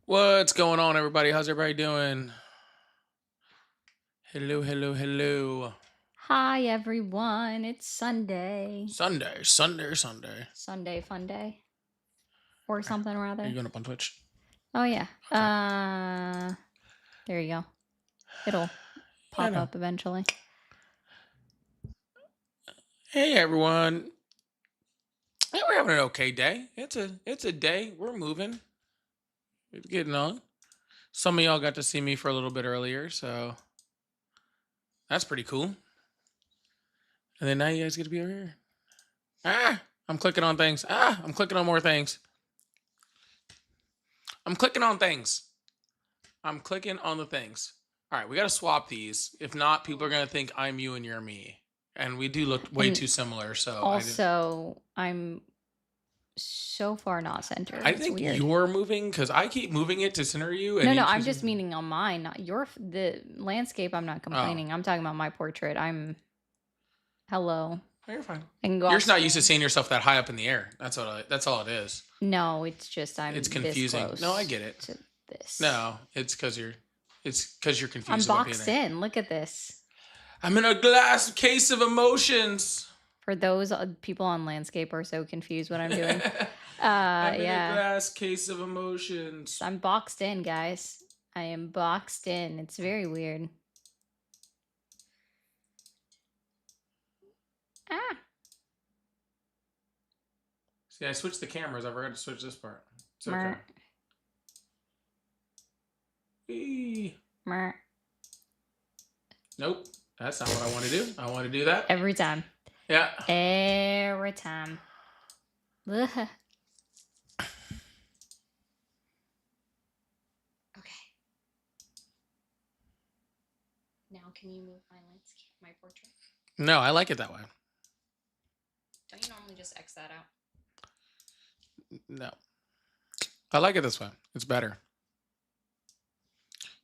What's going on, everybody? How's everybody doing? Hello, hello, hello. Hi everyone, it's Sunday. Sunday, Sunday, Sunday. Sunday fun day. Or something Are rather. you going up on Twitch? Oh yeah. Okay. There you go. It'll pop up eventually. Hey, everyone. Yeah, we're having an okay day. It's a day. We're moving. It's getting on. Some of y'all got to see me for a little bit earlier, so that's pretty cool. And then now you guys get to be over here. I'm clicking on things. I'm clicking on more things. I'm clicking on things. I'm clicking on the things. All right, we got to swap these. If not, people are going to think I'm you and you're me. And we do look way too similar. So Also, I'm so far not centered. I It's think weird. you're moving because I keep moving it to center you. And no, I'm just meaning on mine, not the landscape. I'm not complaining. I'm talking about my portrait. Hello. Oh, you're fine. And You're just not used to seeing yourself that high up in the air. That's all it is. No, it's just It's confusing. No, I get it. To this. No, it's because you're confused. I'm boxed in. Look at this. I'm in a glass case of emotions. For those people on landscape are so confused what I'm doing. I'm in a glass case of emotions. I'm boxed in, guys. I am boxed in. It's very weird. See, I switched the cameras. I forgot to switch this part. It's okay. Nope. That's not what I want to do. I want to do that. Every time. Yeah. Every time. Ugh. Okay. Now can you move my landscape, my portrait? No, I like it that way. Don't you normally just X that out? No. I like it this way. It's better.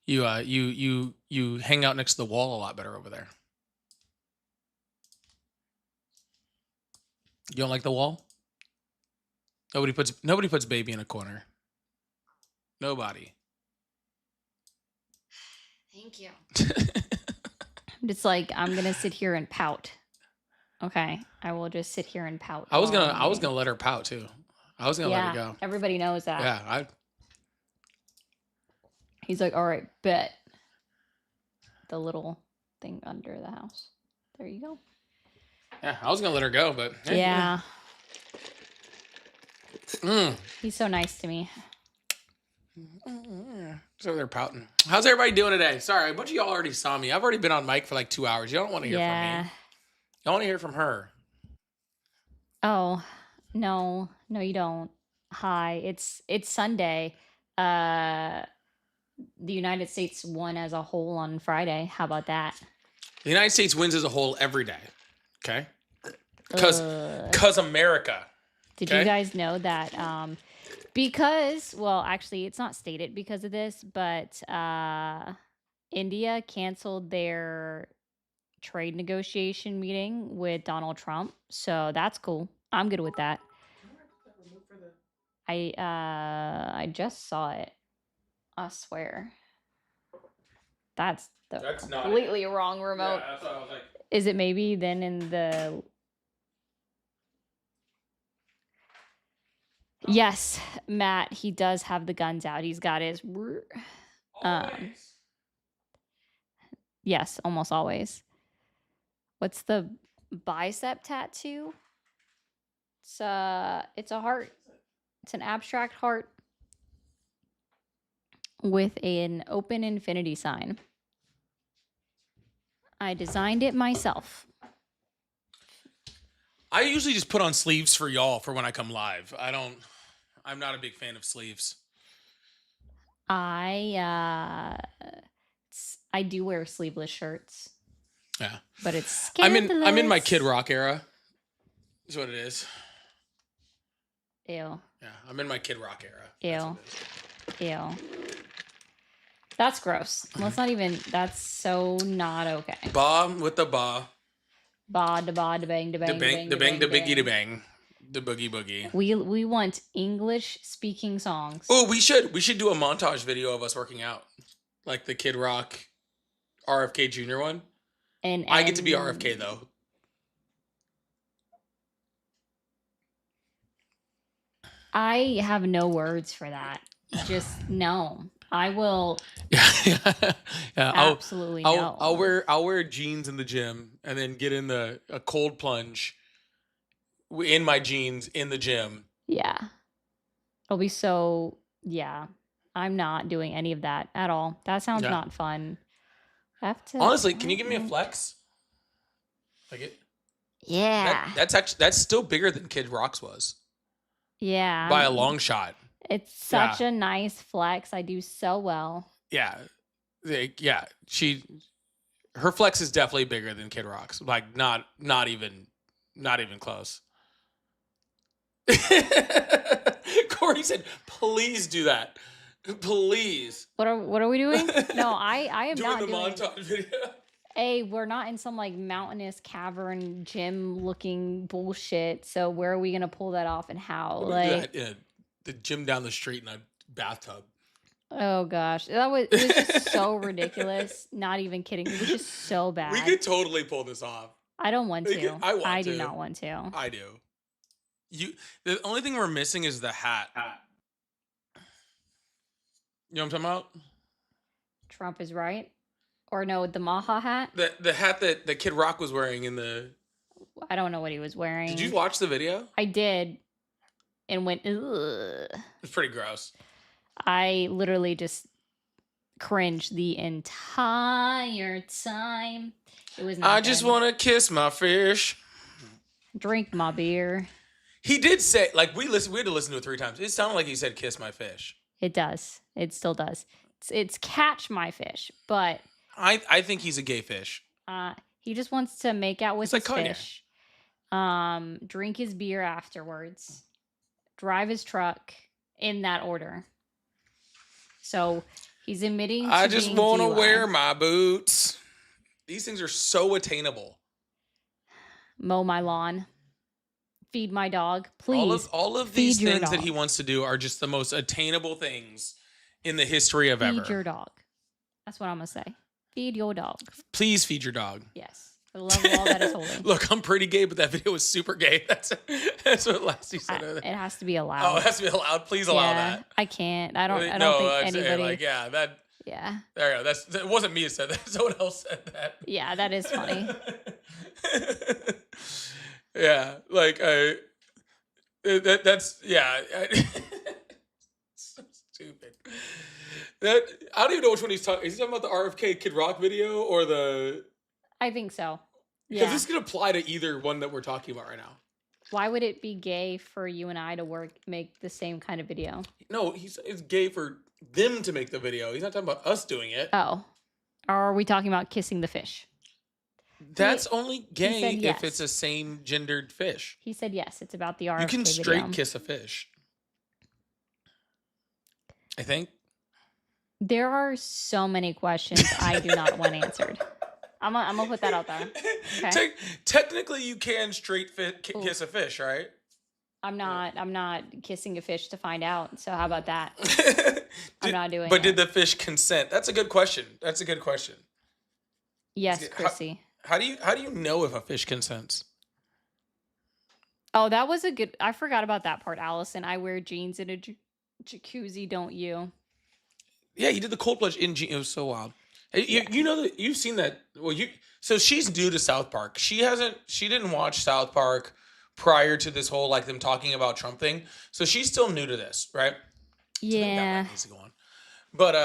You hang out next to the wall a lot better over there. You don't like the wall? Nobody puts baby in a corner. Nobody. Thank you. It's like I'm gonna sit here and pout. Okay, I will just sit here and pout. I was gonna let her pout too. I was gonna let her go. Everybody knows that. Yeah, He's like, all right, bet. The little thing under the house. There you go. Yeah, I was gonna let her go, but yeah. He's so nice to me. He's over there pouting. How's everybody doing today? Sorry, a bunch of y'all already saw me. I've already been on mic for like 2 hours. You don't want to hear from me. I want to hear from her. Oh, no, you don't. Hi, it's Sunday. The United States won as a whole on Friday. How about that? The United States wins as a whole every day. Okay? Because America. Did you guys know that because, well, actually, it's not stated because of this, but India canceled their trade negotiation meeting with Donald Trump. So that's cool. I'm good with that. I just saw it. I swear. That's completely wrong remote. Yeah, that's what I was like. Is it maybe then in the... Yes, Matt, he does have the guns out. He's got his... Yes, almost always. What's the bicep tattoo? It's a heart. It's an abstract heart with an open infinity sign. I designed it myself. I usually just put on sleeves for y'all for when I come live. I'm not a big fan of sleeves. I do wear sleeveless shirts. Yeah. But it's scandalous. I'm in my Kid Rock era. Is what it is. Ew. Yeah, I'm in my Kid Rock era. Ew. That's gross. That's so not okay. Ba with the ba. Ba da bang da bang. Da bang da biggy da bang. The boogie boogie. We want English speaking songs. Oh, we should do a montage video of us working out, like the Kid Rock, RFK Jr. one. And I get to be RFK though. I have no words for that. Just no. I will Yeah. absolutely no. I'll wear jeans in the gym and then get in a cold plunge in my jeans in the gym. Yeah. It'll be so, yeah. I'm not doing any of that at all. That sounds Yeah. not fun. I have to Honestly, can you give me a flex? Like it. Yeah. That's still bigger than Kid Rock's was Yeah. by a long shot. It's such a nice flex. I do so well. Yeah. Yeah. Her flex is definitely bigger than Kid Rock's. Like not even close. Corey said, "Please do that, please." What are we doing? No, I am doing not the doing montage video. Hey, we're not in some like mountainous cavern gym looking bullshit. So where are we gonna pull that off and how? We're gonna do that in the gym down the street in a bathtub. Oh gosh, it was just so ridiculous. Not even kidding. It was just so bad. We could totally pull this off. I don't want to. I do to. not want to. I do. The only thing we're missing is the hat. You know what I'm talking about? Trump is right. Or no, the Maha hat. The hat that Kid Rock was wearing in the. I don't know what he was wearing. Did you watch the video? I did, and went. Ugh. It's pretty gross. I literally just cringed the entire time. It was. Not I just want to kiss my fish. Drink my beer. He did say, like, we had to listen to it 3 times. It sounded like he said, "Kiss my fish." It does. It still does. It's catch my fish, but I think he's a gay fish. he just wants to make out with It's his like fish. Drink his beer afterwards. Drive his truck in that order. So he's admitting. I just want to DUI. wear my boots. These things are so attainable. Mow my lawn. Feed my dog, please. All of these things that he wants to do are just the most attainable things in the history of ever. Feed your dog. That's what I'm gonna say. Feed your dog. Please feed your dog. Yes. I love all that is holy. Look, I'm pretty gay, but that video was super gay. That's what Lassie said. It has to be allowed. Oh, it has to be allowed. Please allow that. I can't. I don't think anybody. Like, yeah, that. Yeah. There you go. It wasn't me who said that. Someone else said that. Yeah, that is funny. Yeah, like that's yeah. So stupid. I don't even know which one he's talking. Is he talking about the RFK Kid Rock video or the? I think so. Because this could apply to either one that we're talking about right now. Why would it be gay for you and I to make the same kind of video? No, it's gay for them to make the video. He's not talking about us doing it. Oh, or are we talking about kissing the fish? That's only gay yes. if it's a same gendered fish. He said yes. It's about the RFK You can straight video. kiss a fish. I think. There are so many questions I do not want answered. I'm gonna put that out there. Okay. Technically, you can straight kiss a fish, right? I'm not kissing a fish to find out. So how about that? I'm not doing. But did the fish consent? That's a good question. Yes, Chrissy. How do you know if a fish consents? Oh, that was a good. I forgot about that part, Allison. I wear jeans in a jacuzzi, don't you? Yeah, you did the cold plunge in jeans. It was so wild. You know that you've seen that. Well, so she's new to South Park. She didn't watch South Park prior to this whole like them talking about Trump thing. So she's still new to this, right? Yeah. So needs to go on. But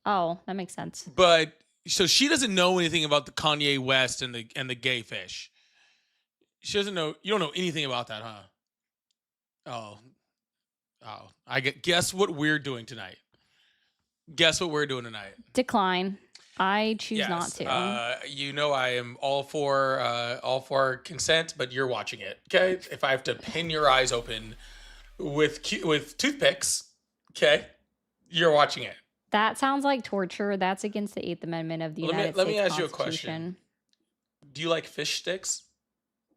oh, that makes sense. But so she doesn't know anything about the Kanye West and the gay fish. She doesn't know. You don't know anything about that, huh? Oh. Guess what we're doing tonight. Guess what we're doing tonight. Decline. I choose not to. I am all for consent, but you're watching it. Okay, if I have to pin your eyes open with toothpicks, okay, you're watching it. That sounds like torture. That's against the 8th Amendment of the United States Constitution. Let me ask you a question. Do you like fish sticks?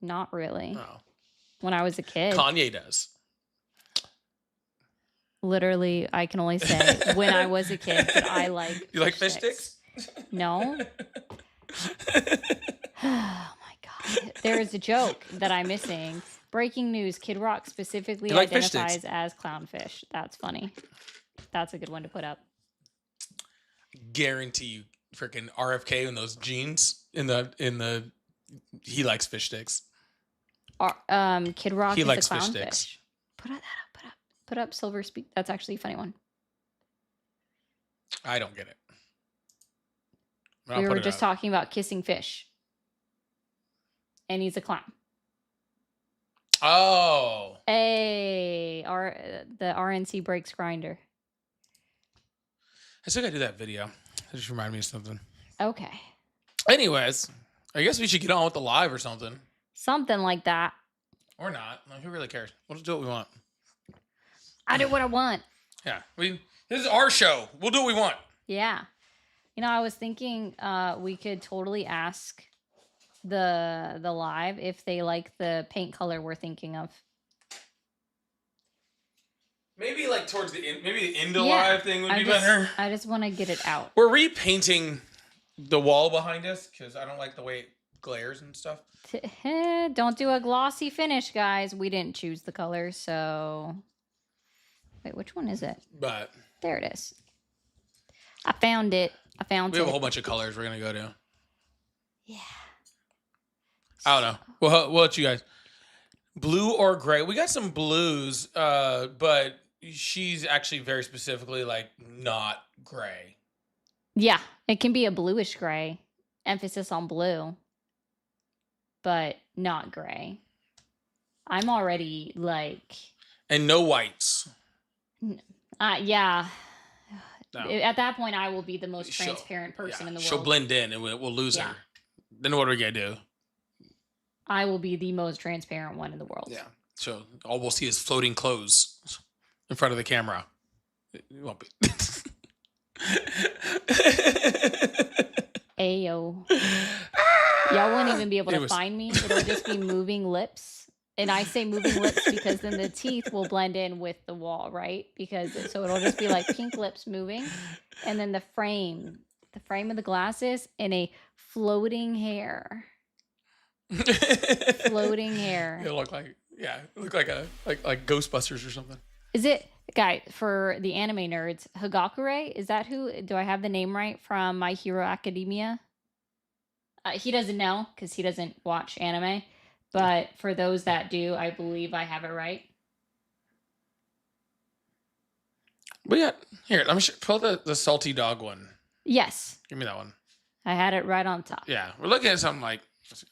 Not really. Oh. when I was a kid. Kanye does. Literally, I can only say when I was a kid that I like You like fish sticks? No. Oh my God. There is a joke that I'm missing. Breaking news, Kid Rock specifically You like fish sticks? identifies as clownfish. That's funny. That's a good one to put up. Guarantee you freaking RFK in those jeans he likes fish sticks. Kid Rock He is likes a fish clownfish. sticks. Put up Silver Speak. That's actually a funny one. I don't get it. We were just talking about kissing fish. And he's a clown. Oh. Hey, the RNC Breaks Grinder. I still gotta do that video. That just reminded me of something. Okay. Anyways, I guess we should get on with the live or something. Something like that. Or not. Like, who really cares? We'll just do what we want. I do what I want. Yeah. This is our show. We'll do what we want. Yeah. You know, I was thinking we could totally ask the live if they like the paint color we're thinking of. Maybe like towards the end, maybe the end of live thing would be better. I just want to get it out. We're repainting the wall behind us because I don't like the way it glares and stuff. Don't do a glossy finish, guys. We didn't choose the color, so... Wait, which one is it? But there it is. I found it. We have a whole bunch of colors we're going to go to. Yeah. I don't know. We'll let you guys. Blue or gray. We got some blues, but she's actually very specifically like not gray. Yeah, it can be a bluish gray. Emphasis on blue. But not gray. I'm already like... And no whites. Yeah. No. At that point, I will be the most transparent person in the world. She'll blend in and we'll lose her. Then what are we going to do? I will be the most transparent one in the world. Yeah. So all we'll see is floating clothes in front of the camera. It won't be. Ayo. Y'all won't even be able to find me. It'll just be moving lips. And I say moving lips because then the teeth will blend in with the wall, right? So it'll just be like pink lips moving. And then the frame of the glasses and a floating hair. Floating hair. It'll look like, like Ghostbusters or something. Is it, guy, for the anime nerds, Hagakure? Is that who? Do I have the name right from My Hero Academia? He doesn't know because he doesn't watch anime. But for those that do, I believe I have it right. But yeah, here, let me pull the salty dog one. Yes. Give me that one. I had it right on top. Yeah, we're looking at something like,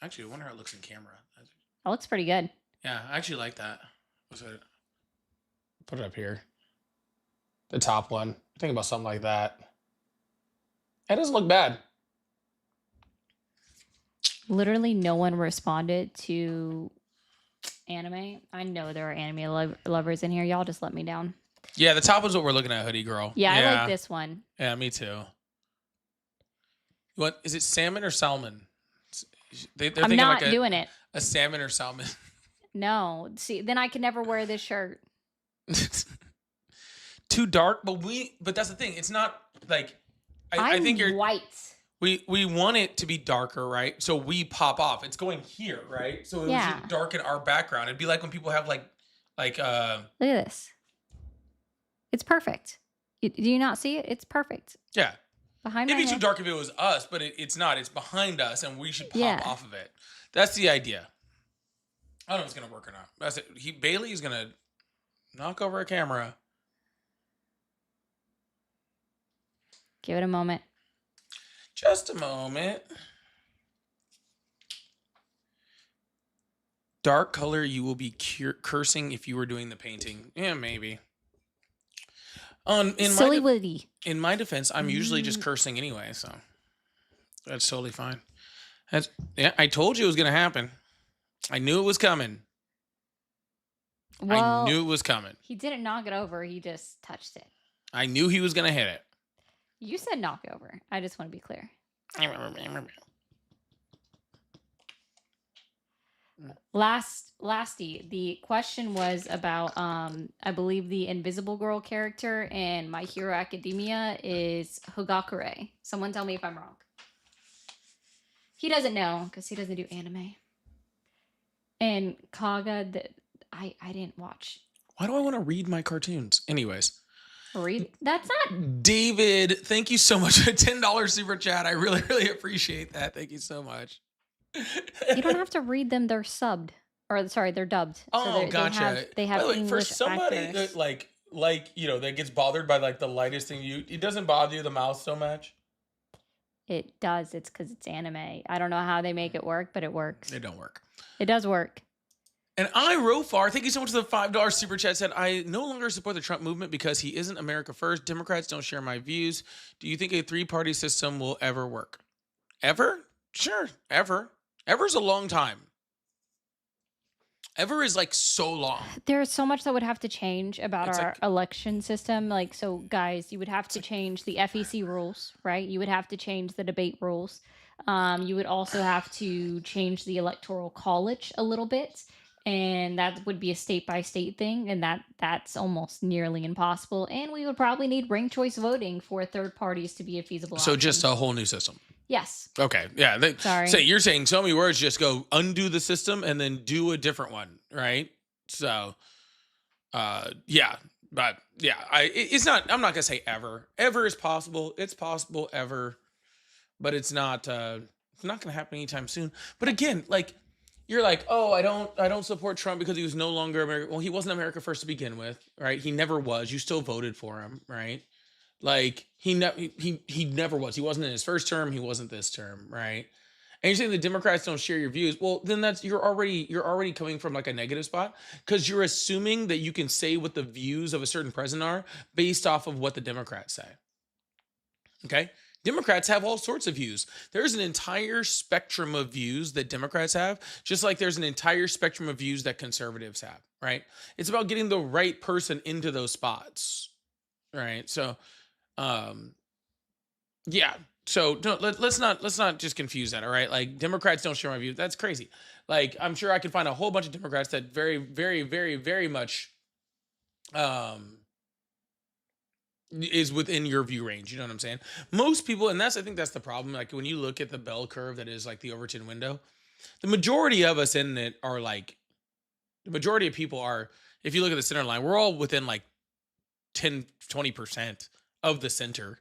actually, I wonder how it looks in camera. It looks pretty good. Yeah, I actually like that. Put it up here. The top one. Think about something like that. It doesn't look bad. Literally no one responded to anime. I know there are anime lovers in here. Y'all just let me down. Yeah, the top one's what we're looking at, hoodie girl. Yeah, I like this one. Yeah, me too. What is it, salmon or salmon? I'm not doing it. A salmon or salmon? No. See, then I can never wear this shirt. Too dark, but that's the thing. It's not like I think you're white. We want it to be darker, right? So we pop off. It's going here, right? So it should darken our background. It'd be like when people have like look at this. It's perfect. Do you not see it? It's perfect. Yeah. Behind It'd be too dark if it was us, but it's not. It's behind us, and we should pop off of it. That's the idea. I don't know if it's gonna work or not. That's it. Bailey is gonna knock over a camera. Give it a moment. Just a moment. Dark color, you will be cursing if you were doing the painting. Yeah, maybe. In my defense, I'm usually just cursing anyway, so that's totally fine. I told you it was gonna happen. I knew it was coming. Well, I knew it was coming. He didn't knock it over. He just touched it. I knew he was gonna hit it. You said knock over. I just want to be clear. Lasty, the question was about I believe the Invisible Girl character in My Hero Academia is Hogakure. Someone tell me if I'm wrong. He doesn't know because he doesn't do anime. And Kaga, I didn't watch. Why do I want to read my cartoons? Anyways. Read that's not David, thank you so much for a $10 super chat. I really, really appreciate that. Thank you so much. You don't have to read them, they're subbed. Or sorry, they're dubbed. Oh, gotcha. They By have the way, for English somebody actors. that like you know that gets bothered by like the lightest thing, it doesn't bother you the mouse so much. It does. It's because it's anime. I don't know how they make it work, but it works. It don't work. It does work. And Rofar, thank you so much for the $5 super chat. Said, I no longer support the Trump movement because he isn't America first. Democrats don't share my views. Do you think a 3-party system will ever work? Ever? Sure, ever. Ever's a long time. Ever is like so long. There's so much that would have to change about It's our like- election system. Like, so guys, you would have to change the FEC rules, right? You would have to change the debate rules. You would also have to change the electoral college a little bit. And that would be a state by state thing, and that's almost nearly impossible. And we would probably need ranked choice voting for third parties to be a feasible So option. just a whole new system. Yes. Okay. Yeah. Sorry. So you're saying so many words, just go undo the system and then do a different one, right? So, yeah. But yeah, it's not. I'm not gonna say ever. Ever is possible. It's possible ever, but it's not. It's not gonna happen anytime soon. But again, like you're like, oh, I don't support Trump because he was no longer America. Well, he wasn't America first to begin with, right? He never was. You still voted for him, right? Like he never was. He wasn't in his first term. He wasn't this term, right? And you're saying the Democrats don't share your views. Well, then you're already coming from like a negative spot because you're assuming that you can say what the views of a certain president are based off of what the Democrats say. Okay? Democrats have all sorts of views. There's an entire spectrum of views that Democrats have, just like there's an entire spectrum of views that conservatives have, right? It's about getting the right person into those spots, right? So, yeah. So let's not just confuse that, all right? Like Democrats don't share my views. That's crazy. Like I'm sure I can find a whole bunch of Democrats that very, very, very, very much is within your view range. You know what I'm saying? Most people, and I think that's the problem. Like when you look at the bell curve that is like the Overton window, the majority of us in it are like, the majority of people are, if you look at the center line, we're all within like 10, 20% of the center,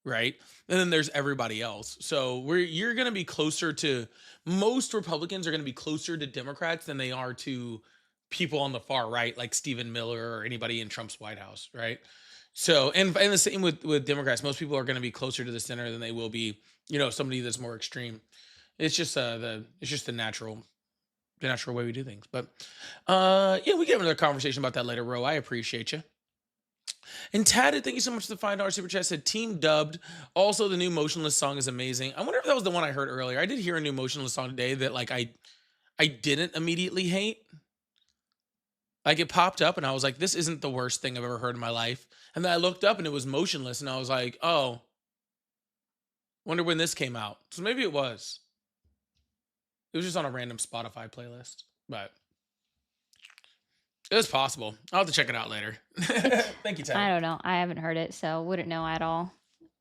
right? And then there's everybody else. So you're going to be closer to, most Republicans are going to be closer to Democrats than they are to people on the far right, like Stephen Miller or anybody in Trump's White House, right? So, and the same with Democrats, most people are going to be closer to the center than they will be, somebody that's more extreme. It's just the natural way we do things. But yeah, we get another conversation about that later, Ro. I appreciate you. And Tatted, thank you so much for the $5 super chat. Said team dubbed. Also, the new Motionless song is amazing. I wonder if that was the one I heard earlier. I did hear a new Motionless song today that like I didn't immediately hate. Like it popped up and I was like, this isn't the worst thing I've ever heard in my life. And then I looked up and it was Motionless and I was like, oh, wonder when this came out. So maybe it was. It was just on a random Spotify playlist, but it was possible. I'll have to check it out later. Thank you, Ted. I don't know. I haven't heard it, so wouldn't know at all.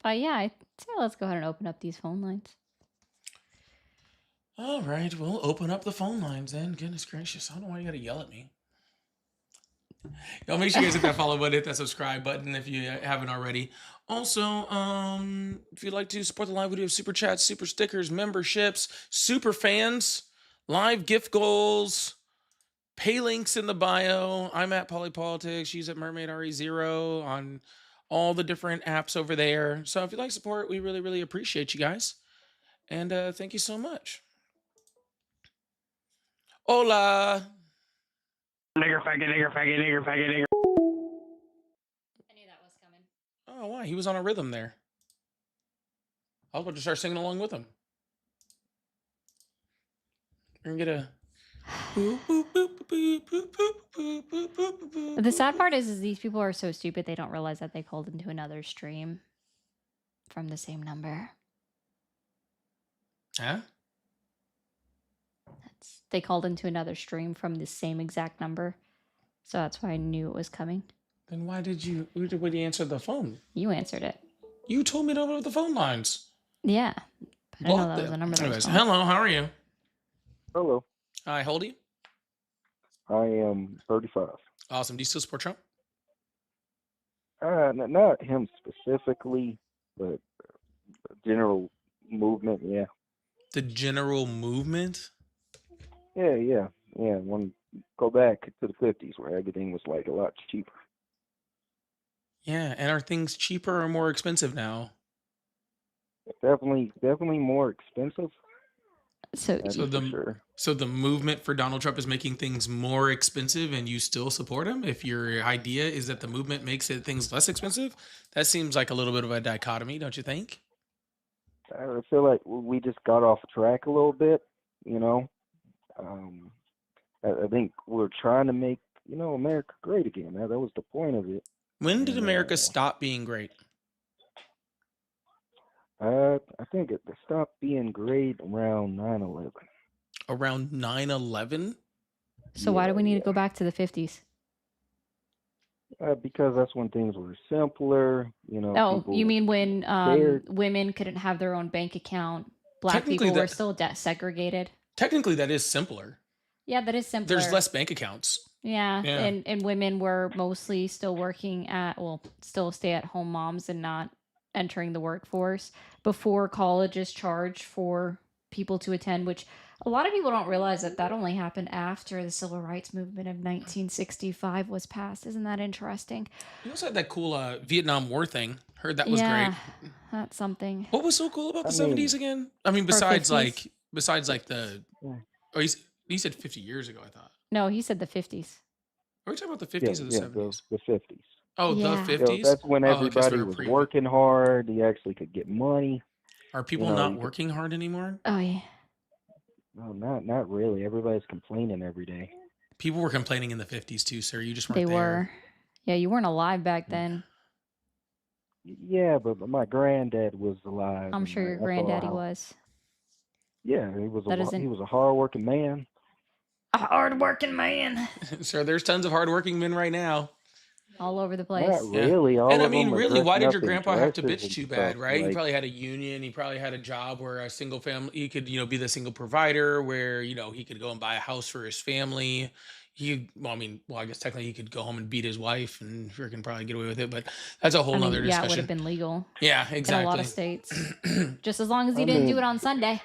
But yeah, I'd say let's go ahead and open up these phone lines. All right, we'll open up the phone lines then. Goodness gracious. I don't know why you gotta yell at me. Y'all make sure you guys hit that follow button, hit that subscribe button if you haven't already. Also, if you'd like to support the live, we do have super chats, super stickers, memberships, super fans, live gift goals, pay links in the bio. I'm at Polypolitics. She's at Mermaid RE0 on all the different apps over there. So if you'd like support, we really, really appreciate you guys. And thank you so much. Hola. Nigger faggot, nigger faggot, nigger faggot, nigger. I knew that was coming. Oh, why? He was on a rhythm there. I was about to start singing along with him. We're gonna get a. The sad part is these people are so stupid they don't realize that they called into another stream from the same number. Huh? That's They called into another stream from the same exact number. So that's why I knew it was coming. Then why did you answer the phone? You answered it. You told me to open up the phone lines. Yeah. But I didn't know that was the number that was Anyways, calling. hello, how are you? Hello, Hi, how old are you? I am 35. Awesome. Do you still support Trump? Not him specifically, but general movement. Yeah, The general movement? yeah. Want to go back to the 50s where everything was like a lot cheaper. Yeah, and are things cheaper or more expensive now? Definitely more expensive. So That's So for the sure. so the movement for Donald Trump is making things more expensive and you still support him? If your idea is that the movement makes things less expensive, that seems like a little bit of a dichotomy, don't you think? I feel like we just got off track a little bit. You know, I think we're trying to make America great again. That was the point of it. When did And America stop being great? I think it stopped being great around 9/11. Around 9/11? so why do we need Yeah. to go back to the 50s? Because that's when things were simpler. Oh, People you mean when cared. women couldn't have their own bank account? Black Technically people were that still segregated. technically that is simpler. Yeah, that is simpler. There's less bank accounts. Yeah, Yeah. and women were mostly still working still stay-at-home moms and not entering the workforce before colleges charged for people to attend, which a lot of people don't realize that only happened after the civil rights movement of 1965 was passed. Isn't that interesting? You also had that cool Vietnam War thing. Heard that was Yeah, great. that's something. What was so cool about I the 70s mean, again? I mean, Or besides 50s? like the yeah, oh, he said 50 years ago, I thought. No, he said the 50s. Are we talking about the 50s or the the 70s? 50s. Oh, the Yeah. 50s? That's when Oh, okay, so everybody we're was pre. working hard. You actually could get money. Are people You not you could. working hard anymore? Oh yeah. No, not really. Everybody's complaining every day. People were complaining in the 50s too, sir. You just weren't They there. were. Yeah, you weren't alive back then. Yeah, but my granddad was alive. I'm and sure your I saw granddaddy how. was. Yeah, he was That he isn't was a hard-working man. a hard-working man. Sir, there's tons of hardworking men right now. All over the Not place. Yeah. really. All And I of mean, them are really, why dressing did up your in grandpa have to dresses bitch and too stuff. bad, right? He Like, probably had a union. He probably had a job where a single family, he could, be the single provider where, he could go and buy a house for his family. I guess technically he could go home and beat his wife and freaking probably get away with it, but that's a whole I nother mean, yeah, it would have discussion. been legal Yeah, in a lot of exactly. states. Just as long as I you didn't do mean, it on Sunday.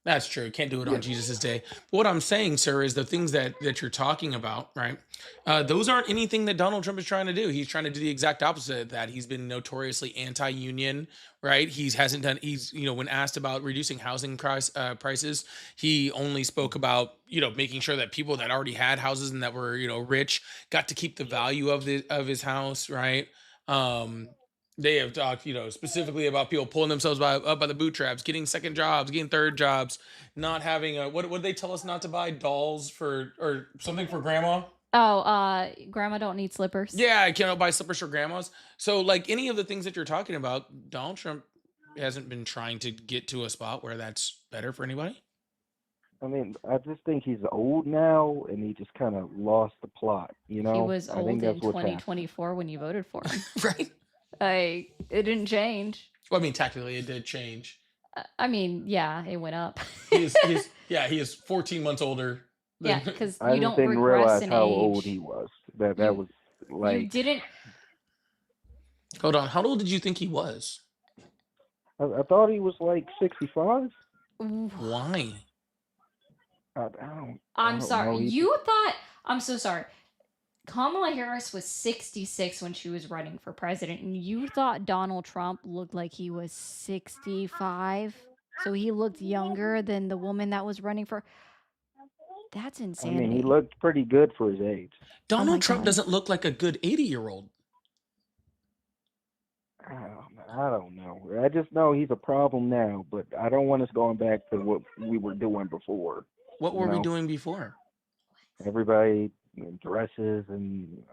That's true. Can't do it yeah, on Jesus' day. But what I'm saying, sir, is the things that you're talking about, right? Those aren't anything that Donald Trump is trying to do. He's trying to do the exact opposite of that. He's been notoriously anti-union, right? He's when asked about reducing housing prices, he only spoke about making sure that people that already had houses and that were rich got to keep the value of his house, right? Um, they have talked, specifically about people pulling themselves up by the bootstraps, getting second jobs, getting third jobs, not having what did they tell us not to buy dolls for or something for grandma? Oh, grandma don't need slippers. Yeah, I cannot buy slippers for grandmas. So like any of the things that you're talking about, Donald Trump hasn't been trying to get to a spot where that's better for anybody. I mean, I just think he's old now, and he just kind of lost the plot. He was I old think in that's what's happened. 2024 when you voted for him. Right. It didn't change. Well, I mean, technically it did change. I mean, yeah, it went up. He is 14 months older Yeah, than because I you just don't didn't regress realize in how old age. he was. That You was you like didn't. Hold on. How old did you think he was? I thought he was like 65. Why? I don't I'm know. sorry. You thought. I'm so sorry. Kamala Harris was 66 when she was running for president, and you thought Donald Trump looked like he was 65? So he looked younger than the woman that was running for. That's I mean, insanity. he looked pretty good for his age. Oh my Donald Trump God. doesn't look like a good 80-year-old. I don't know. I just know he's a problem now, but I don't want us going back to what we were doing before. What You were we know, doing before? everybody in dresses, and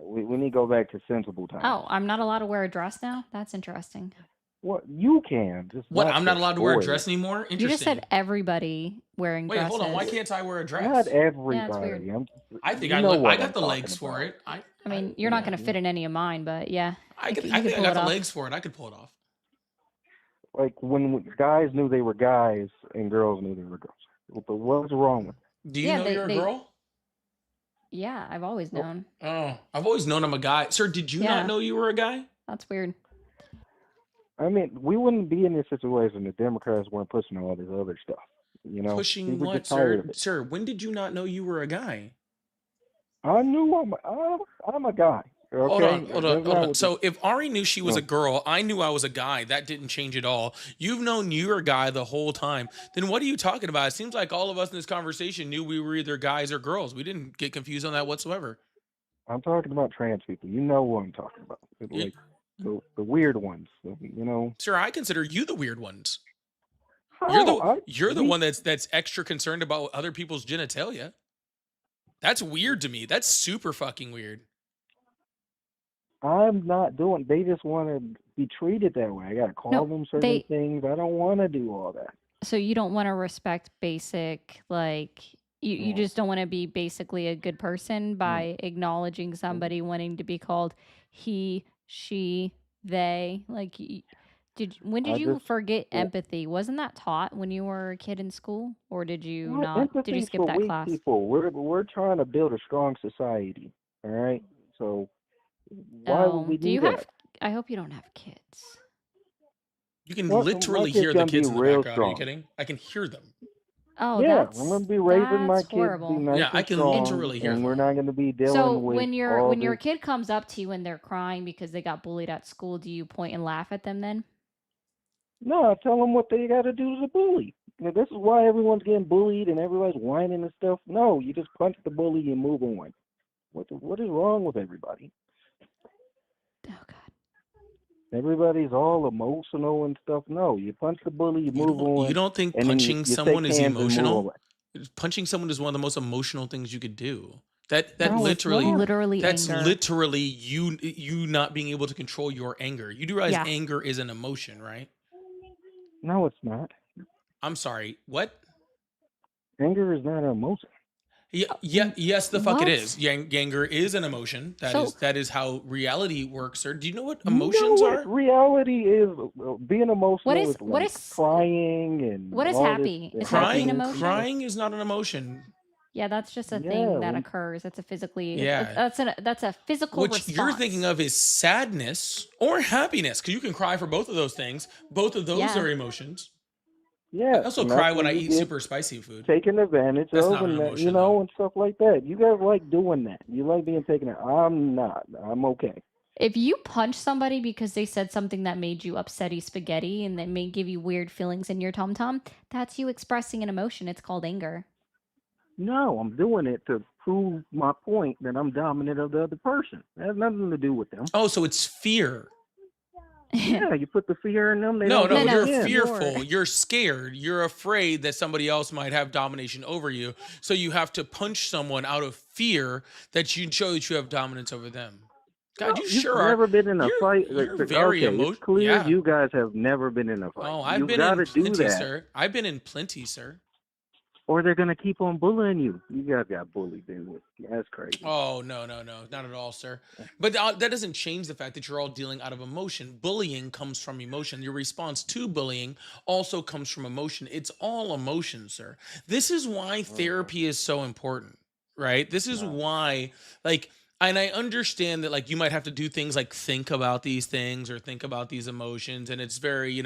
we need to go back to sensible times. Oh, I'm not allowed to wear a dress now? That's interesting. What you can, just What? not I'm not the allowed to wear a boys. dress anymore? You just said Interesting. everybody wearing Wait, hold on. Why dresses. can't I wear a Not dress? Yeah, it's everybody. weird. I think You know I what I'm got the talking legs for about. it. I mean, you're not yeah. gonna fit in any of mine, but yeah, I you could. could I think I pull got it the off. legs for it. I could pull it off. Like when guys knew they were guys and girls knew they were girls. But what's wrong with it? Do you Yeah, know you're a girl? yeah, I've always Well, known. Oh, I've always known I'm a guy. Sir, did you not Yeah, know you were a guy? that's weird. I mean, we wouldn't be in this situation if Democrats weren't pushing all this other stuff. You know, Pushing people what, get tired sir? of it. Sir, when did you not know you were a guy? I knew I'm a guy. Hold on, Okay, hold on, that's hold not on. what. So if Ari knew she was a No, girl, I knew I was a guy. That didn't change at all. You've known you were a guy the whole time. Then what are you talking about? It seems like all of us in this conversation knew we were either guys or girls. We didn't get confused on that whatsoever. I'm talking about trans people. You know what I'm talking about. You- Like the weird ones. You know. Sir, I consider you the weird ones. You're How? the one that's extra concerned about other people's genitalia. That's weird to me. That's super fucking weird. I'm not doing. They just want to be treated that way. I gotta call No, them certain they. things. I don't want to do all that. So you don't want to respect basic, like you No, just don't want to be basically a good person no, by acknowledging no. somebody wanting to be called he, she, they. Like, when I did you just. forget Well, empathy? Wasn't that taught when you were a kid in school, or did you what not? Did you empathy's skip for that weak class? people? We're trying to build a strong society. All right. So why would Oh, we do do you have? that? I hope you don't have kids. You can What? My literally kid's hear the gonna be kids in the real background. Are you strong. kidding? I can hear them. Oh, Yeah, I'm gonna be raising my that's kids to be horrible. nice Yeah, I and can And strong, literally hear and we're them. not gonna be so dealing with when all your this. kid comes up to you and they're crying because they got bullied at school, do you point and laugh at them then? No, I tell them what they got to do to the bully. You know, this is why everyone's getting bullied and everybody's whining and stuff. No, you just punch the bully and move on. What is wrong with everybody? Oh God. Everybody's all emotional and stuff. No, you punch the bully, you move You on, don't think and then punching you someone shake is hands and move emotional? away. Punching someone is one of the most emotional things you could do. That No, it's It's literally not. literally that's anger. literally you not being able to control your anger. You do realize Yeah. anger is an emotion, right? No, it's not. I'm sorry. What? Anger is not an emotion. Yes, the fuck it What? is. Anger is an emotion. So That is how reality works, sir. Do you know what You know emotions what are? reality is? Being emotional is what like is crying and what is all this happy? Is happy an Crying emotion? crying is not an emotion. Yeah, that's just a Yeah, thing that when occurs. That's a physically Yeah. that's a physical What you're thinking response. of is sadness or happiness, because you can cry for both of those things. Both of those Yeah. are emotions. I yes, also and cry that's when when I you eat get super spicy food. taken advantage That's of, not an and that, you emotion, though. know, and stuff like that. You guys like doing that. You like being taken. I'm not. I'm okay. If you punch somebody because they said something that made you upsetty spaghetti and that may give you weird feelings in your tom tom, that's you expressing an emotion. It's called anger. No, I'm doing it to prove my point that I'm dominant of the other person. It has nothing to do with them. Oh, so it's fear. Yeah, you put the fear in them, they No, don't do no, it you're again. fearful. You're scared. You're afraid that somebody else might have domination over you. So you have to punch someone out of fear that you show that you have dominance over them. God, No, you you've sure are. never been in a fight. You're very Okay, it's clear Yeah. you guys have never been in a fight. Oh, I've You been got in to do plenty, that, sir. I've been in plenty, sir. or they're gonna keep on bullying you. You guys got bullied, dude. That's crazy. Oh, no, not at all, sir. But that doesn't change the fact that you're all dealing out of emotion. Bullying comes from emotion. Your response to bullying also comes from emotion. It's all emotion, sir. This is why therapy is so important, right? This is No. why, like, and I understand that, like, you might have to do things like think about these things or think about these emotions, and it's very,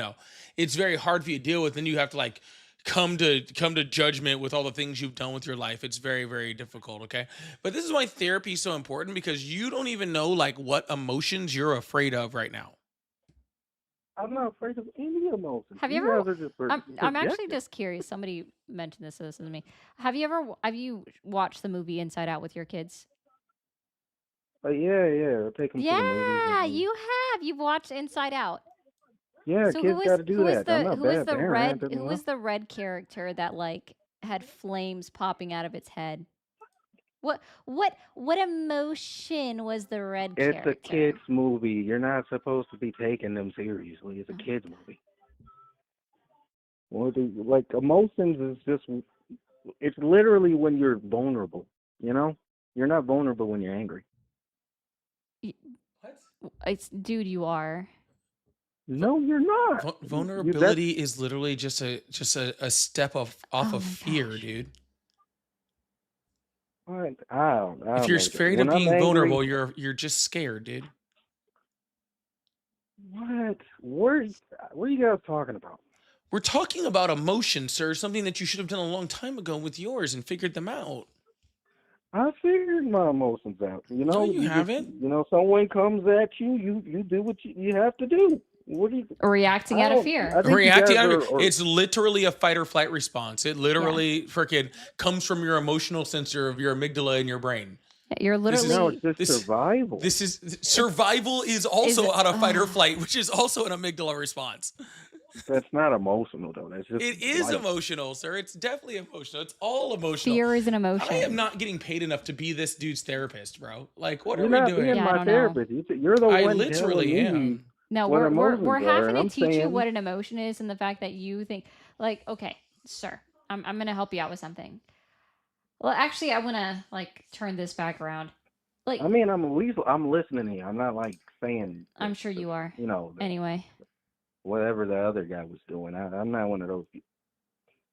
it's very hard for you to deal with. And you have to like come to judgment with all the things you've done with your life. It's very, very difficult. Okay, but this is why therapy is so important, because you don't even know like what emotions you're afraid of right now. I'm not afraid of any emotion. Have you You ever? guys are just I'm actually projecting. just curious. Somebody mentioned this to me. Have you watched the movie Inside Out with your kids? Yeah. I'll take them to the movies. Yeah, you have. You've watched Inside Out. Yeah, So kids got to do who was that. I'm the not who was bad the parent. red doesn't who know. was the red character that like had flames popping out of its head? What emotion was the red It's a character? kids movie. You're not supposed to be taking them seriously. It's a kids movie. Like emotions is just. It's literally when you're vulnerable. You know, you're not vulnerable when you're angry. What? It's dude, you are. No, you're not. That's Vulnerability is literally just a step off Oh of my fear, gosh. dude. I don't If you're know. afraid When of I'm being angry, vulnerable, you're just scared, dude. what? What are you guys talking about? We're talking about emotion, sir. Something that you should have done a long time ago with yours and figured them out. I figured my emotions out. You No, know, you just, haven't. someone comes at you, you do what you have to do. What do you? Reacting I out of don't. fear. I think you Reacting guys out of it. are. It's literally a fight or flight response. It literally freaking comes from your emotional sensor of your amygdala in your brain. You're This is No, literally it's just this survival. this is survival is also out of fight or ugh. flight, which is also an amygdala response. That's not emotional though. That's just It is life. emotional, sir. It's definitely emotional. It's all emotional. Fear is an I am emotion. not getting paid enough to be this dude's therapist, bro. Like, what You're are we not doing? being Yeah, I my don't know. therapist. You're the I one telling literally me am. No, what we're emotions we're are, having and to I'm teach you saying, what an emotion is and the fact that you think like, okay, sir, I'm gonna help you out with something. Well, actually, I wanna like turn this back around. Like, I mean, I'm listening here. I'm not like saying, I'm sure you are. that Anyway, whatever the other guy was doing. I'm not one of those people.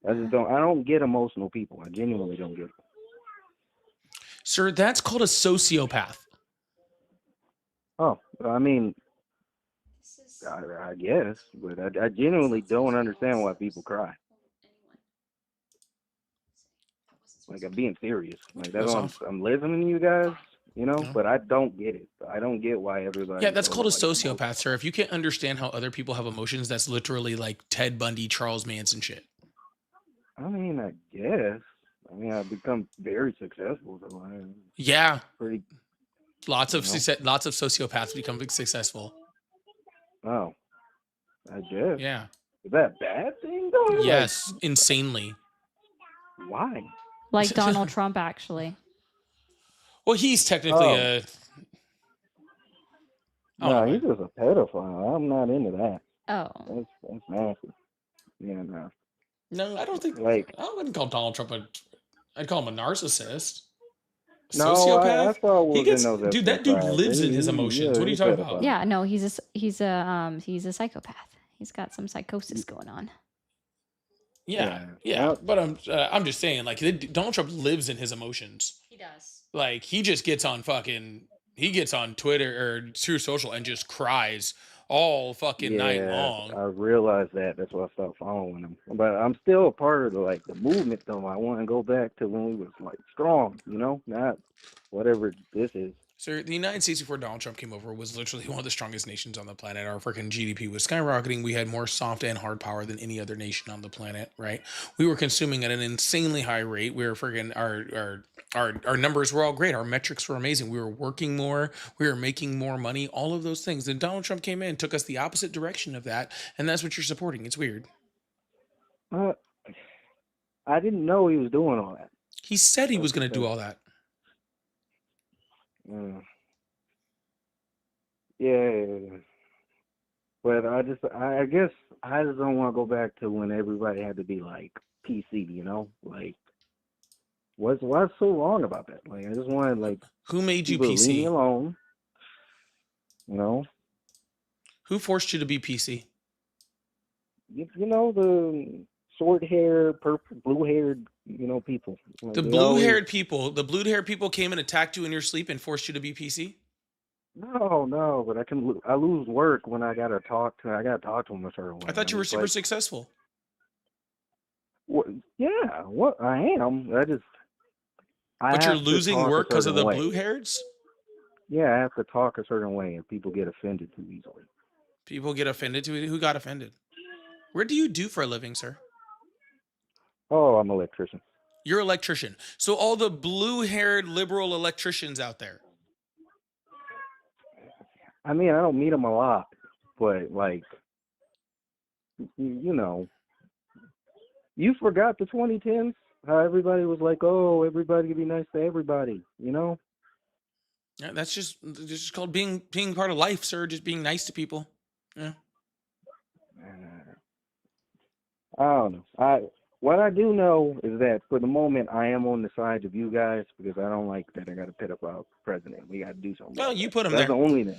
I don't get emotional people. I genuinely don't get it. Sir, that's called a sociopath. Oh, I mean, I guess, but I genuinely don't understand why people cry. Like, I'm being serious. Like, that's Goes why off. I'm listening to you guys, Yeah. but I don't get it. I don't get why everybody. Yeah, that's called a like, sociopath, sir. If you can't understand how other people have emotions, that's literally like Ted Bundy, Charles Manson shit. I mean, I guess. I mean, I've become very successful, so I'm Yeah, pretty. lots of You know? lots of sociopaths become successful. Oh, I guess. Yeah. Is that a bad thing though? Yes, insanely. Like, why? like Donald Trump, actually. Well, he's technically Oh. a. I don't No, know, he's just a pedophile. I'm not into that. Oh, That's nasty. Yeah, no. no, I don't think. Like, I wouldn't call Donald Trump a. I'd call him a narcissist. no, I Sociopath. saw what He was gets, in those dude. That dude exercise. lives in his emotions. What are you he's talking a about? pedophile. yeah. No, he's a psychopath. He's got some psychosis going on. Yeah, Yeah. yeah. But I'm just saying, like, Donald Trump lives in his emotions. He does. Like, he just gets on he gets on Twitter or True Social and just cries all fucking night Yeah, long. I realized that. That's why I stopped following him. But I'm still a part of the movement, though. I want to go back to when we was like strong, not whatever this is. So the United States before Donald Trump came over was literally one of the strongest nations on the planet. Our freaking GDP was skyrocketing. We had more soft and hard power than any other nation on the planet, right? We were consuming at an insanely high rate. We were freaking our numbers were all great. Our metrics were amazing. We were working more. We were making more money. All of those things. Then Donald Trump came in and took us the opposite direction of that, and that's what you're supporting. It's weird. I didn't know he was doing all that. He said he was going to do all that. Yeah. But I guess I just don't want to go back to when everybody had to be like PC, Like, what's so wrong about that? Like, I just wanted like Who made you people to leave me PC? alone. Who forced you to be PC? The short hair, purple, blue haired, people. Like, The blue-haired people came and attacked you in your sleep and forced you to be PC? No, but I lose work when I gotta talk to them a certain way. I thought you were It's super like, successful. yeah, what I am. But you're have to losing talk a work because of certain the way. blue-haireds? Yeah, I have to talk a certain way, and people get offended too easily. People get offended to it. Who got offended? What do you do for a living, sir? Oh, I'm an electrician. You're an electrician. So all the blue-haired liberal electricians out there. I mean, I don't meet them a lot, but like, you forgot the 2010s. how everybody was like, oh, everybody can be nice to everybody, you know? Yeah, that's just called being part of life, sir. Just being nice to people. Yeah. Uh, I don't know. What I do know is that for the moment I am on the side of you guys because I don't like that I got to pit up our president. We got to do something Oh, about you that. put him That's the there. only thing.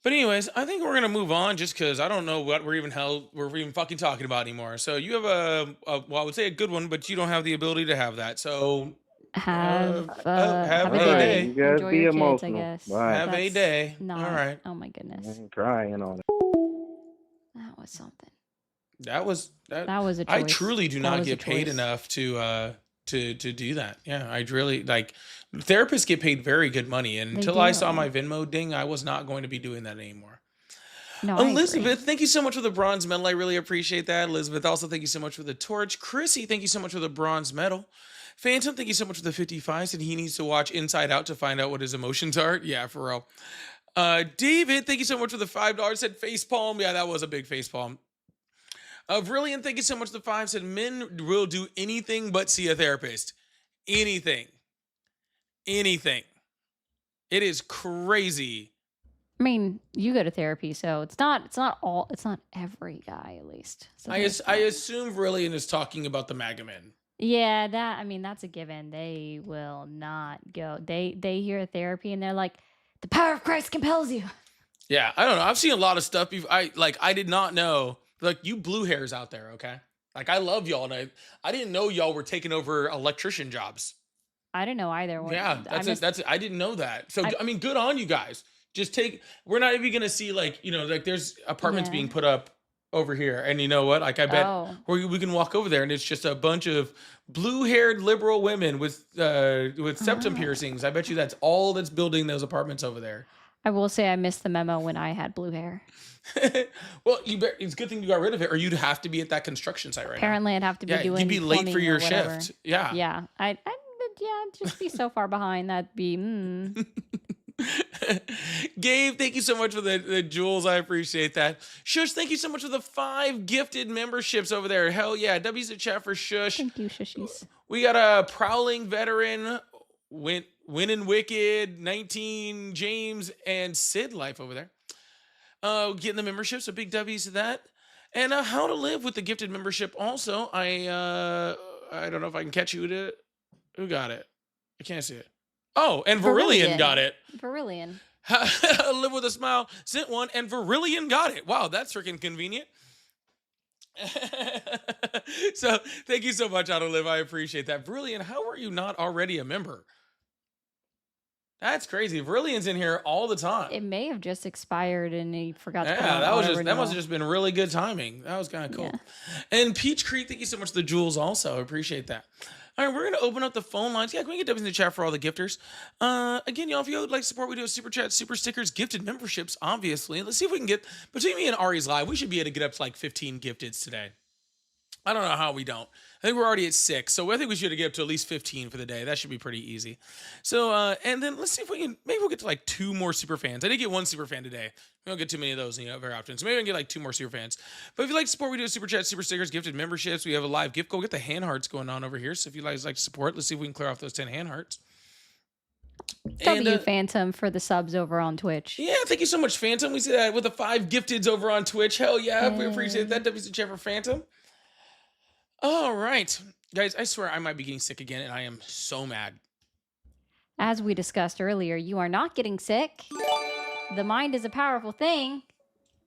But anyways, I think we're gonna move on just because I don't know what we're even fucking talking about anymore. So you have well, I would say a good one, but you don't have the ability to have that. So Have have a a All right, day. day. you guys Enjoy be your kids, I emotional. guess. Bye. Have a That's day. All not. right. Oh my I goodness, ain't crying and all that. that was something. That was that. That was a I choice. truly do That not was a get paid choice. enough to do that. Yeah, I really like therapists get paid very good money, and They until I saw do. my Venmo ding, I was not going to be doing that anymore. No, I agree. Elizabeth, thank you so much for the bronze medal. I really appreciate that. Elizabeth, also thank you so much for the torch. Chrissy, thank you so much for the bronze medal. Phantom, thank you so much for the 55. Said he needs to watch Inside Out to find out what his emotions are. Yeah, for real. David, thank you so much for the $5. Said face palm. Yeah, that was a big face palm. Brilliant, thank you so much for the 5. Said men will do anything but see a therapist. Anything. Anything. It is crazy. I mean, you go to therapy, so it's not every guy at least. So I there's that. assume Brilliant is talking about the MAGA men. Yeah, that's a given. They will not go. They hear therapy and they're like, the power of Christ compels you. Yeah, I don't know. I've seen a lot of stuff. I did not know. Like you blue hairs out there, okay? Like I love y'all, and I didn't know y'all were taking over electrician jobs. I don't know either. Yeah, I missed, that's it. I didn't know that. So I- I mean, good on you guys. Just take. We're not even gonna see like like there's apartments Yeah. being put up over here, and you know what? Like I bet Oh. we can walk over there, and it's just a bunch of blue-haired liberal women with septum Ah. piercings. I bet you that's all that's building those apartments over there. I will say I missed the memo when I had blue hair. Well, it's a good thing you got rid of it, or you'd have to be at that construction site right Apparently, I'd have to be now. Yeah, doing. you'd be late for plumbing your or whatever. shift. Yeah. Yeah, I'd just be so far behind. That'd be. Gabe, thank you so much for the jewels. I appreciate that. Shush, thank you so much for the 5 gifted memberships over there. Hell yeah. W's in chat for Shush. Thank you, shushies. We got a Prowling Veteran, Winning Wicked, 19, James, and Sid Life over there. Getting the membership, so big W's to that. And How to Live with the gifted membership also. I don't know if I can catch who got it. I can't see it. Oh, and Virillion got it. Virillion. Live with a Smile sent one, and Virillion got it. Wow, that's freaking convenient. So thank you so much, How to Live. I appreciate that. Virillion, how are you not already a member? That's crazy. Virillion's in here all the time. It may have just expired and he forgot to put it Yeah, on that must auto-renewal. have just been really good timing. That was kind of cool. Yeah. And Peach Creek, thank you so much for the jewels also. I appreciate that. All right, we're going to open up the phone lines. Yeah, can we get W's in the chat for all the gifters? Again, y'all, if you would like support, we do a super chat, super stickers, gifted memberships, obviously. Let's see if we can get, between me and Ari's live, we should be able to get up to like 15 gifteds today. I don't know how we don't. I think we're already at 6, so I think we should get up to at least 15 for the day. That should be pretty easy. So, and then let's see if we can, maybe we'll get to like 2 more super fans. I did get 1 super fan today. We don't get too many of those very often, so maybe I can get like 2 more super fans. But if you like to support, we do a super chat, super stickers, gifted memberships. We have a live gift. Go get the hand hearts going on over here. So if you guys like to support, let's see if we can clear off those 10 hand hearts. W Phantom for the subs over on Twitch. Yeah, thank you so much, Phantom. We see that with the 5 gifteds over on Twitch. Hell yeah, we appreciate that. W's in chat for Phantom. All right. Guys, I swear I might be getting sick again, and I am so mad. As we discussed earlier, you are not getting sick. The mind is a powerful thing.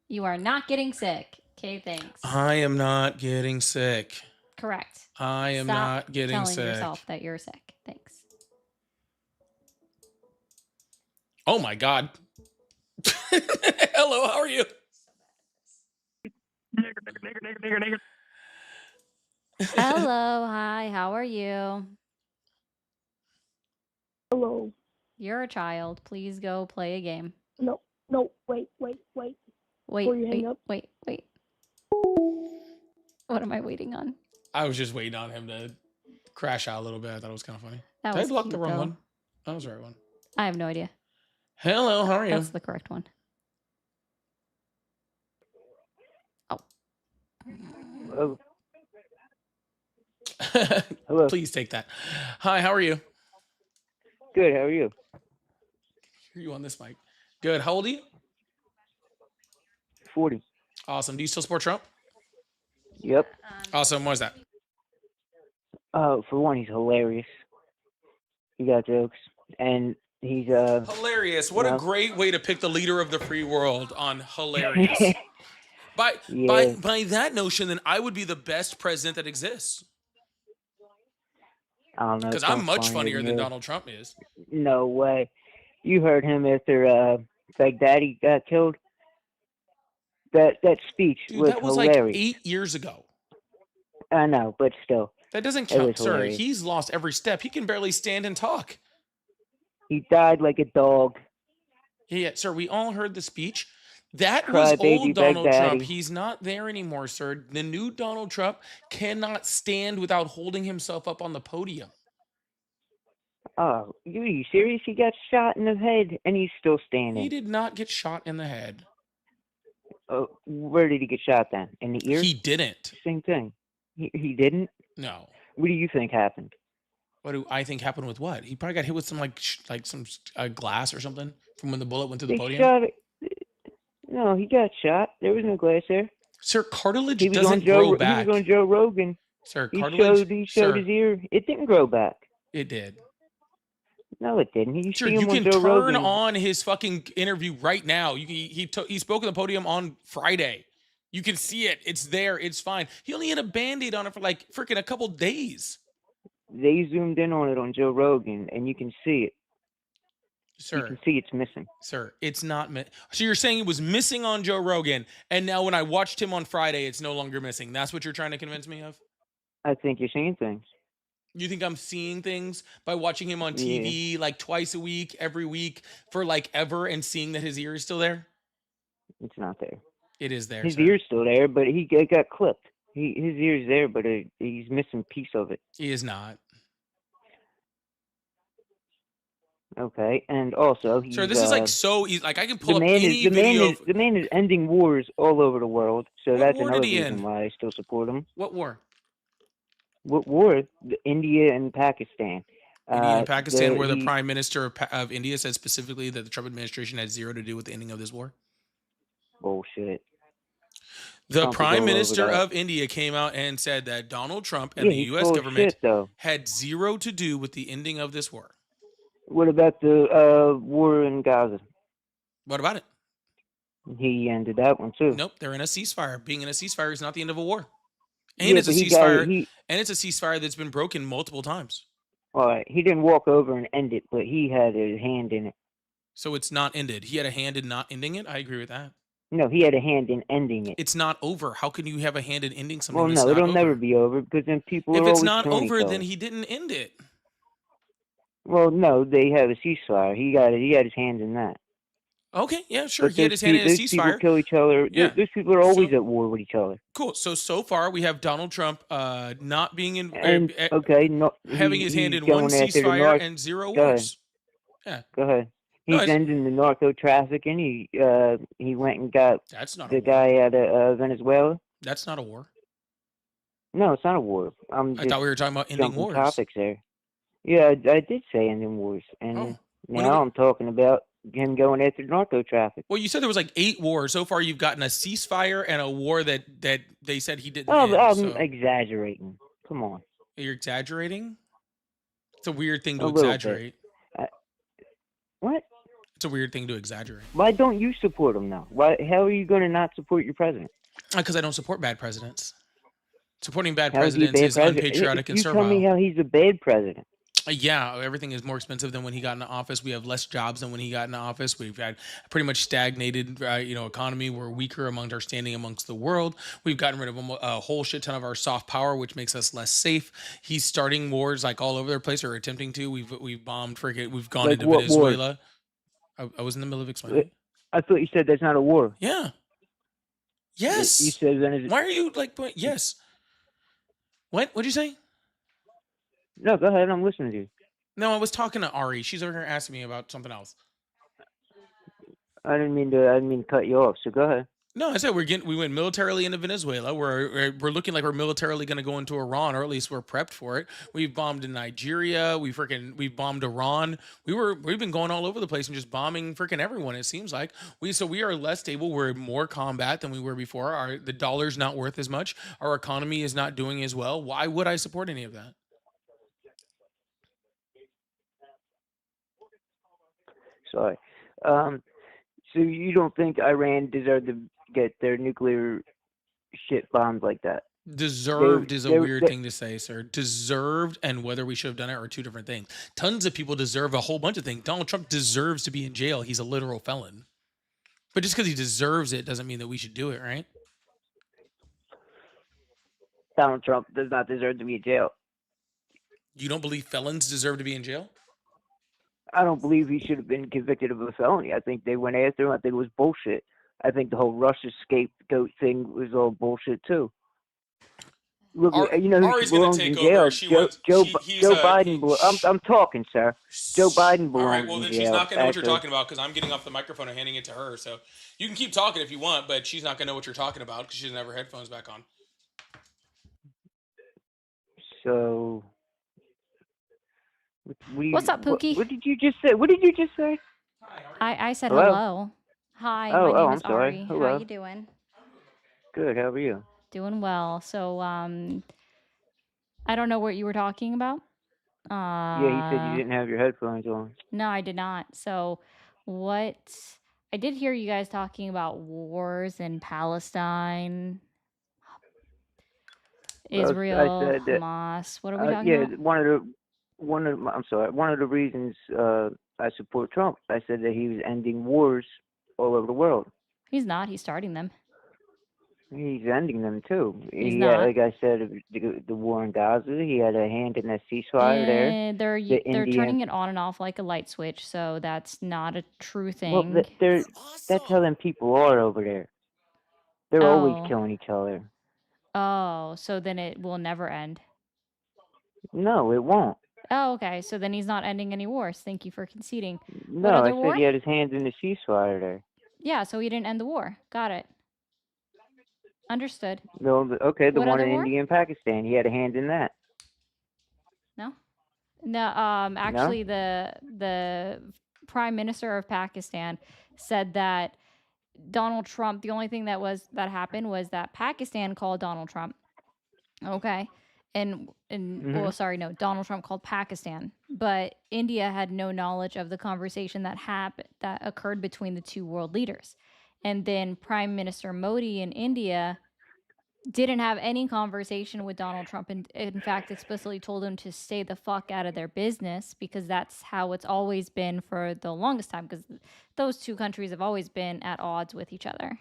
You are not getting sick. Okay, thanks. I am not getting sick. Correct. I am Stop not getting telling sick. yourself that you're sick. Thanks. Oh my God. Hello, how are you? Nigger. Hello, hi, how are you? Hello. You're a child. Please go play a game. No, wait. Wait, Before you hang up. wait. What am I waiting on? I was just waiting on him to crash out a little bit. I thought it was kind of funny. That Did I was block the cute, wrong though. one? That was the right one. I have no idea. Hello, how are you? That's the correct one. Oh. Oh, Hello. Please take that. Hi, how are you? Good. How are you? Hear you on this mic. Good. How old are you? 40. Awesome. Do you still support Trump? Yep. Awesome. Why is that? For one, he's hilarious. He got jokes, and he's Hilarious. What a no. great way to pick the leader of the free world on hilarious. By that notion, then I would be the best president that exists. I don't know. Because I'm much funnier than Donald Trump is. No way. You heard him after Baghdadi got killed. That speech Dude, was that was hilarious. like 8 years ago. I know, but still. That doesn't It count, was sir. hilarious. He's lost every step. He can barely stand and talk. He died like a dog. Yeah, sir, we all heard the speech. That was Crybaby old Donald Trump. Baghdadi. He's not there anymore, sir. The new Donald Trump cannot stand without holding himself up on the podium. Oh, are you serious? He got shot in the head, and he's still standing. He did not get shot in the head. Where did he get shot then? In the ear? He didn't. Same thing. He didn't? No. What do you think happened? What do I think happened with what? He probably got hit with some some glass or something from when the bullet went through the They podium. shot it. No, he got shot. There was no glass there. Sir, cartilage He was doesn't on Joe. grow He back. was on Joe Rogan. Sir, He cartilage. showed Sir, his ear. It didn't grow back. it did. No, it didn't. You Sure, see you him on can Joe turn Rogan. on his fucking interview right now. He spoke at the podium on Friday. You can see it. It's there. It's fine. He only had a Band-Aid on it for like freaking a couple days. They zoomed in on it on Joe Rogan, and you can see it. You Sir, can see it's missing. sir, it's not. So you're saying it was missing on Joe Rogan, and now when I watched him on Friday, it's no longer missing. That's what you're trying to convince me of? I think you're seeing things. You think I'm seeing things by watching him on TV like twice a week, every week for like ever, and seeing that his ear is still there? It's not there. It is there. His sir. ear's still there, but he got clipped. His ear's there, but he's missing a piece of it. He is not. Okay, and also he's, Sir, this is like so easy. Like I can pull the up man any is video. the man is ending wars all over the world. So What that's war another did he reason end? why I still support him. What war? What war? India and Pakistan. India and Pakistan, where the Prime Minister of India said specifically that the Trump administration had zero to do with the ending of this war. Bullshit. The Trump is Prime all over Minister that. of India came out and said that Donald Trump and Yeah, the he's U.S. full of government shit, though. had zero to do with the ending of this war. What about the war in Gaza? What about it? He ended that one too. Nope, they're in a ceasefire. Being in a ceasefire is not the end of a war. And Yeah, it's a but he got- ceasefire. he- And it's a ceasefire that's been broken multiple times. All right, he didn't walk over and end it, but he had a hand in it. So it's not ended. He had a hand in not ending it. I agree with that. No, he had a hand in ending it. It's not over. How can you have a hand in ending something? Well, that's no, not it'll over? never be over because then people If are it's always not killing each over, other. then he didn't end it. Well, no, they have a ceasefire. He had his hand in that. Okay, yeah, sure. But He had his hand in a those people ceasefire. kill each other. Yeah. Those people are always So- at war with each other. Cool. So far we have Donald Trump not being in, And okay, no, having his hand he's in one going after the ceasefire and zero Go ahead. wars. Go ahead. No, He's it's- ending the narco trafficking. He went and got That's not a the war. guy out of Venezuela. That's not a war. No, it's not a war. I'm I just thought we were talking about ending jumping wars. topics there. Yeah, I did say ending wars, and Oh. When now are we- I'm talking about him going after narco traffic. Well, you said there was like 8 wars. So far you've gotten a ceasefire and a war that they said he didn't Oh, end. I'm So exaggerating. Come on. you're exaggerating? It's a weird thing to A little bit. exaggerate. What? It's a weird thing to exaggerate. Why don't you support him now? Why? How are you going to not support your president? Because I don't support bad presidents. Supporting bad How is he a presidents bad is president? unpatriotic and You tell me servile. how he's a bad president. Yeah, everything is more expensive than when he got into office. We have less jobs than when he got into office. We've had a pretty much stagnated, economy. We're weaker amongst our standing amongst the world. We've gotten rid of a whole shit ton of our soft power, which makes us less safe. He's starting wars like all over the place, or attempting to. We've bombed freaking. We've gone Like into what wars? Venezuela. I was in the middle of explaining. I thought you said that's not a war. Yeah. Yes. You said Venezuela. Why are you like? Yes. What? What'd you say? No, go ahead. I'm listening to you. No, I was talking to Ari. She's over here asking me about something else. I didn't mean to cut you off. So go ahead. No, I said we went militarily into Venezuela. We're looking like we're militarily going to go into Iran, or at least we're prepped for it. We've bombed in Nigeria. We've bombed Iran. We've been going all over the place and just bombing freaking everyone. It seems like we are less stable. We're in more combat than we were before. The dollar's not worth as much. Our economy is not doing as well. Why would I support any of that? Sorry. So you don't think Iran deserved to get their nuclear shit bombed like that? Deserved is a they- weird they- thing to say, sir. Deserved and whether we should have done it are two different things. Tons of people deserve a whole bunch of things. Donald Trump deserves to be in jail. He's a literal felon. But just because he deserves it doesn't mean that we should do it, right? Donald Trump does not deserve to be in jail. You don't believe felons deserve to be in jail? I don't believe he should have been convicted of a felony. I think they went after him. I think it was bullshit. I think the whole Russia scapegoat thing was all bullshit too. Look, you know who Ari's gonna belongs in take jail? over. He's Joe Biden. I'm talking, sir. Joe Biden belongs All right, well, in then jail. she's not going to know what you're actually. talking about because I'm getting off the microphone and handing it to her. So you can keep talking if you want, but she's not going to know what you're talking about because she doesn't have her headphones back on. So, What's up, Pookie? What did you just say? What did you just say? I said Hello? hello. Hi, Oh, my name I'm is sorry. Ari. Hello. How you doing? Good. How are you? Doing well. So, I don't know what you were talking about. Yeah, you said you didn't have your headphones on. No, I did not. So, what I did hear you guys talking about wars in Palestine, Well, I Israel, said that- Hamas. What are we talking yeah, about? one of the reasons I support Trump. I said that he was ending wars all over the world. He's not. He's starting them. He's ending them too. He's He not. had, like I said, the war in Gaza. He had a hand in that ceasefire there. Eh, they're The they're Indian- turning it on and off like a light switch, so that's not a true Well, thing. that's how them people are over there. They're Oh. always killing each other. Oh, so then it will never end. No, it won't. Oh, okay. So then he's not ending any wars. Thank you for conceding. No, other I war? said he had his hands in the ceasefire there. Yeah, so he didn't end the war. Got it. Understood. No, okay, the What one other in war? India and Pakistan. He had a hand in that. No? No, actually the Prime Minister of Pakistan said that Donald Trump, the only thing that happened was that Pakistan called Donald Trump. Okay. And well, sorry, no, Donald Trump called Pakistan, but India had no knowledge of the conversation that occurred between the two world leaders. And then Prime Minister Modi in India didn't have any conversation with Donald Trump, and in fact explicitly told him to stay the fuck out of their business, because that's how it's always been for the longest time, because those two countries have always been at odds with each other.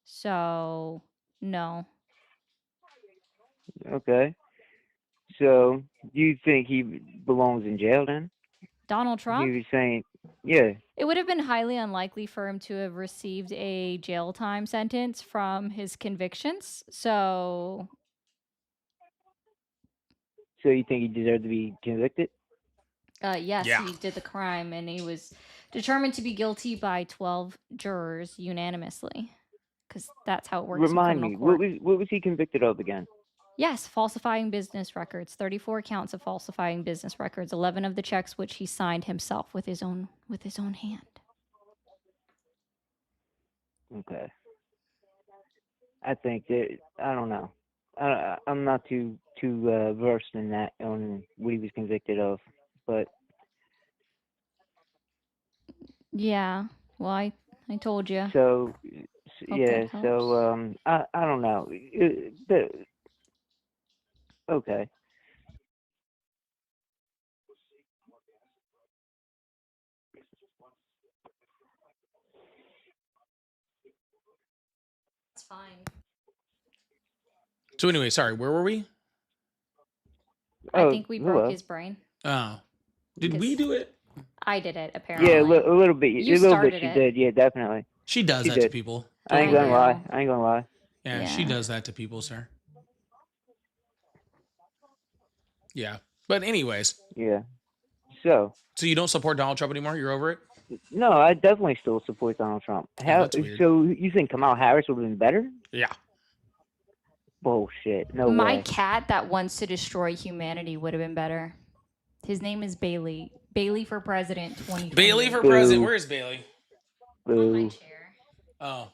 So, no. Okay. So, do you think he belongs in jail then? Donald Trump? He was saying, yeah. It would have been highly unlikely for him to have received a jail time sentence from his convictions. So, So you think he deserved to be convicted? yes, Yeah. he did the crime, and he was determined to be guilty by 12 jurors unanimously, because that's how it works Remind in me, criminal court. what was he convicted of again? Yes, falsifying business records. 34 counts of falsifying business records. 11 of the checks which he signed himself with his own hand. Okay. I think that I don't know. I'm not too versed in that on what he was convicted of, but Yeah. Well, I told you. so Hope yeah. that So I don't know. Okay. It's fine. So anyway, sorry, where were we? I think we broke hello. his brain. Oh, did we Because- do it? I did it, apparently. Yeah, a little bit. You A little bit started she it. did. Yeah, definitely. She does She that to did. people. I ain't I gonna know. lie. I ain't gonna lie. Yeah, she Yeah. does that to people, sir. Yeah. But anyways, Yeah. So so you don't support Donald Trump anymore? You're over it? No, I definitely still support Donald Trump. Yeah, that's weird. So you think Kamala Harris would have been better? Yeah. Bullshit. No My way. cat that wants to destroy humanity would have been better. His name is Bailey. Bailey for president 2020. Bailey for Boo. president. Where is Bailey? On my Boo. chair. Oh.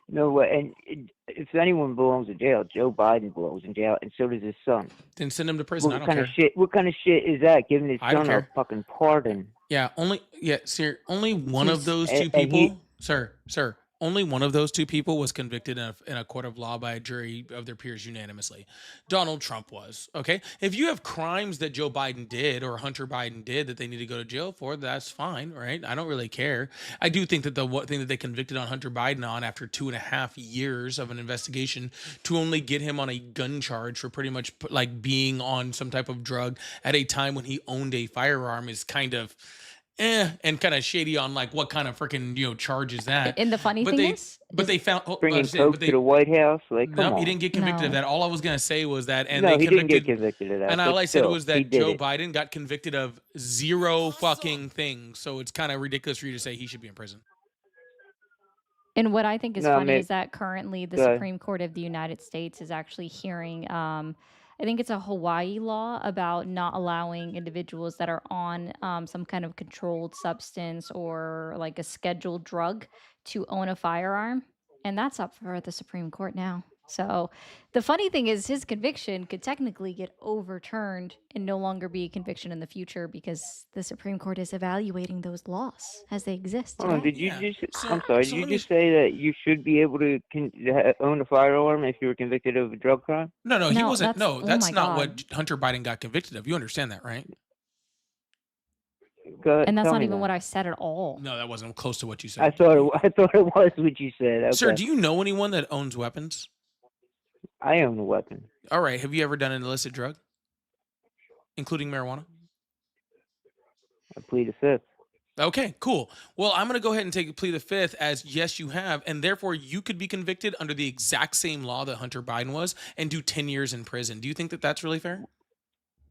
You know what? And if anyone belongs in jail, Joe Biden belongs in jail, and so does his son. Then send him to prison. I What don't kind care. of shit? What kind of shit is that? Giving his I don't son a care. fucking pardon? Yeah, only one of those two And people, he- sir, only one of those two people was convicted in a court of law by a jury of their peers unanimously. Donald Trump was. Okay, if you have crimes that Joe Biden did or Hunter Biden did that they need to go to jail for, that's fine, right? I don't really care. I do think that the one thing that they convicted on Hunter Biden on after 2.5 years of an investigation to only get him on a gun charge for pretty much like being on some type of drug at a time when he owned a firearm is kind of and kind of shady on like what kind of freaking charge is that. And the funny But thing they found Bringing coke to the White House? Like, come nope, on. he didn't get convicted of No. that. All I was gonna say was that, and no, they he didn't convicted. get convicted of that. And but all I said still, was he that did Joe it. Biden got convicted of 0 fucking things. So it's kind of ridiculous for you to say he should be in prison. And what I think is No, funny ma- is that currently the Go ahead. Supreme Court of the United States is actually hearing, I think it's a Hawaii law about not allowing individuals that are on some kind of controlled substance or like a scheduled drug to own a firearm. And that's up for the Supreme Court now. So the funny thing is his conviction could technically get overturned and no longer be a conviction in the future because the Supreme Court is evaluating those laws as they exist Hold on, today. did you Yeah. just? So- I'm sorry. so Did you let me- just say that you should be able to own a firearm if you were convicted of a drug crime? No, he No, wasn't. that's- No, oh that's my not God. what Hunter Biden got convicted of. You understand that, right? Go ahead, And that's tell not me even that. what I said at all. No, that wasn't close to what you said. I thought it was what you said. Okay. Sir, do you know anyone that owns weapons? I own a weapon. All right. Have you ever done an illicit drug, including marijuana? I plead the fifth. Okay, cool. Well, I'm going to go ahead and plead the fifth as yes, you have, and therefore you could be convicted under the exact same law that Hunter Biden was and do 10 years in prison. Do you think that that's really fair?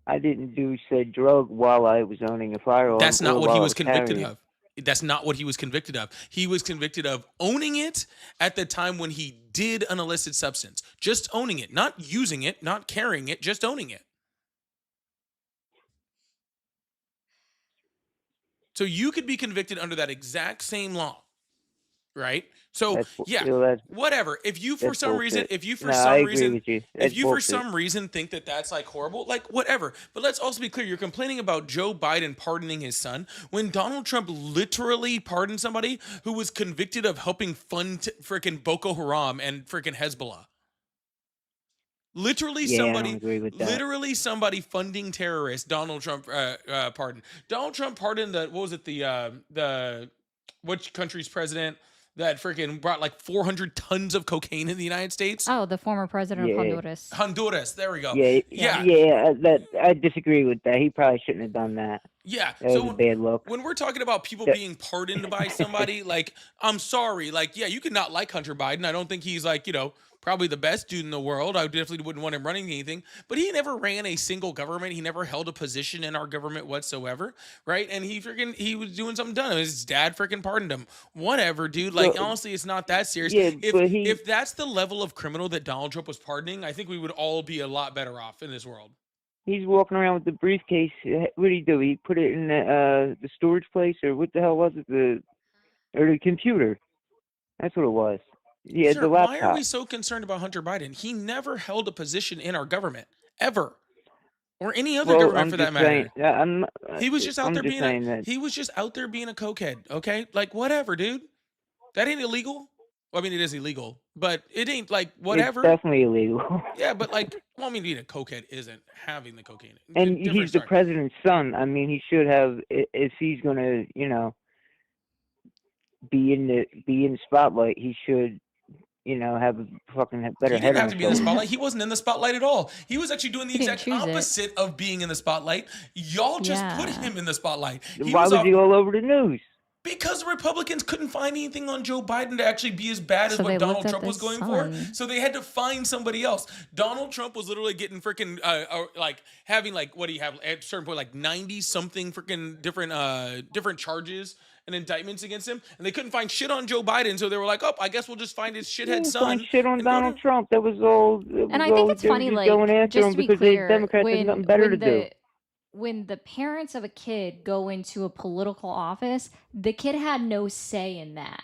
I didn't do said drug while I was owning a firearm. That's not or what while he I was convicted carrying it. of. That's not what he was convicted of. He was convicted of owning it at the time when he did an illicit substance. Just owning it, not using it, not carrying it, just owning it. So you could be convicted under that exact same law, right? So That's, yeah, that's, whatever. If you for that's some reason, bullshit. if you for no, I some agree reason, with you. if That's you bullshit. for some reason think that that's like horrible, like whatever. But let's also be clear: you're complaining about Joe Biden pardoning his son when Donald Trump literally pardoned somebody who was convicted of helping fund frickin' Boko Haram and frickin' Hezbollah. Literally Yeah, I don't somebody, agree with that. literally somebody funding terrorists. Donald Trump pardoned. Donald Trump pardoned the which country's president that freaking brought like 400 tons of cocaine in the United States? Oh, the former president of Yeah. Honduras. Honduras. There we go. Yeah. That I disagree with that. He probably shouldn't have done that. Yeah. That was a bad look. When we're talking about people Yeah. being pardoned by somebody, like, I'm sorry. Like, yeah, you could not like Hunter Biden. I don't think he's like, probably the best dude in the world. I definitely wouldn't want him running anything, but he never ran a single government. He never held a position in our government whatsoever. Right. And he was doing something dumb. His dad freaking pardoned him. Whatever, dude. Like, Well, honestly, it's not that serious. yeah, but If that's the level of criminal that Donald Trump was pardoning, I think we would all be a lot better off in this world. He's walking around with the briefcase. What did he do? He put it in the storage place, or what the hell was it? Or the computer. That's what it was. Yeah, Sir, the laptop. why are we so concerned about Hunter Biden? He never held a position in our government, ever. Or any other Well, government I'm for that just matter. saying, I'm, He was just out I'm there just saying being that. he was just out there being a cokehead, okay? Like whatever, dude. That ain't illegal. Well, I mean, it is illegal, but it ain't like whatever. It's definitely illegal. Yeah, but like, well, I mean, being a cokehead isn't having the cocaine. And Different he's the story. president's son. I mean, he should have, if he's gonna, be in the spotlight. He should, have a fucking better He head didn't on have to be in the his shoulders. spotlight. He wasn't in the spotlight at all. He was actually doing the He didn't exact choose it. opposite of being in the spotlight. Y'all just put Yeah. him in the spotlight. Why was he all over the news? Because Republicans couldn't find anything on Joe Biden to actually be as bad as So they what looked Donald at Trump the was going for. son. So they had to find somebody else. Donald Trump was literally getting freaking like having like what do you have at a certain point like 90 something freaking different charges and indictments against him, and they couldn't find shit on Joe Biden. So they were like, oh, I guess we'll just find his They shithead didn't find son shit on and go Donald to. Trump. That was all. It And was I think all. it's They were funny, just like, going after just him to be because the clear, Democrats had nothing better to do. when the parents of a kid go into a political office, the kid had no say in that,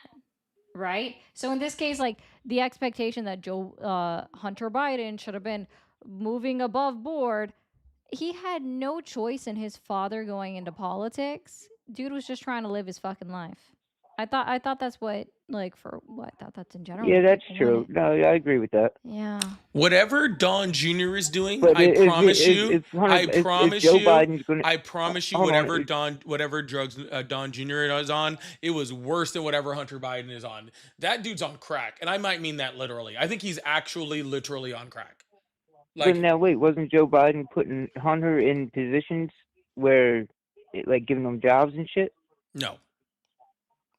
right? So in this case, like the expectation that Hunter Biden should have been moving above board, he had no choice in his father going into politics. Dude was just trying to live his fucking life. I thought that's what, like, for what, that's in general. Yeah, what that's people true. wanted. No, I agree with that. Yeah. Whatever Don Jr. is doing, But I promise you, if I Joe Biden's going promise you, hold on, whatever drugs Don Jr. is on, it was worse than whatever Hunter Biden is on. That dude's on crack, and I might mean that literally. I think he's actually literally on crack. but Like, now wait, wasn't Joe Biden putting Hunter in positions where, like, giving them jobs and shit? no,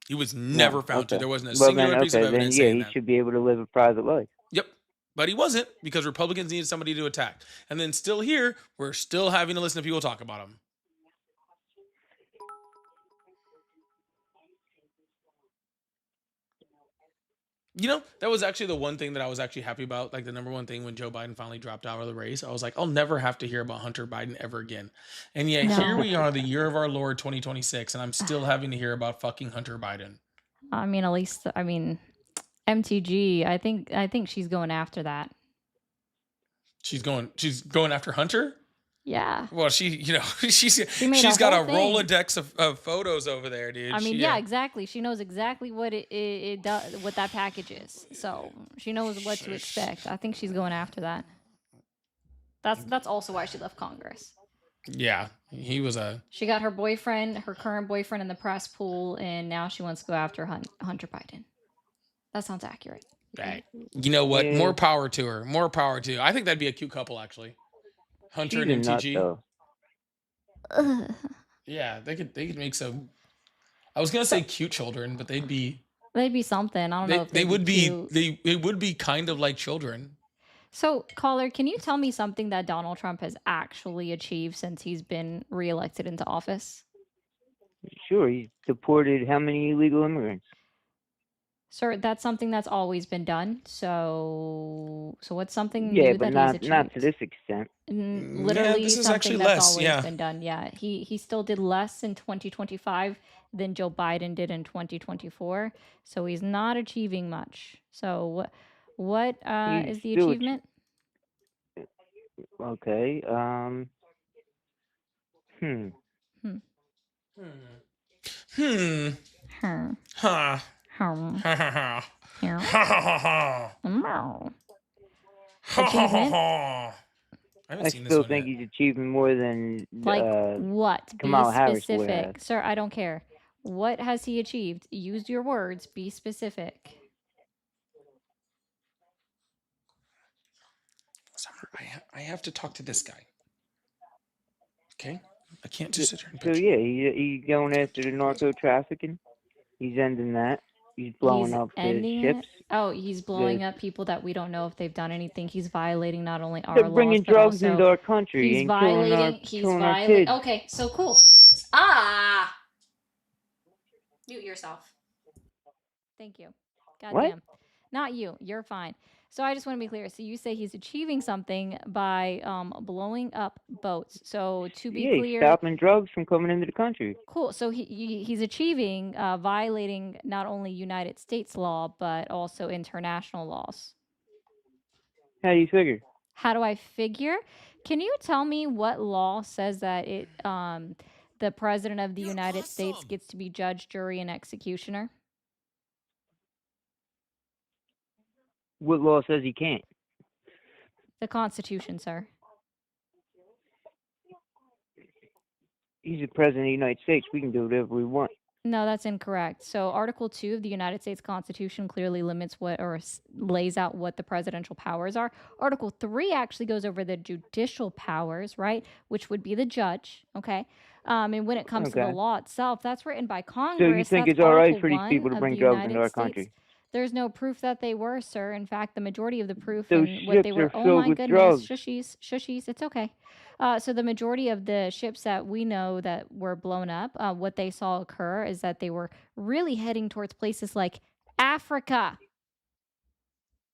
he was never No, found to. okay. There wasn't a Well, singular then, piece of okay, then evidence yeah, saying he that. should be able to live a private life. Yep. But he wasn't because Republicans needed somebody to attack. And then still here, we're still having to listen to people talk about him. You know, that was actually the one thing that I was actually happy about. Like the number one thing when Joe Biden finally dropped out of the race, I was like, I'll never have to hear about Hunter Biden ever again. And yet here No. we are, the year of our Lord 2026, and I'm still having to hear about fucking Hunter Biden. I mean, at least, I mean, MTG, I think she's going after that. She's going after Hunter? Yeah. Well, she's made she's a got whole a thing. Rolodex of photos over there, dude. I mean, yeah, exactly. She knows exactly what it does, what that package is. So she knows what to expect. I think she's going after that. That's also why she left Congress. Yeah, he was a. She got her current boyfriend in the press pool, and now she wants to go after Hunter Biden. That sounds accurate. Right. You know what? Yeah. More power to her. More power to. I think that'd be a cute couple, actually. Hunter She's a and nut, MTG. though. Ugh. Yeah, they could make some. I was gonna say cute children, but they'd be. They'd be something. I don't know if They would be. cute. They would be kind of like children. So, caller, can you tell me something that Donald Trump has actually achieved since he's been reelected into office? Sure, he's deported how many illegal immigrants? Sir, that's something that's always been done. So what's something Yeah, new but that he's not to achieved? this extent. Literally this is something actually that's less, always yeah. been done. Yeah, he still did less in 2025 than Joe Biden did in 2024. So he's not achieving much. So what He's is the still achievement? Okay. Hmm. Hmm. Hmm. Hmm. Ha. Hmm. Ha ha ha. Yeah. Ha ha ha ha. Meow. Ha ha ha Achievement? ha. I haven't I seen this still one think yet. he's achieving more than Like what? Be Kamala Harris would specific. have. Sir, I don't care. What has he achieved? Use your words. Be specific. Summer, I have to talk to this guy. Okay? I can't just sit here and So bitch. yeah, he's going after the narco trafficking. He's ending that. He's blowing He's up the ending ships. it. Oh, he's blowing up people that we don't know if they've done anything. He's violating not only our They're laws, bringing but drugs also into our country he's and killing our violating. He's killing our violating. kids. Okay, so cool. Ah, mute yourself. Thank you. What? Goddamn. Not you. You're fine. So I just want to be clear. So you say he's achieving something by blowing up boats. So to be Yeah, he's clear, stopping drugs from coming into the country. cool. So he's achieving violating not only United States law but also international laws. How do you figure? How do I figure? Can you tell me what law says that the president of the You're United States awesome. gets to be judge, jury, and executioner? What law says he can't? The Constitution, sir. He's the president of the United States. We can do whatever we want. No, that's incorrect. So Article 2 of the United States Constitution clearly limits lays out what the presidential powers are. Article 3 actually goes over the judicial powers, right? Which would be the judge, okay? And when it comes to the Okay. law itself, that's written by So you Congress. think That's it's all right Article for these 1 people to of bring the drugs into United our States. country? There's no proof that they were, sir. In fact, the majority of the proof Those and what they ships were, are oh filled my with goodness, drugs. shushies, it's okay. So the majority of the ships that we know that were blown up, what they saw occur is that they were really heading towards places like Africa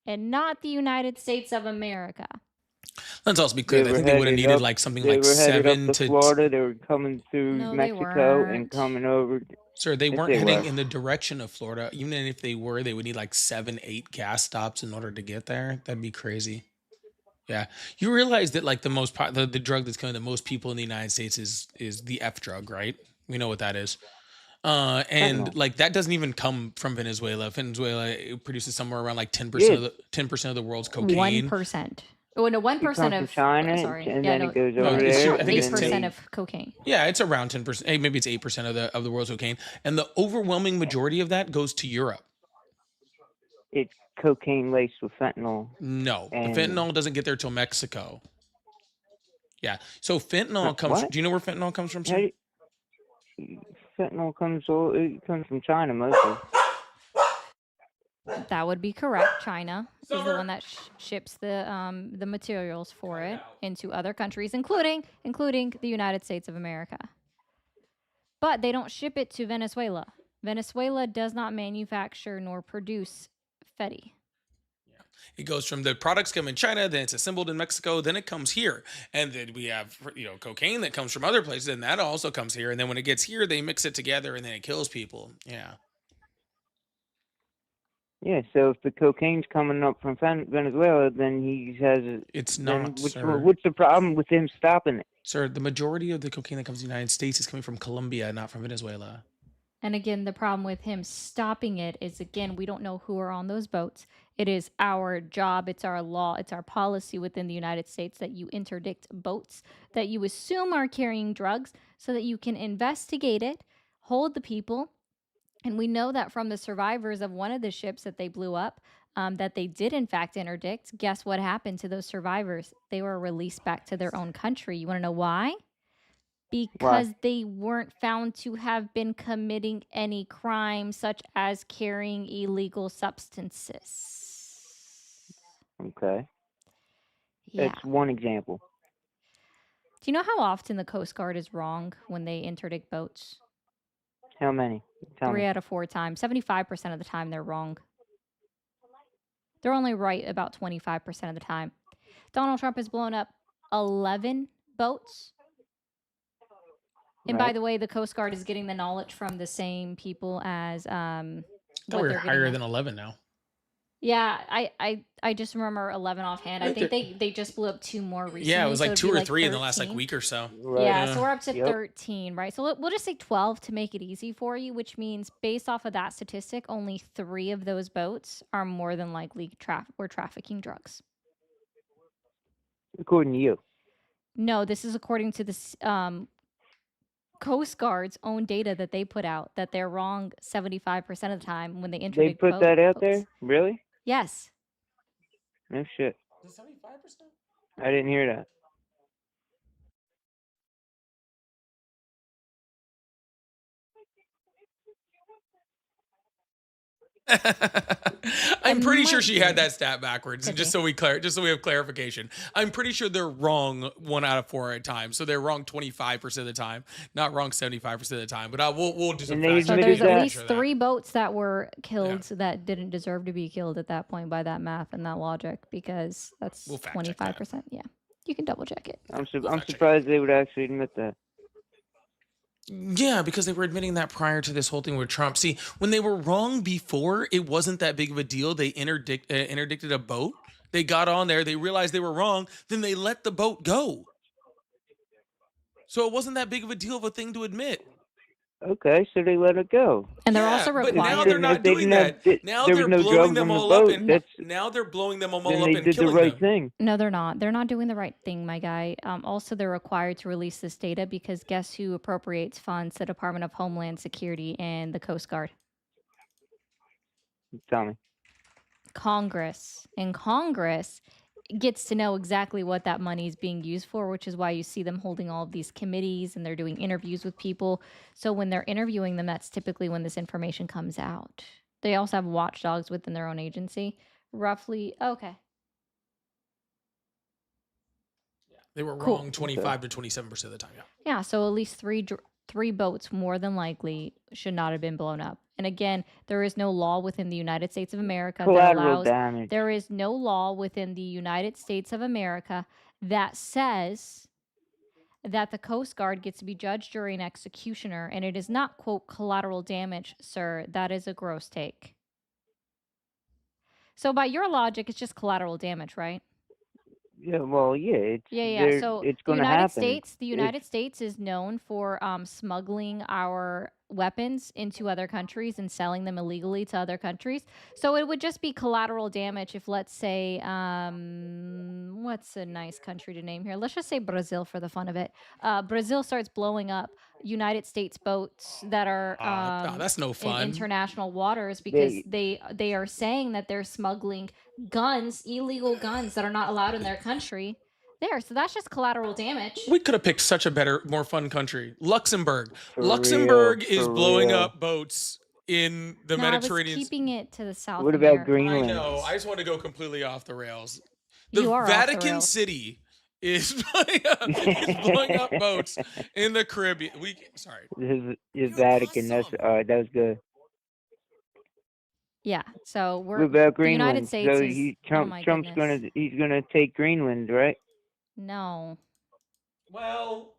and not the United States of America. Let's also be clear. They I were think they would have headed needed up. like something They like were headed up 7 to to. Florida. They were coming through No, they Mexico and weren't. coming over. Sir, they Yes, weren't they heading were. in the direction of Florida. Even if they were, they would need like 7, 8 gas stops in order to get there. That'd be crazy. Yeah, you realize that like the drug that's killing the most people in the United States is the F drug, right? We know what that is. And Fentanyl. like that doesn't even come from Venezuela. Venezuela it produces somewhere around like 10% Yeah, of the 10% of the world's cocaine. 1%. Oh, no, it 1% comes from of, China, sorry. and Yeah, then no, it goes No, over it's there, I think and it's then 8% they. of cocaine. Yeah, it's around 10%. Hey, maybe it's 8% of the world's cocaine, and the overwhelming majority of that goes to Europe. It's cocaine laced with fentanyl, No, the and fentanyl doesn't get there till Mexico. Yeah, so fentanyl comes. what? Do you know where fentanyl comes from, How sir? fentanyl comes? It comes from China mostly. That would be correct. China is the one that ships the materials for it into other countries, including the United States of America. But they don't ship it to Venezuela. Venezuela does not manufacture nor produce Fetty. It goes from the products come in China, then it's assembled in Mexico, then it comes here, and then we have cocaine that comes from other places, and that also comes here, and then when it gets here, they mix it together, and then it kills people. Yeah. Yeah, so if the cocaine's coming up from Venezuela, then he has. It's Then not, sir. what's the problem with him stopping it? Sir, the majority of the cocaine that comes to the United States is coming from Colombia, not from Venezuela. And again, the problem with him stopping it is, again, we don't know who are on those boats. It is our job, it's our law, it's our policy within the United States that you interdict boats that you assume are carrying drugs so that you can investigate it, hold the people. And we know that from the survivors of one of the ships that they blew up, that they did in fact interdict. Guess what happened to those survivors? They were released back to their own country. You want to know why? Because they weren't found to have been committing any crime such as carrying illegal substances. Okay, Yeah. that's one example. Do you know how often the Coast Guard is wrong when they interdict boats? How many? Tell 3 me. out of 4 times. 75% of the time they're wrong. They're only right about 25% of the time. Donald Trump has blown up 11 boats. And by Right. the way, the Coast Guard is getting the knowledge from the same people as Thought we what were they're higher getting. than 11 now. Yeah, I just remember 11 offhand. I think they just blew up 2 more recently. Yeah, it was so like it'd 2 be or like 3 in the last like 13. week or so. Right. Yeah, so we're up to Yep. 13, right? So we'll just say 12 to make it easy for you, which means based off of that statistic, only 3 of those boats are more than likely were trafficking drugs. According to you. No, this is according to the Coast Guard's own data that they put out, that they're wrong 75% of the time when they They interdict put that out boats. there? Really? Yes. No shit. Is it 75%? I didn't hear that. I'm It pretty sure might she had be. that stat backwards. Could Just be. so we have clarification. I'm pretty sure they're wrong 1 out of 4 at a time. So they're wrong 25% of the time, not wrong 75% of the time. But we'll do some And they fact So admitted there's at that- least 3 boats that were killed that didn't deserve to be killed at that point by that math and that logic, because that's We'll fact check that. 25%. Yeah. You can double check it. I'm fact check. surprised they would actually admit that. Yeah, because they were admitting that prior to this whole thing with Trump. See, when they were wrong before, it wasn't that big of a deal. They interdicted a boat. They got on there. They realized they were wrong. Then they let the boat go. So it wasn't that big of a deal of a thing to admit. Okay, so they let it go. And they're Yeah, also but now required. they're not If they doing didn't have- that. Now there they're was no blowing drugs them on the all up, boat, and that's- now they're blowing them all Then up they and did the killing right them. thing. No, they're not. They're not doing the right thing, my guy. Also, they're required to release this data because guess who appropriates funds? The Department of Homeland Security and the Coast Guard. Tell me. Congress. And Congress gets to know exactly what that money is being used for, which is why you see them holding all of these committees and they're doing interviews with people. So when they're interviewing them, that's typically when this information comes out. They also have watchdogs within their own agency. Roughly, okay. They were Cool. wrong 25 to 27% of the time. Yeah. Yeah, so at least three boats more than likely should not have been blown up. And again, there is no law within the United States of America that Collateral allows damage. there is no law within the United States of America that says that the Coast Guard gets to be judge, jury, and executioner, and it is not, quote, collateral damage, sir. That is a gross take. So by your logic, it's just collateral damage, right? Yeah, well, yeah, it's Yeah. So it's the going to United happen. States, the United States is known for smuggling our weapons into other countries and selling them illegally to other countries. So it would just be collateral damage if, let's say, what's a nice country to name here? Let's just say Brazil for the fun of it. Brazil starts blowing up United States boats that are that's no in fun. international waters because they are saying that they're smuggling guns, illegal guns that are not allowed in their country. So that's just collateral damage. We could have picked such a better, more fun country. Luxembourg. For Luxembourg real, is for blowing real. up boats in the No, I was Mediterranean. keeping it to the South. What about America. I Greenland? know. I just want to go completely off the rails. The You are off the Vatican rails. City is blowing up boats in the Caribbean. Sorry. This is Vatican. That's that was good. Yeah. So What we're about the United Greenland? States So is. Oh my Trump's goodness. he's gonna take Greenland, right? No, Well,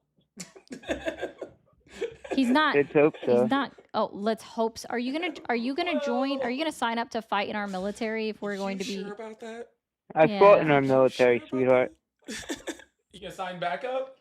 he's not. Let's hope so. He's not. Oh, let's hope. So. Are you gonna join? Are you gonna sign up to fight in our military if we're going to be? sure about that? I fought in Yeah. our military, Sure about sweetheart. that? You gonna sign back up?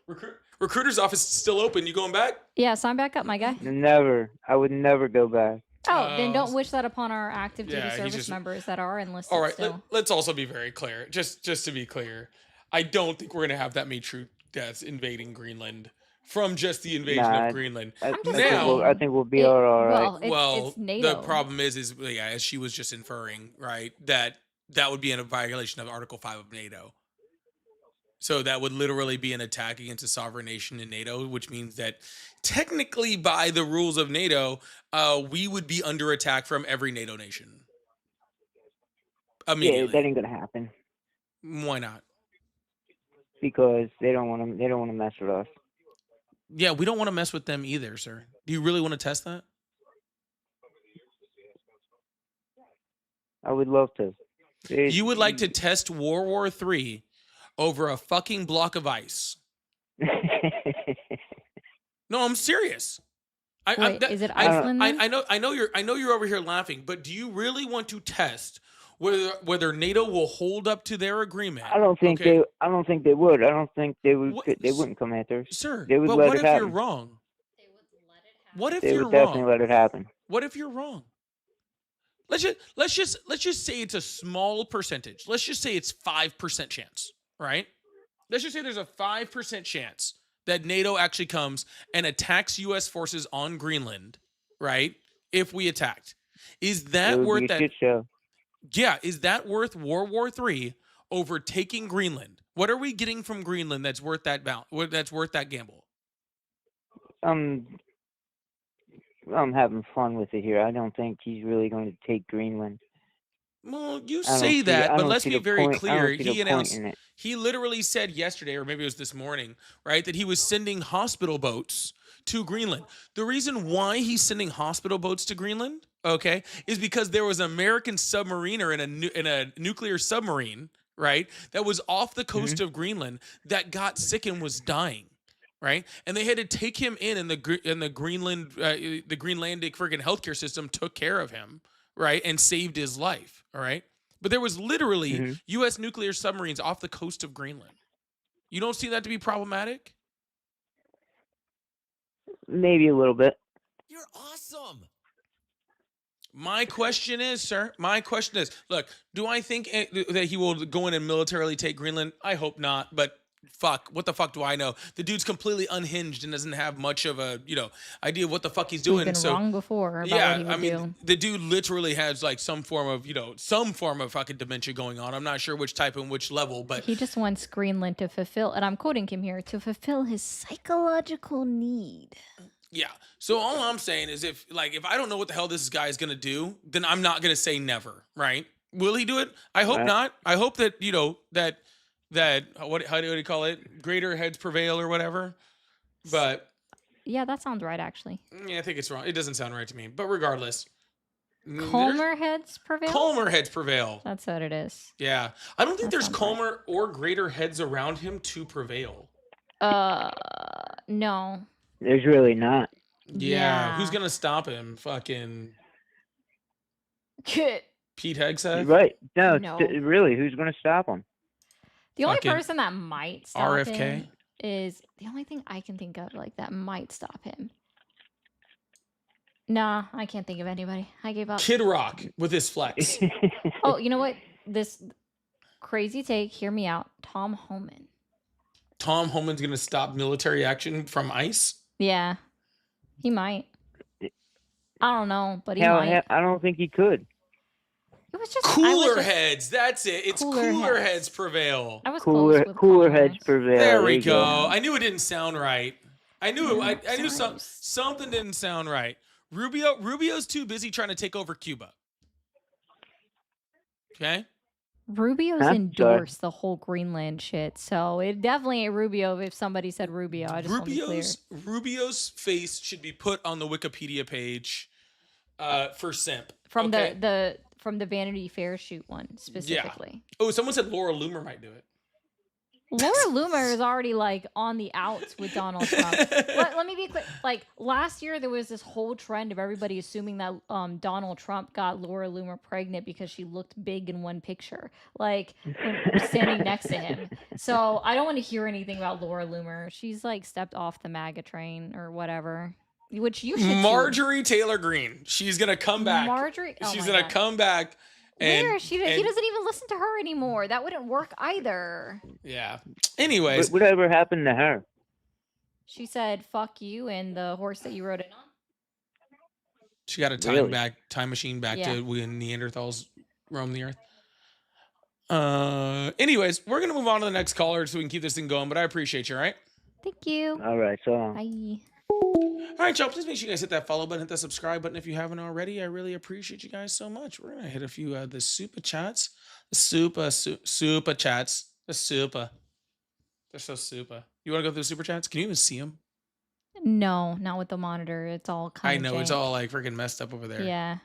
Recruiter's office is still open. You going back? Yeah, sign back up, my guy. Never. I would never go back. Oh, then don't wish that upon our active duty Yeah, he service just- members that are enlisted All right. still. Let's also be very clear. Just to be clear, I don't think we're gonna have that many troop deaths invading Greenland from just the invasion Nah, of Greenland. I'm just Now- I think we'll be all right. Well, it's NATO. the problem is yeah, as she was just inferring, right, that would be in a violation of Article 5 of NATO. So that would literally be an attack against a sovereign nation in NATO, which means that technically, by the rules of NATO, we would be under attack from every NATO nation. Yeah, Immediately. that ain't gonna happen Why not? because they don't want to. They don't want to mess with us. Yeah, we don't want to mess with them either, sir. Do you really want to test that? I would love to. You would like to test World War III over a fucking block of ice? No, I'm serious. Wait, is it Iceland then? I know you're over here laughing, but do you really want to test whether NATO will hold up to their agreement? I don't think Okay. they. I don't think they would. I don't think they would. What- They wouldn't come after us. Sir, They would but let what it if you're happen. wrong? What if They you're would definitely wrong? let it happen. What if you're wrong? Let's just say it's a small percentage. Let's just say it's 5% chance, right? Let's just say there's a 5% chance that NATO actually comes and attacks U.S. forces on Greenland, right? If we attacked, is It that would worth be a that? shit show. Yeah, is that worth World War III over taking Greenland? What are we getting from Greenland that's worth that that's worth that gamble? I'm having fun with it here. I don't think he's really going to take Greenland. Well, you I don't say see- that, I but don't let's see be the very point- I clear. don't see the He point announced, in it. he literally said yesterday, or maybe it was this morning, right, that he was sending hospital boats to Greenland. The reason why he's sending hospital boats to Greenland, okay, is because there was an American submariner in a nuclear submarine, right, that was off the coast of Greenland that got sick and was dying. Right, and they had to take him in the Greenland, the Greenlandic freaking healthcare system took care of him, right, and saved his life. All right, but there was literally U.S. nuclear submarines off the coast of Greenland. You don't see that to be problematic? Maybe a little bit. You're awesome. My question is, sir, look, do I think that he will go in and militarily take Greenland? I hope not, but fuck, what the fuck do I know? The dude's completely unhinged and doesn't have much of a, idea of what the fuck he's We've doing. been So wrong before about yeah, what he would I mean, do. the dude literally has like some form of, fucking dementia going on. I'm not sure which type and which level, but He just wants Greenland to fulfill, and I'm quoting him here, to fulfill his psychological need. yeah. So all I'm saying is if I don't know what the hell this guy is going to do, then I'm not going to say never, right? Will he do it? I hope Right. not. I hope that, that how do you call it? Greater heads prevail or whatever. But Yeah, that sounds right, actually. yeah, I think it's wrong. It doesn't sound right to me. But regardless, there's- Calmer heads prevail? calmer heads prevail. That's what it is. Yeah. I don't think That there's sounds right. calmer or greater heads around him to prevail. No. There's really not. Yeah. Who's Yeah. going to stop him? Fucking The Pete Hegseth? Right? No, No. really, who's going to stop him? only Fucking person that might stop RFK? him is the only thing I can think of like that might stop him. Nah, I can't think of anybody. I gave up. Kid Rock with his flex. Oh, you know what? This crazy take, hear me out. Tom Homan. Tom Homan's going to stop military action from ICE? Yeah. He might. I don't know, but he Hell, might. I don't think he could. It was just I was Cooler just- heads. That's it. It's Cooler cooler heads. heads prevail. I was Cooler, close with cooler calmer. heads prevail. There we you go. I knew it didn't sound right. I knew Yeah, it. I knew sorry. something didn't sound right. Rubio's too busy trying to take over Cuba. Okay? Rubio's Huh? Sorry. endorsed the whole Greenland shit, so it definitely ain't Rubio if somebody said Rubio. I just want to be clear. Rubio's face should be put on the Wikipedia page for simp. From okay? the Vanity Fair shoot one specifically. Oh, someone said Laura Loomer might do it. Laura Loomer is already like on the outs with Donald Trump. Let me be clear. Like last year, there was this whole trend of everybody assuming that Donald Trump got Laura Loomer pregnant because she looked big in one picture, like when standing next to him. So I don't want to hear anything about Laura Loomer. She's like stepped off the MAGA train or whatever, which you should. too. Marjorie Taylor Greene. She's gonna come back. Marjorie. Oh She's my gonna God. come back. And, Where he and- doesn't even listen to her anymore. That wouldn't work either. Yeah. Anyways, Whatever happened to her? She said, "Fuck you," and the horse that you rode in on. she got a Really? time machine back Yeah. to when Neanderthals roamed the earth. Anyways, we're gonna move on to the next caller so we can keep this thing going. But I appreciate you, all right? Thank you. All right, so Bye. All right, y'all. Please make sure you guys hit that follow button, hit that subscribe button if you haven't already. I really appreciate you guys so much. We're gonna hit a few the super chats, super chats, the super. They're so super. You want to go through the super chats? Can you even see them? No, not with the monitor. It's all I kind of know it's all like freaking messed up over there. Yeah,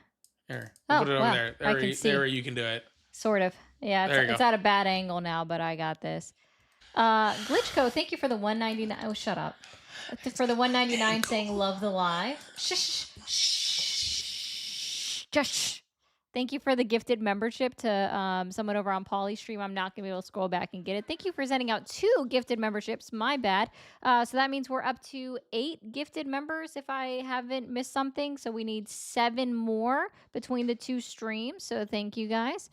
Here, Oh, put it over wow. there. I can see. There you can do it. sort of. Yeah, There you it's go. at a bad angle now, but I got this. Glitchco, thank you for the 199. Oh, shut up. For the 199 saying love the live. Shh. Just. Thank you for the gifted membership to someone over on Polystream. I'm not going to be able to scroll back and get it. Thank you for sending out 2 gifted memberships. My bad. So that means we're up to 8 gifted members if I haven't missed something. So we need 7 more between the 2 streams. So thank you guys.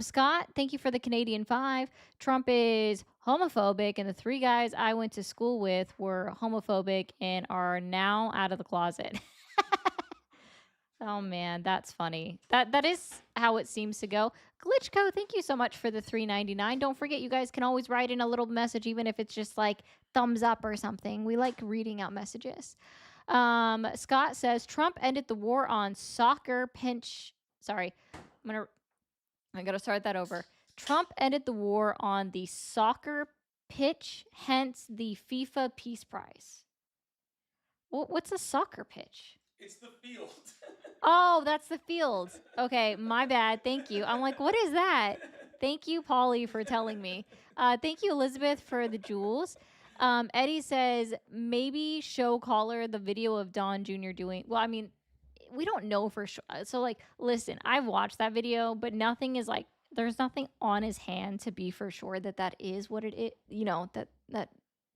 Scott, thank you for the Canadian 5. Trump is homophobic, and the 3 guys I went to school with were homophobic and are now out of the closet. Oh man, that's funny. That is how it seems to go. Glitchco, thank you so much for the $3.99. Don't forget, you guys can always write in a little message, even if it's just like thumbs up or something. We like reading out messages. Scott says Trump ended the war on soccer pinch. Sorry, I gotta start that over. Trump ended the war on the soccer pitch, hence the FIFA Peace Prize. What's a soccer pitch? It's the field. Oh, that's the field. Okay, my bad. Thank you. I'm like, what is that? Thank you, Polly, for telling me. Thank you, Elizabeth, for the jewels. Eddie says maybe show caller the video of Don Jr. doing. Well, I mean, we don't know for sure. So, like, listen, I've watched that video, but nothing is like. There's nothing on his hand to be for sure that is what it is. You know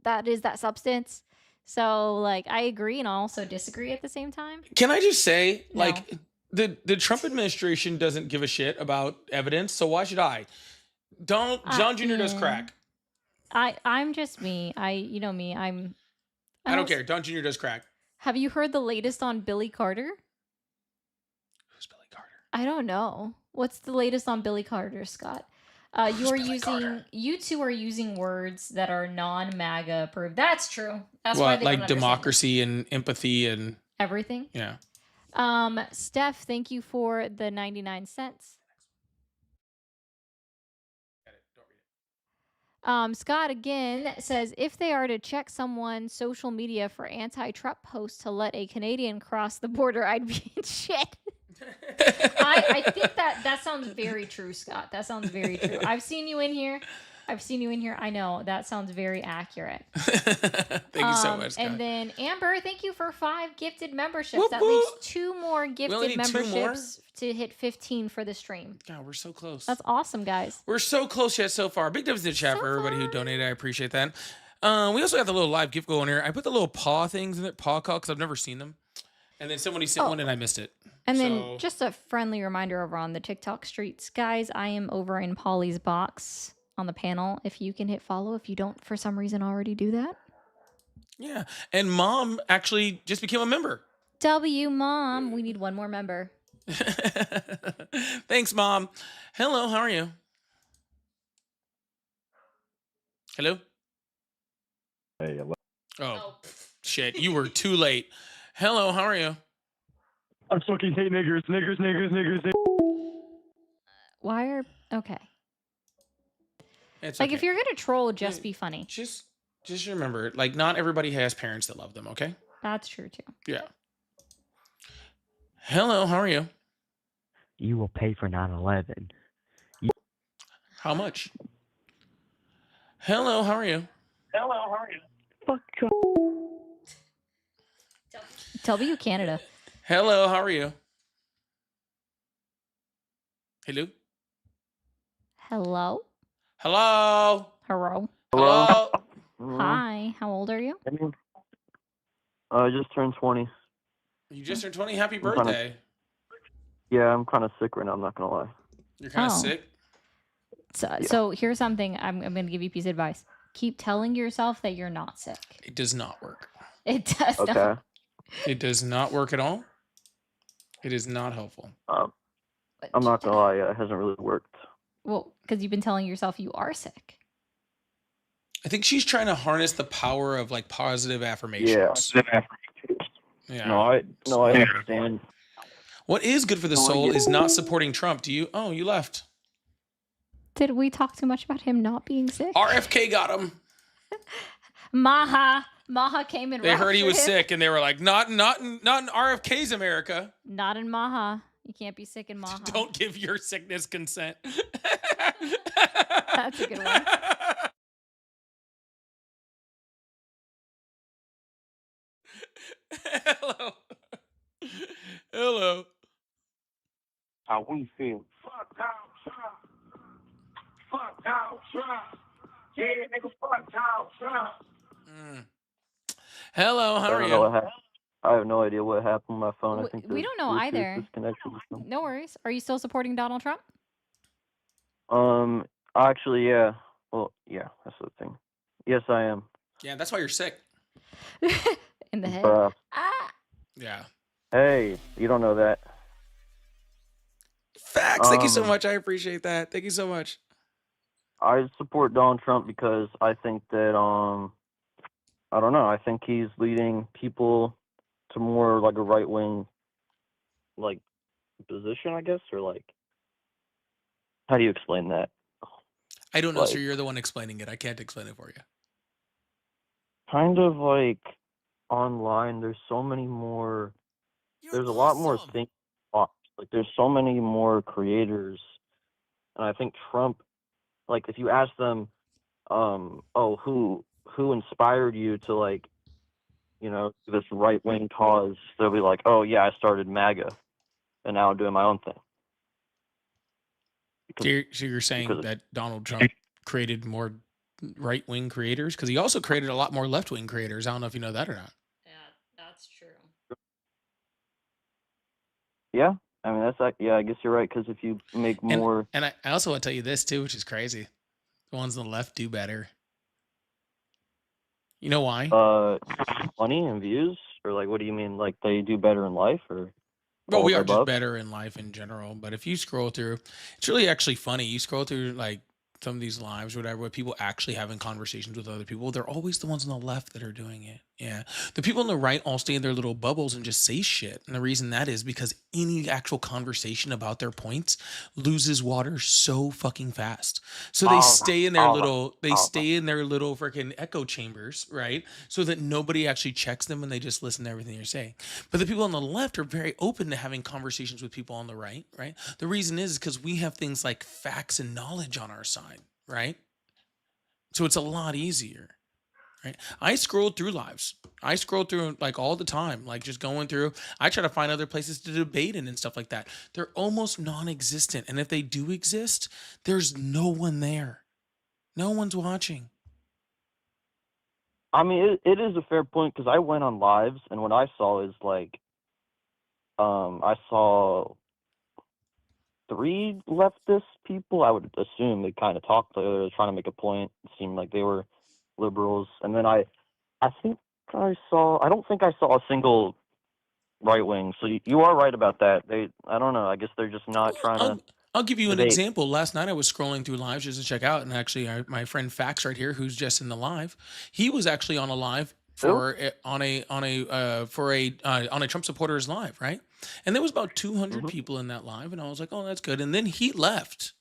that is that substance. So, like, I agree and I also disagree at the same time. Can I just say, No. like, the Trump administration doesn't give a shit about evidence, so why should I? John Jr. does yeah. crack. I'm just me. You know me. I don't care. Don Jr. does crack. Have you heard the latest on Billy Carter? Who's Billy Carter? I don't know. What's the latest on Billy Carter, Scott? You two are using words that are non-MAGA approved. That's true. That's why What, they like don't understand it. democracy and empathy and Everything. yeah. Steph, thank you for the 99 cents. Scott again says, if they are to check someone's social media for anti-Trump posts to let a Canadian cross the border, I'd be in shit. I think that sounds very true, Scott. That sounds very true. I've seen you in here. I know that sounds very accurate. Thank you so much, Scott. And then Amber, thank you for 5 gifted memberships. Whoop, That whoop. leaves 2 more only gifted need 2 more? memberships to hit 15 for the stream. God, we're so close. That's awesome, guys. We're so close yet so far. Big dubs in the chat So for everybody who far. donated. I appreciate that. We also got the little live gift going here. I put the little paw things in it, paw call, because I've never seen them. And then somebody sent one and I missed it. And So- then just a friendly reminder over on the TikTok streets, guys, I am over in Polly's box on the panel. If you can hit follow, if you don't for some reason already do that. Yeah. And Mom actually just became a member. W Mom, we need 1 more member. Thanks, Mom. Hello, how are you? Hello? Hey, Oh, shit. You were too late. Hello, how are you? I fucking hate niggers. Why are okay? It's Like okay. if you're gonna troll, just be funny. Just remember, like, not everybody has parents that love them, okay? That's true too. Yeah. Hello, how are you? You will pay for 9/11. How much? Hello, how are you? Fuck Trump. W Canada. Hello, how are you? Hello? Hello. Hello? Hello. Hello? Hi. How old are you? I just turned 20. You just turned 20. Happy I'm kinda- birthday. Yeah, I'm kind of sick right now, I'm not going to lie. You're kind of Oh. sick. So here's something I'm going to give you a piece of advice. Keep telling yourself that you're not sick. It does not work. It does Okay. not. It does not work at all. It is not helpful. I'm not going to lie, it hasn't really worked. Well, because you've been telling yourself you are sick. I think she's trying to harness the power of like positive affirmations. Yeah. No, I understand. What is good for the soul is not supporting Trump. Do you? Oh, you left. Did we talk too much about him not being sick? RFK got him. Maha came and They heard he was raptured him. sick, and they were like, "Not in RFK's America. Not in Maha. You can't be sick in Maha. Don't give your sickness consent." That's a good one. Hello. Hello. How we feel? Fuck Donald Trump. Fuck Donald Trump. Yeah, nigga, fuck Donald Trump. Hello, how I are don't know what you? happened. I have no idea what happened with my phone. I We- think we the don't know Bluetooth either. disconnected or something. No worries. Are you still supporting Donald Trump? Actually, yeah. Well, yeah, that's the thing. Yes, I am. Yeah, that's why you're sick. In the head. Ah. Yeah. Hey, you don't know that. Facts. Thank you so Um, much. I appreciate that. Thank you so much. I support Donald Trump because I think that I don't know. I think he's leading people to more like a right wing like position, I guess, or like how do you explain that? I don't know, sir. like- You're the one explaining it. I can't explain it for you. Kind of like online. There's so many more. There's a lot more things. Like there's so many more creators, and I think Trump. Like if you ask them, oh, who inspired you to like, you know, this right wing cause? They'll be like, oh yeah, I started MAGA, and now I'm doing my own thing. So you're saying because- that Donald Trump created more right wing creators? Because he also created a lot more left wing creators. I don't know if you know that or not. Yeah, that's true. Yeah, I mean that's like, yeah, I guess you're right because if you make more, And I also want to tell you this too, which is crazy. The ones on the left do better. You know why? Money and views, or like, what do you mean? Like they do better in life, or Well, all we of the are just above? better in life in general. But if you scroll through, it's really actually funny. You scroll through like some of these lives, or whatever, where people actually having conversations with other people. They're always the ones on the left that are doing it. Yeah, the people on the right all stay in their little bubbles and just say shit. And the reason that is because any actual conversation about their points loses water so fucking fast. So they All right, stay in their all right, little, all right. freaking echo chambers, right? So that nobody actually checks them and they just listen to everything you're saying. But the people on the left are very open to having conversations with people on the right, right? The reason is because we have things like facts and knowledge on our side, right? So it's a lot easier, right? I scroll through lives. I scroll through like all the time, like just going through. I try to find other places to debate in and stuff like that. They're almost non-existent, and if they do exist, there's no one there. No one's watching. I mean, it is a fair point because I went on lives, and what I saw is like, I saw 3 leftist people. I would assume they kind of talked. They were trying to make a point. It seemed like they were liberals, and then I think I saw. I don't think I saw a single right wing. So you are right about that. I don't know. I guess they're just not Well, trying to I'll give you an debate. example. Last night I was scrolling through lives just to check out, and actually, my friend Fax right here, who's just in the live, he was actually on a live Who? on a Trump supporters live, right? And there was about 200 Hmm. people in that live, and I was like, oh, that's good. And then he left.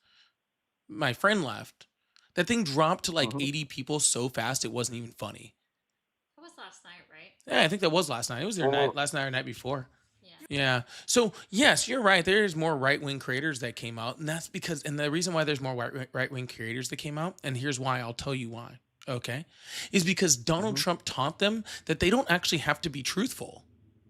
My friend left. That thing dropped to like Hmm. 80 people so fast it wasn't even funny. That was last night, right? Yeah, I think that was last night. It was their Well, last night or night before. Yeah. Yeah. So yes, you're right. There's more right wing creators that came out, and that's because, and the reason why there's more right wing creators that came out, and here's why. I'll tell you why. Okay, is because Donald hmm Trump taught them that they don't actually have to be truthful.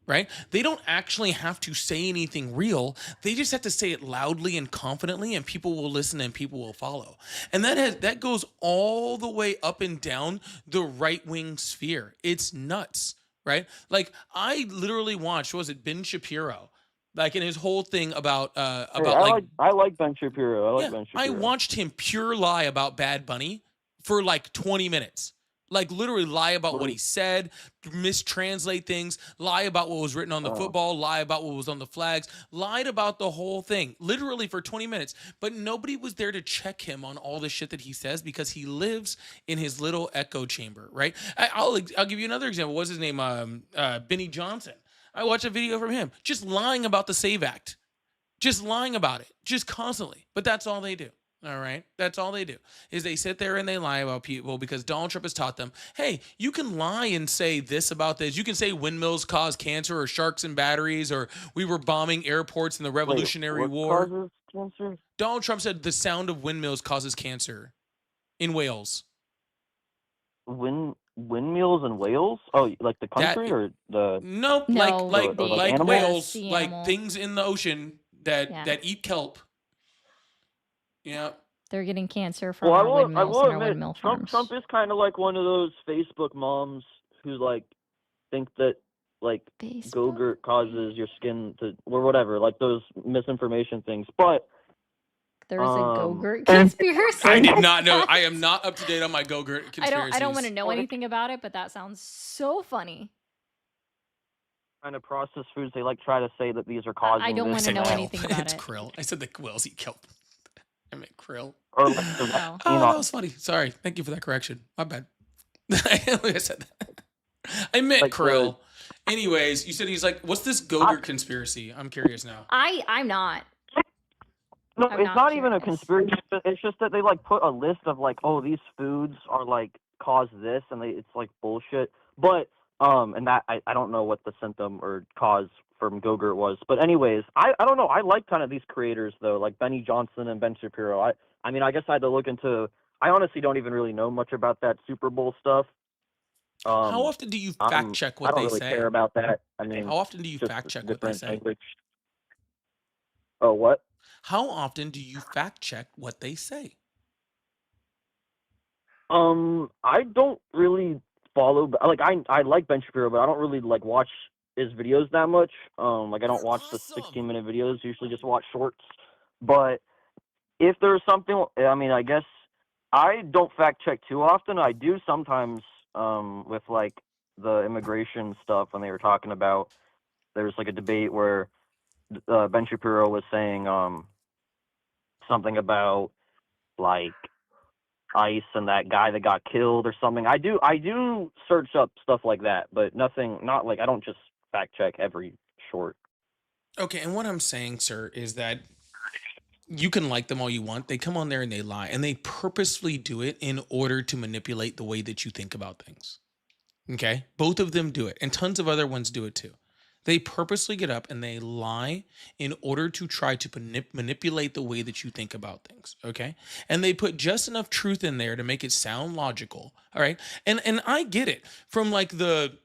Right? They don't actually have to say anything real. They just have to say it loudly and confidently, and people will listen and people will follow. And that goes all the way up and down the right wing sphere. It's nuts, right? Like I literally watched, what was it, Ben Shapiro, like in his whole thing about hey, like, I like Ben Shapiro. I like yeah, Ben I Shapiro. watched him pure lie about Bad Bunny for like 20 minutes. Like literally lie about What what do he said, mistranslate things, lie about what was written on the you, football, lie about what was on the flags, lied about the whole thing, literally for 20 minutes. But nobody was there to check him on all the shit that he says because he lives in his little echo chamber, right? I'll give you another example. What's his name? Benny Johnson. I watched a video from him just lying about the SAVE Act, just lying about it, just constantly. But that's all they do. All right. That's all they do is they sit there and they lie about people because Donald Trump has taught them, hey, you can lie and say this about this. You can say windmills cause cancer or sharks and batteries or we were bombing airports in the wait, Revolutionary what War. causes cancer? Donald Trump said the sound of windmills causes cancer in Wales. Windmills in Wales? Oh, like the That country or the nope, No, or like like animals? whales, the like animal. things in the ocean that Yeah. that eat kelp. Yeah. They're getting cancer from Well, our I windmills will and our admit, windmill farms. Trump is kind of like one of those Facebook moms who like think that like Facebook. Go-Gurt causes your skin to or whatever, like those misinformation things. But There's a um, Go-Gurt conspiracy. I did not know. I am not up to date on my Go-Gurt conspiracies. I don't want to know Well, anything about it, but that sounds so funny. kind of processed foods, they like try to say that these are causing I don't this want to and know that. anything about It's it. krill. I said the whales eat kelp. I meant krill. Or like the Oh. vaccine Oh, that on- was funny. Sorry. Thank you for that correction. My bad. I said that. I meant Like the- krill. Anyways, you said he's like, what's this Go-Gurt conspiracy? I'm curious now. I'm not. No, I'm it's not not even a curious. conspiracy. It's just that they like put a list of like, oh, these foods are like cause this, and it's like bullshit. But and that I don't know what the symptom or cause from Go-Gurt was. But anyways, I don't know. I like kind of these creators though, like Benny Johnson and Ben Shapiro. I mean, I guess I had to look into. I honestly don't even really know much about that Super Bowl stuff. How often do you fact check I what don't they really say? care about that. I mean, How often do you just fact check what they different say? language. Oh, what? How often do you fact check what they say? I don't really follow. Like, I like Ben Shapiro, but I don't really like watch his videos that much. Like, I don't watch the 16-minute videos. Usually, just watch shorts. But if there's something, I mean, I guess I don't fact check too often. I do sometimes with like the immigration stuff when they were talking about there was like a debate where Ben Shapiro was saying something about like ICE and that guy that got killed or something. I do search up stuff like that, but not like I don't just fact check every short. Okay, and what I'm saying, sir, is that you can like them all you want. They come on there and they lie, and they purposefully do it in order to manipulate the way that you think about things. Okay, both of them do it, and tons of other ones do it too. They purposely get up and they lie in order to try to manipulate the way that you think about things. Okay, and they put just enough truth in there to make it sound logical. All right, and I get it from like the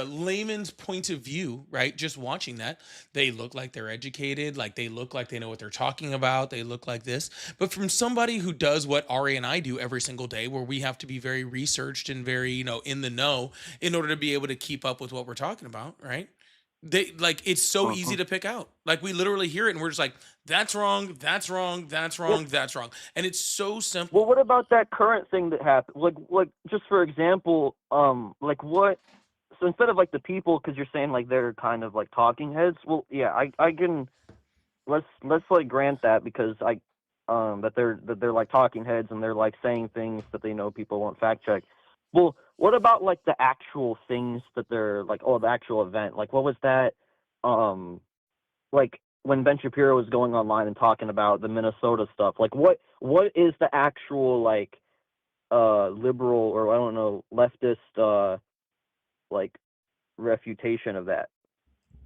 layman's point of view, right? Just watching that, they look like they're educated, like they look like they know what they're talking about, they look like this. But from somebody who does what Ari and I do every single day, where we have to be very researched and very, in the know in order to be able to keep up with what we're talking about, right? They like it's so easy to pick out. Like we literally hear it and we're just like, that's wrong, that's wrong, that's wrong, that's wrong. And it's so simple. Well, what about that current thing that happened? Like just for example, like what? So instead of like the people, because you're saying like they're kind of like talking heads. Well, yeah, I can let's like grant that because that they're like talking heads and they're like saying things that they know people won't fact check. Well, what about like the actual things that they're like? Oh, the actual event. Like, what was that? Like when Ben Shapiro was going online and talking about the Minnesota stuff. Like, what is the actual like liberal or I don't know leftist like refutation of that?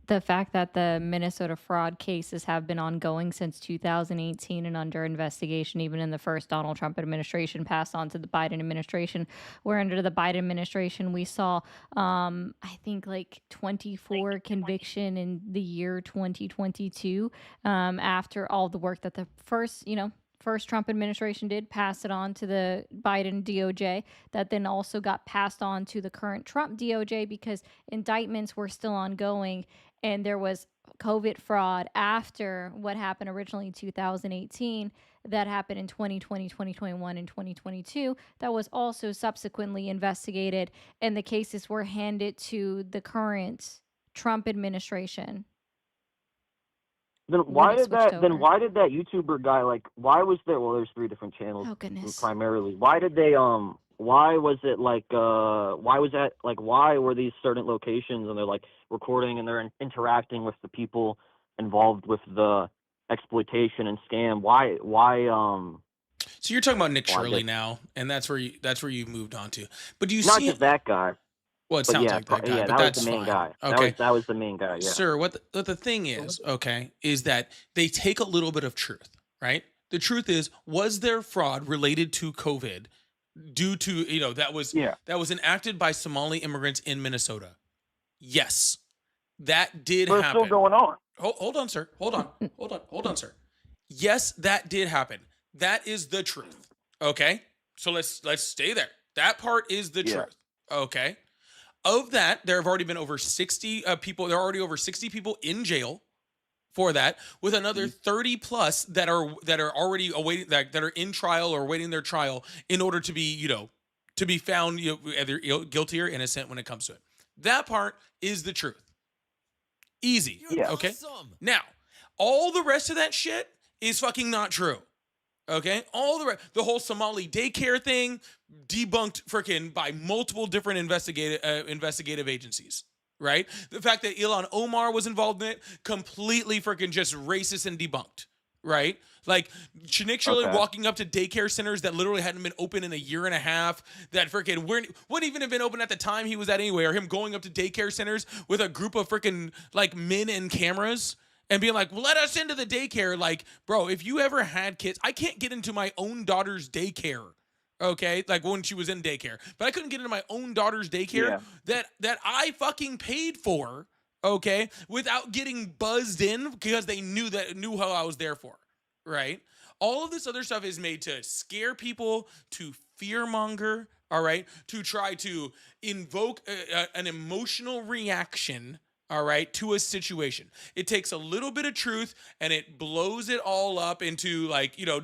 The fact that the Minnesota fraud cases have been ongoing since 2018 and under investigation, even in the first Donald Trump administration, passed on to the Biden administration. Where under the Biden administration, we saw, I think, like 24 conviction in the year 2022 after all the work that the first Trump administration did, pass it on to the Biden DOJ, that then also got passed on to the current Trump DOJ because indictments were still ongoing and there was COVID fraud after what happened originally in 2018 that happened in 2020, 2021, and 2022 that was also subsequently investigated, and the cases were handed to the current Trump administration. Then why did that YouTuber guy why was there there's 3 different channels primarily. Why did they why was it why was that why were these certain locations and they're like recording and they're interacting with the people involved with the exploitation and scam? Why So you're talking about Nick Shirley now, and that's where you moved on to. But do you not see just that guy? Well, it sounds like that guy, but that that's was the main fine. guy. Okay. That was the main guy, yeah. Sir, what the thing is, okay, is that they take a little bit of truth, right? The truth is, was there fraud related to COVID due to, that was enacted by Somali immigrants in Minnesota? Yes. That did But it's happen. still going on. Hold on, sir. Hold on, sir. Yes, that did happen. That is the truth. Okay? So let's stay there. That part is the truth. Okay? Of that, there have already been over 60 people. There are already over 60 people in jail for that, with another 30 plus that are already awaiting that are in trial or awaiting their trial in order to be to be found either guilty or innocent when it comes to it. That part is the truth. Easy. Okay. Now, all the rest of that shit is fucking not true. Okay, the whole Somali daycare thing debunked freaking by multiple different investigative agencies, right? The fact that Ilhan Omar was involved in it, completely freaking just racist and debunked, right? Like Nick Shirley walking up to daycare centers that literally hadn't been open in a year and a half, that freaking wouldn't even have been open at the time he was at anyway, or him going up to daycare centers with a group of freaking men and cameras and being like, well, let us into the daycare. Like, bro, if you ever had kids, I can't get into my own daughter's daycare, okay? Like when she was in daycare. But I couldn't get into my own daughter's daycare that I fucking paid for, okay, without getting buzzed in because they knew how I was there for, right? All of this other stuff is made to scare people, to fearmonger, all right, to try to invoke an emotional reaction, all right, to a situation. It takes a little bit of truth and it blows it all up into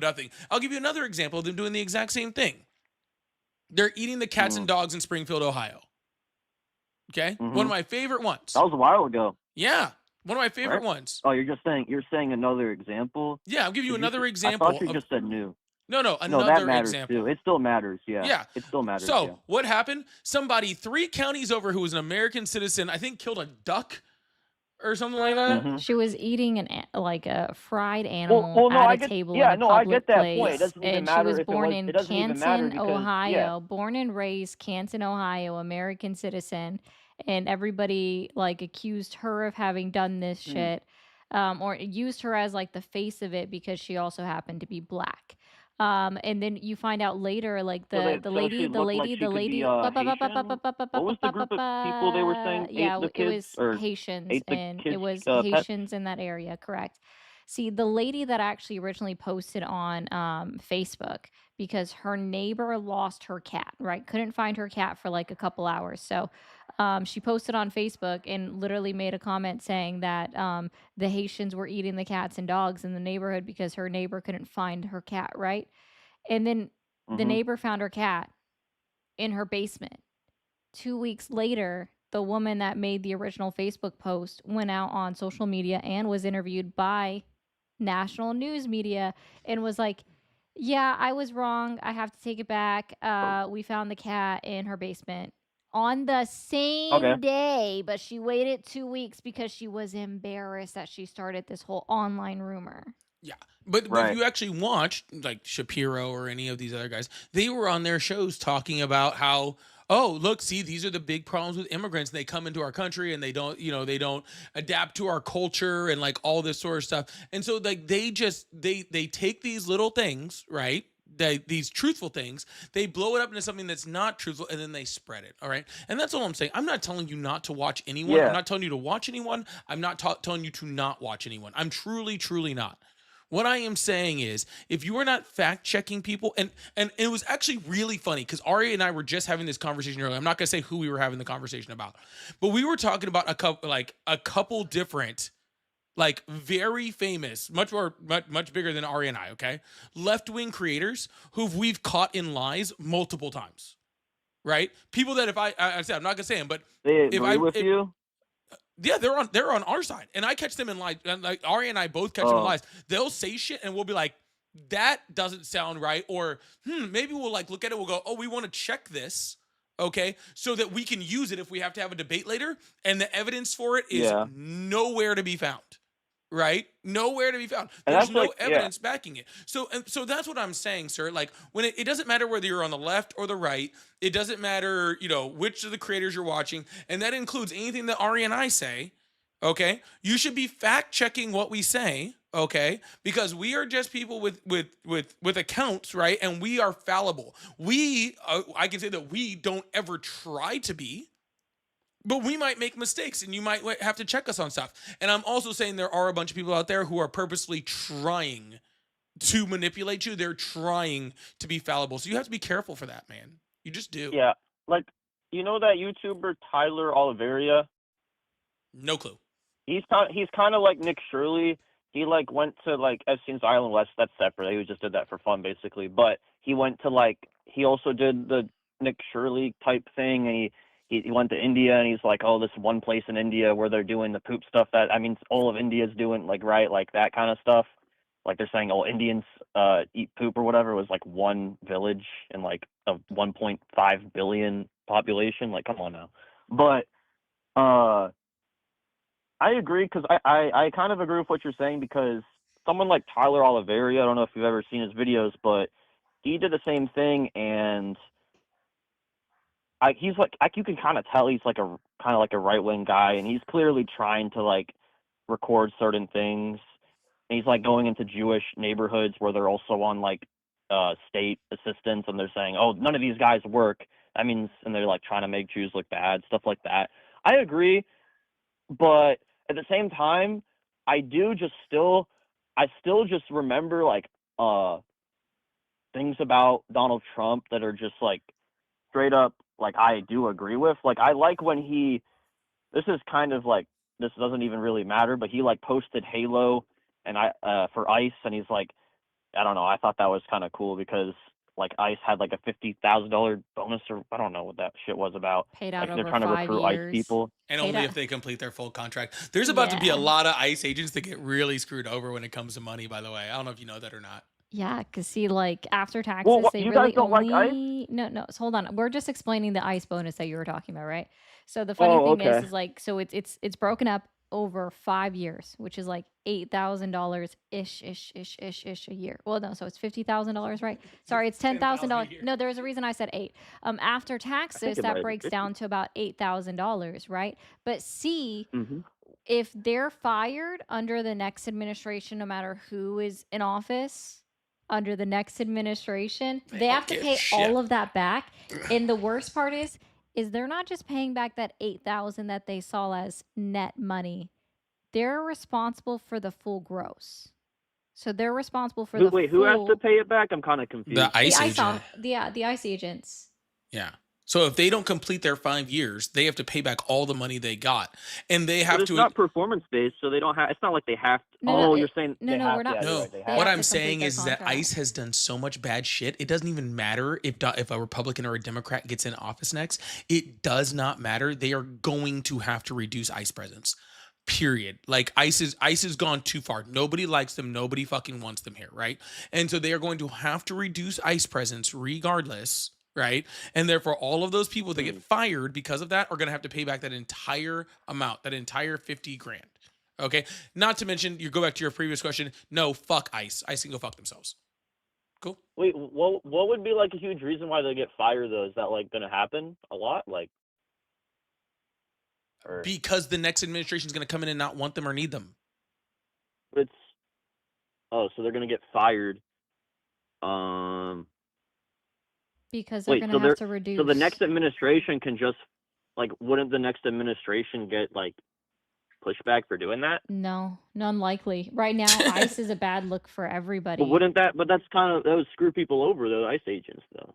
nothing. I'll give you another example of them doing the exact same thing. They're eating the cats and Mm. dogs in Springfield, Ohio. Okay, one of Mhm. my favorite ones. That was a while ago, Yeah, one of my favorite right? ones. Oh, you're saying another example? Yeah, I'll give you 'Cause another I example thought you of just said new. no, No, that another matters too. example. It still matters. Yeah, Yeah. it still matters. So Yeah. what happened? Somebody 3 counties over who was an American citizen, I think, killed a duck or something like that. Mhm. She was eating like a fried Well, animal no, at I a get. table in Yeah, a no, I get public that point. It place, doesn't even and she matter was if it born was. in It doesn't even matter Canton, because yeah. Ohio. Born and raised Canton, Ohio, American citizen, and everybody like accused her of having done this Mm. shit, or used her as like the face of it because she also happened to be black. And then you find out later, like So the so she looked like she could be Haitian. What was the group of people they were saying ate yeah, the it kids was or Haitians, ate the and it kids' was pets? Haitians in that area, correct? See, the lady that actually originally posted on Facebook because her neighbor lost her cat, right? Couldn't find her cat for like a couple hours. So she posted on Facebook and literally made a comment saying that the Haitians were eating the cats and dogs in the neighborhood because her neighbor couldn't find her cat, right? And then the Mhm. neighbor found her cat in her basement. 2 weeks later, the woman that made the original Facebook post went out on social media and was interviewed by national news media and was like, "Yeah, I was wrong. I have to take it back. We found the cat in her basement on the Okay. same day, but she waited 2 weeks because she was embarrassed that she started this whole online rumor." Yeah. But if Right. you actually watched like Shapiro or any of these other guys, they were on their shows talking about how, oh, look, see, these are the big problems with immigrants. They come into our country and they don't, they don't adapt to our culture and like all this sort of stuff. And so like they just they take these little things, right? These truthful things, they blow it up into something that's not truthful, and then they spread it. All right, and that's all I'm saying. I'm not telling you not to watch anyone. I'm Yeah. not telling you to watch anyone. I'm not telling you to not watch anyone. I'm truly not. What I am saying is, if you are not fact checking people, and it was actually really funny because Ari and I were just having this conversation earlier. I'm not gonna say who we were having the conversation about, but we were talking about a couple different, like very famous, much bigger than Ari and I. Okay, left wing creators who we've caught in lies multiple times. Right? People that if I said I'm not gonna say them, but They if agree with you? yeah, they're on our side, and I catch them in lies. And like Ari and I both catch them in Oh. lies. They'll say shit, and we'll be like, "That doesn't sound right," or maybe we'll like look at it. We'll go, "Oh, we want to check this, okay, so that we can use it if we have to have a debate later." And the evidence for it is Yeah. nowhere to be found. Right? Nowhere to be found. And There's that's no like yeah. evidence backing it. So that's what I'm saying, sir. Like when it doesn't matter whether you're on the left or the right, it doesn't matter, which of the creators you're watching, and that includes anything that Ari and I say. Okay, you should be fact checking what we say. Okay, because we are just people with accounts, right? And we are fallible. I can say that we don't ever try to be. But we might make mistakes and you might have to check us on stuff. And I'm also saying there are a bunch of people out there who are purposely trying to manipulate you. They're trying to be fallible. So you have to be careful for that, man. You just do. Yeah. Like you know that YouTuber Tyler Oliveria? No clue. He's kind of like Nick Shirley. He like went to like Epstein's Island West. That's separate. He just did that for fun, basically. But he went to like he also did the Nick Shirley type thing, and he went to India, and he's like, oh, this one place in India where they're doing the poop stuff that I mean all of India's doing, like right, like that kind of stuff. Like they're saying, oh, Indians eat poop or whatever. It was like one village in like a 1.5 billion population. Like, come on now. But I agree because I kind of agree with what you're saying because someone like Tyler Oliveria, I don't know if you've ever seen his videos, but he did the same thing, and he's like you can kind of tell he's like a kind of like a right wing guy, and he's clearly trying to like record certain things. And he's like going into Jewish neighborhoods where they're also on like state assistance, and they're saying, oh, none of these guys work. That means, and they're like trying to make Jews look bad, stuff like that. I agree, but at the same time, I still just remember like things about Donald Trump that are just like straight up like I do agree with. Like I like when this is kind of like this doesn't even really matter, but he like posted Halo and for ICE, and he's like, I don't know, I thought that was kind of cool because like ICE had like a $50,000 bonus, or I don't know what that shit was about. Paid out Like they're over trying to 5 recruit ICE years. people. And Paid only out- if they complete their full contract. There's about to be a Yeah. lot of ICE agents that get really screwed over when it comes to money, by the way. I don't know if you know that or not. Yeah, because see, like after taxes, Well, they you really guys don't like ICE? only no. So hold on, we're just explaining the ICE bonus that you were talking about, right? So the funny Oh, thing okay. is like so it's broken up over 5 years, which is like $8,000 ish a year. Well, no, so it's $50,000, right? Sorry, it's $10,000. year. No, there's a reason I said 8. After taxes, it might have that been breaks 50. down to about $8,000, right? But see, Mm-hmm. if they're fired under the next administration, no matter who is in office under the next administration, They they don't have to give pay shit. all of that back. And the worst part is they're not just paying back that 8,000 that they saw as net money. They're responsible for the full gross. So they're responsible for the Wait, who has to full- pay it back? I'm kind of confused. The ICE the agent. the ICE agents. Yeah. So if they don't complete their 5 years, they have to pay back all the money they got, and they have But it's to. not performance based, so they don't have. It's not like they have. To, No, you're saying no, they no, have we're to, not- yeah, you're No, right, they They have what have I'm to saying complete their is that contract. ICE has done so much bad shit. It doesn't even matter if a Republican or a Democrat gets in office next. It does not matter. They are going to have to reduce ICE presence. Period. Like ICE has gone too far. Nobody likes them. Nobody fucking wants them here, right? And so they are going to have to reduce ICE presence regardless, right? And therefore, all of those people that get fired because of that are going to have to pay back that entire amount, that entire 50 grand. Okay. Not to mention, you go back to your previous question. No, fuck ICE. ICE can go fuck themselves. Cool. Wait, what would be like a huge reason why they get fired though? Is that like going to happen a lot? Like, or Because the next administration is going to come in and not want them or need them. it's so they're going to get fired. Because they're Wait, going so to have to reduce. So the next administration can just like, wouldn't the next administration get like pushback for doing that? No, none likely. Right now, ICE is a bad look for everybody. But wouldn't that? But that's kind of that would screw people over though. ICE agents though.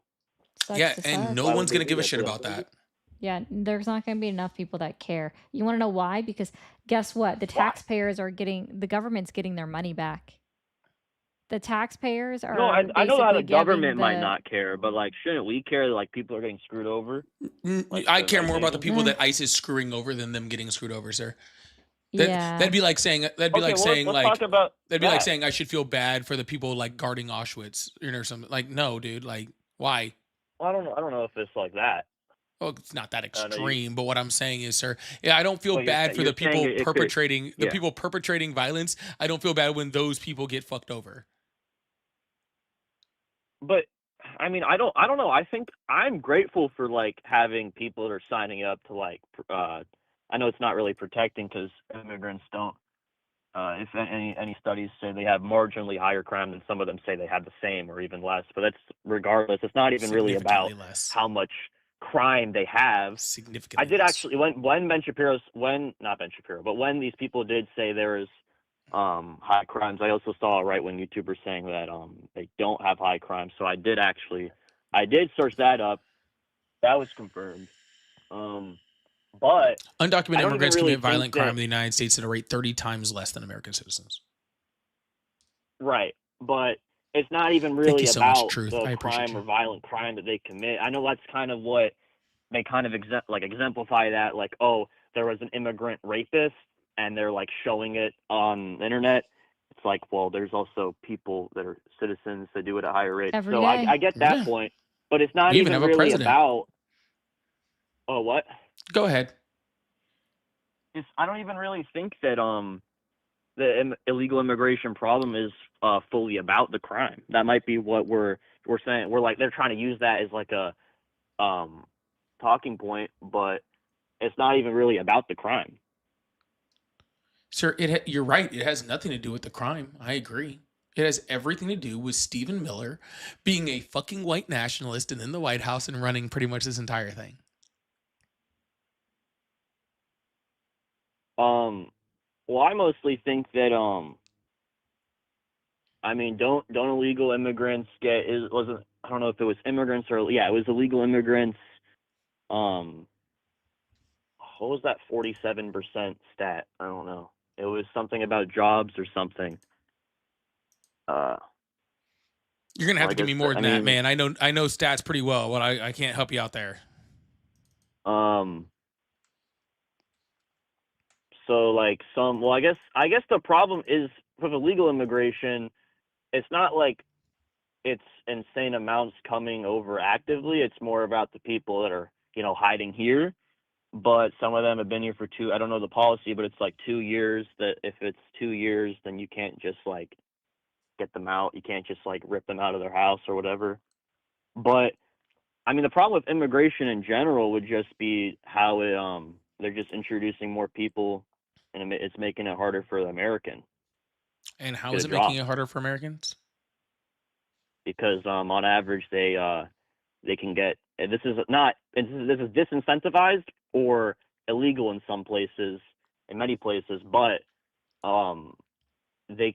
Sucks Yeah, to and suck. no Why would one's they going to do give a that shit to them? about that. Yeah, there's not going to be enough people that care. You want to know why? Because guess what? The taxpayers are the government's getting their money back. The taxpayers are. No, I know how the basically government giving might the- not care, but like, shouldn't we care that like people are getting screwed over? Like, I the care ICE more about the agents? people that ICE is screwing over than them getting screwed over, sir. Yeah. That'd be like saying Okay, well, let's talk about that'd be like that. saying I should feel bad for the people like guarding Auschwitz, or something. Like, no, dude, like, why? Well, I don't know if it's like that. Well, it's not that no, you- extreme, but what I'm saying is, sir, yeah, I don't feel Well, you're bad sa- for you're the people saying it could- perpetrating yeah. people perpetrating violence. I don't feel bad when those people get fucked over. But I mean, I don't know. I think I'm grateful for like having people that are signing up to like. I know it's not really protecting because immigrants don't. If any studies say they have marginally higher crime than some of them say they have the same or even less, but that's regardless. It's not even really about Significantly less. how much crime they have. Significantly. I did less. actually when Ben Shapiro's not Ben Shapiro, but when these people did say there is high crimes, I also saw a right wing YouTuber saying that they don't have high crime. So I did search that up. That was confirmed. But I Undocumented don't even immigrants really commit violent think crime that- in the United States at a rate 30 times less than American citizens. right, but it's not even Thank really you so much, about Truth. I the appreciate crime you. or violent crime that they commit. I know that's kind of what they kind of exemplify that, like, oh, there was an immigrant rapist, and they're like showing it on the internet. It's like, well, there's also people that are citizens that do it at higher rates. Every So day. I get that Yeah. point, but it's not We even even have a really president. about. Oh, what? Go ahead. I don't even really think that the illegal immigration problem is fully about the crime. That might be what we're saying. We're like, they're trying to use that as like a talking point, but it's not even really about the crime. Sir, you're right. It has nothing to do with the crime. I agree. It has everything to do with Stephen Miller being a fucking white nationalist and in the White House and running pretty much this entire thing. Well, I mostly think that I mean, don't illegal immigrants get I don't know if it was immigrants or it was illegal immigrants. What was that 47% stat? I don't know. It was something about jobs or something. You're gonna have Well, to I give me guess more I than that, mean, man. I know stats pretty well, but I can't help you out there. So like well, I guess the problem is with illegal immigration, it's not like it's insane amounts coming over actively. It's more about the people that are, hiding here. But some of them have been here for I don't know the policy, but it's like 2 years. That if it's 2 years, then you can't just like get them out. You can't just like rip them out of their house or whatever. But I mean, the problem with immigration in general would just be how they're just introducing more people, and it's making it harder for the American And to how get is a it making job it harder for Americans? because on average they can get, and this is disincentivized or illegal in some places, in many places, but they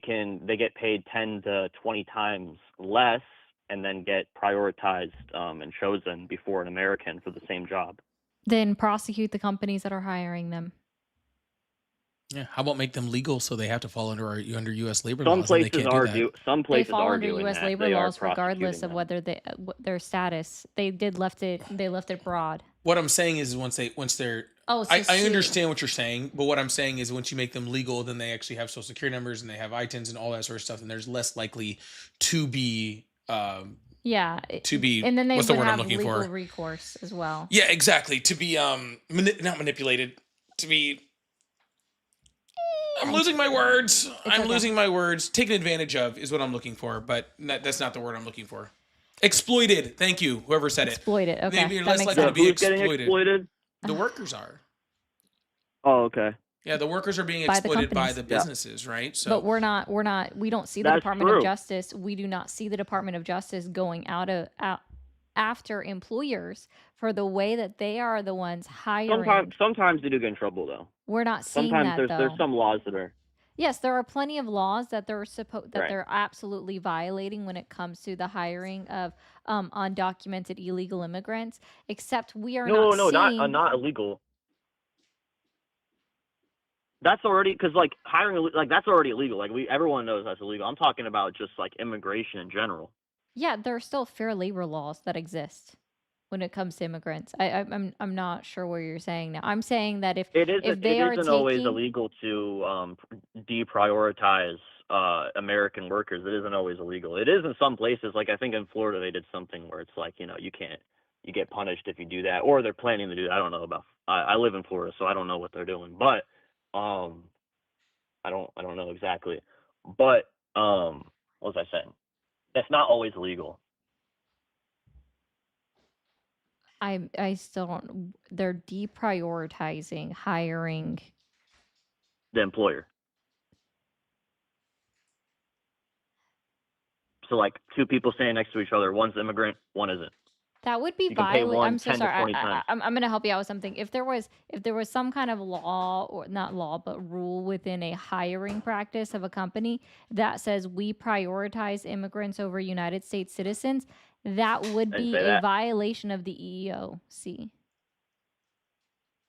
get paid 10 to 20 times less and then get prioritized and chosen before an American for the same job. Then prosecute the companies that are hiring them. Yeah. How about make them legal so they have to fall under U.S. labor Some laws and they places can't do that? some They places fall are under doing U.S. that. labor They are laws regardless prosecuting of them. whether their status. They left it broad. What I'm saying is once they're Oh, so I sue. understand what you're saying, but what I'm saying is once you make them legal, then they actually have social security numbers and they have ITINs and all that sort of stuff, and there's less likely to be Yeah. and then they what's the would word I'm have looking legal for? recourse as well. Yeah, exactly. To be not manipulated, to be I'm losing my words. I'm okay. losing my words. Taken advantage of is what I'm looking for, but that's not the word I'm looking for. Exploited. Thank you, whoever said Exploited. it. Okay. Maybe you're That less makes likely to sense. be Who's getting exploited? The workers are. Oh, okay. Yeah, the workers are being By the exploited by companies. the businesses, right? So, But we don't see the That's Department of true. Justice. We do not see the Department of Justice going out after employers for the way that they are the ones hiring. Sometimes they do get in trouble though. We're not seeing Sometimes that though. there's some laws that are Yes, there are plenty of laws that Right. they're absolutely violating when it comes to the hiring of undocumented illegal immigrants. Except we are not seeing. not illegal. That's already because like hiring that's already illegal. Like everyone knows that's illegal. I'm talking about just like immigration in general. Yeah, there are still fair labor laws that exist when it comes to immigrants. I'm not sure what you're saying now. I'm saying that if It they are isn't always taking illegal to deprioritize American workers. It isn't always illegal. It is in some places. Like I think in Florida they did something where it's like you can't, you get punished if you do that, or they're planning to do that. I don't know about. I live in Florida, so I don't know what they're doing, but I don't know exactly. But what was I saying? That's not always illegal. I still don't. They're deprioritizing hiring. The employer. So like two people standing next to each other, one's immigrant, one isn't. That would be You can pay violent. one I'm so 10 to sorry. 20 times. I'm going to help you out with something. If there was some kind of law, or not law, but rule within a hiring practice of a company that says we prioritize immigrants over United States citizens, that would Didn't be say a that. violation of the EEOC.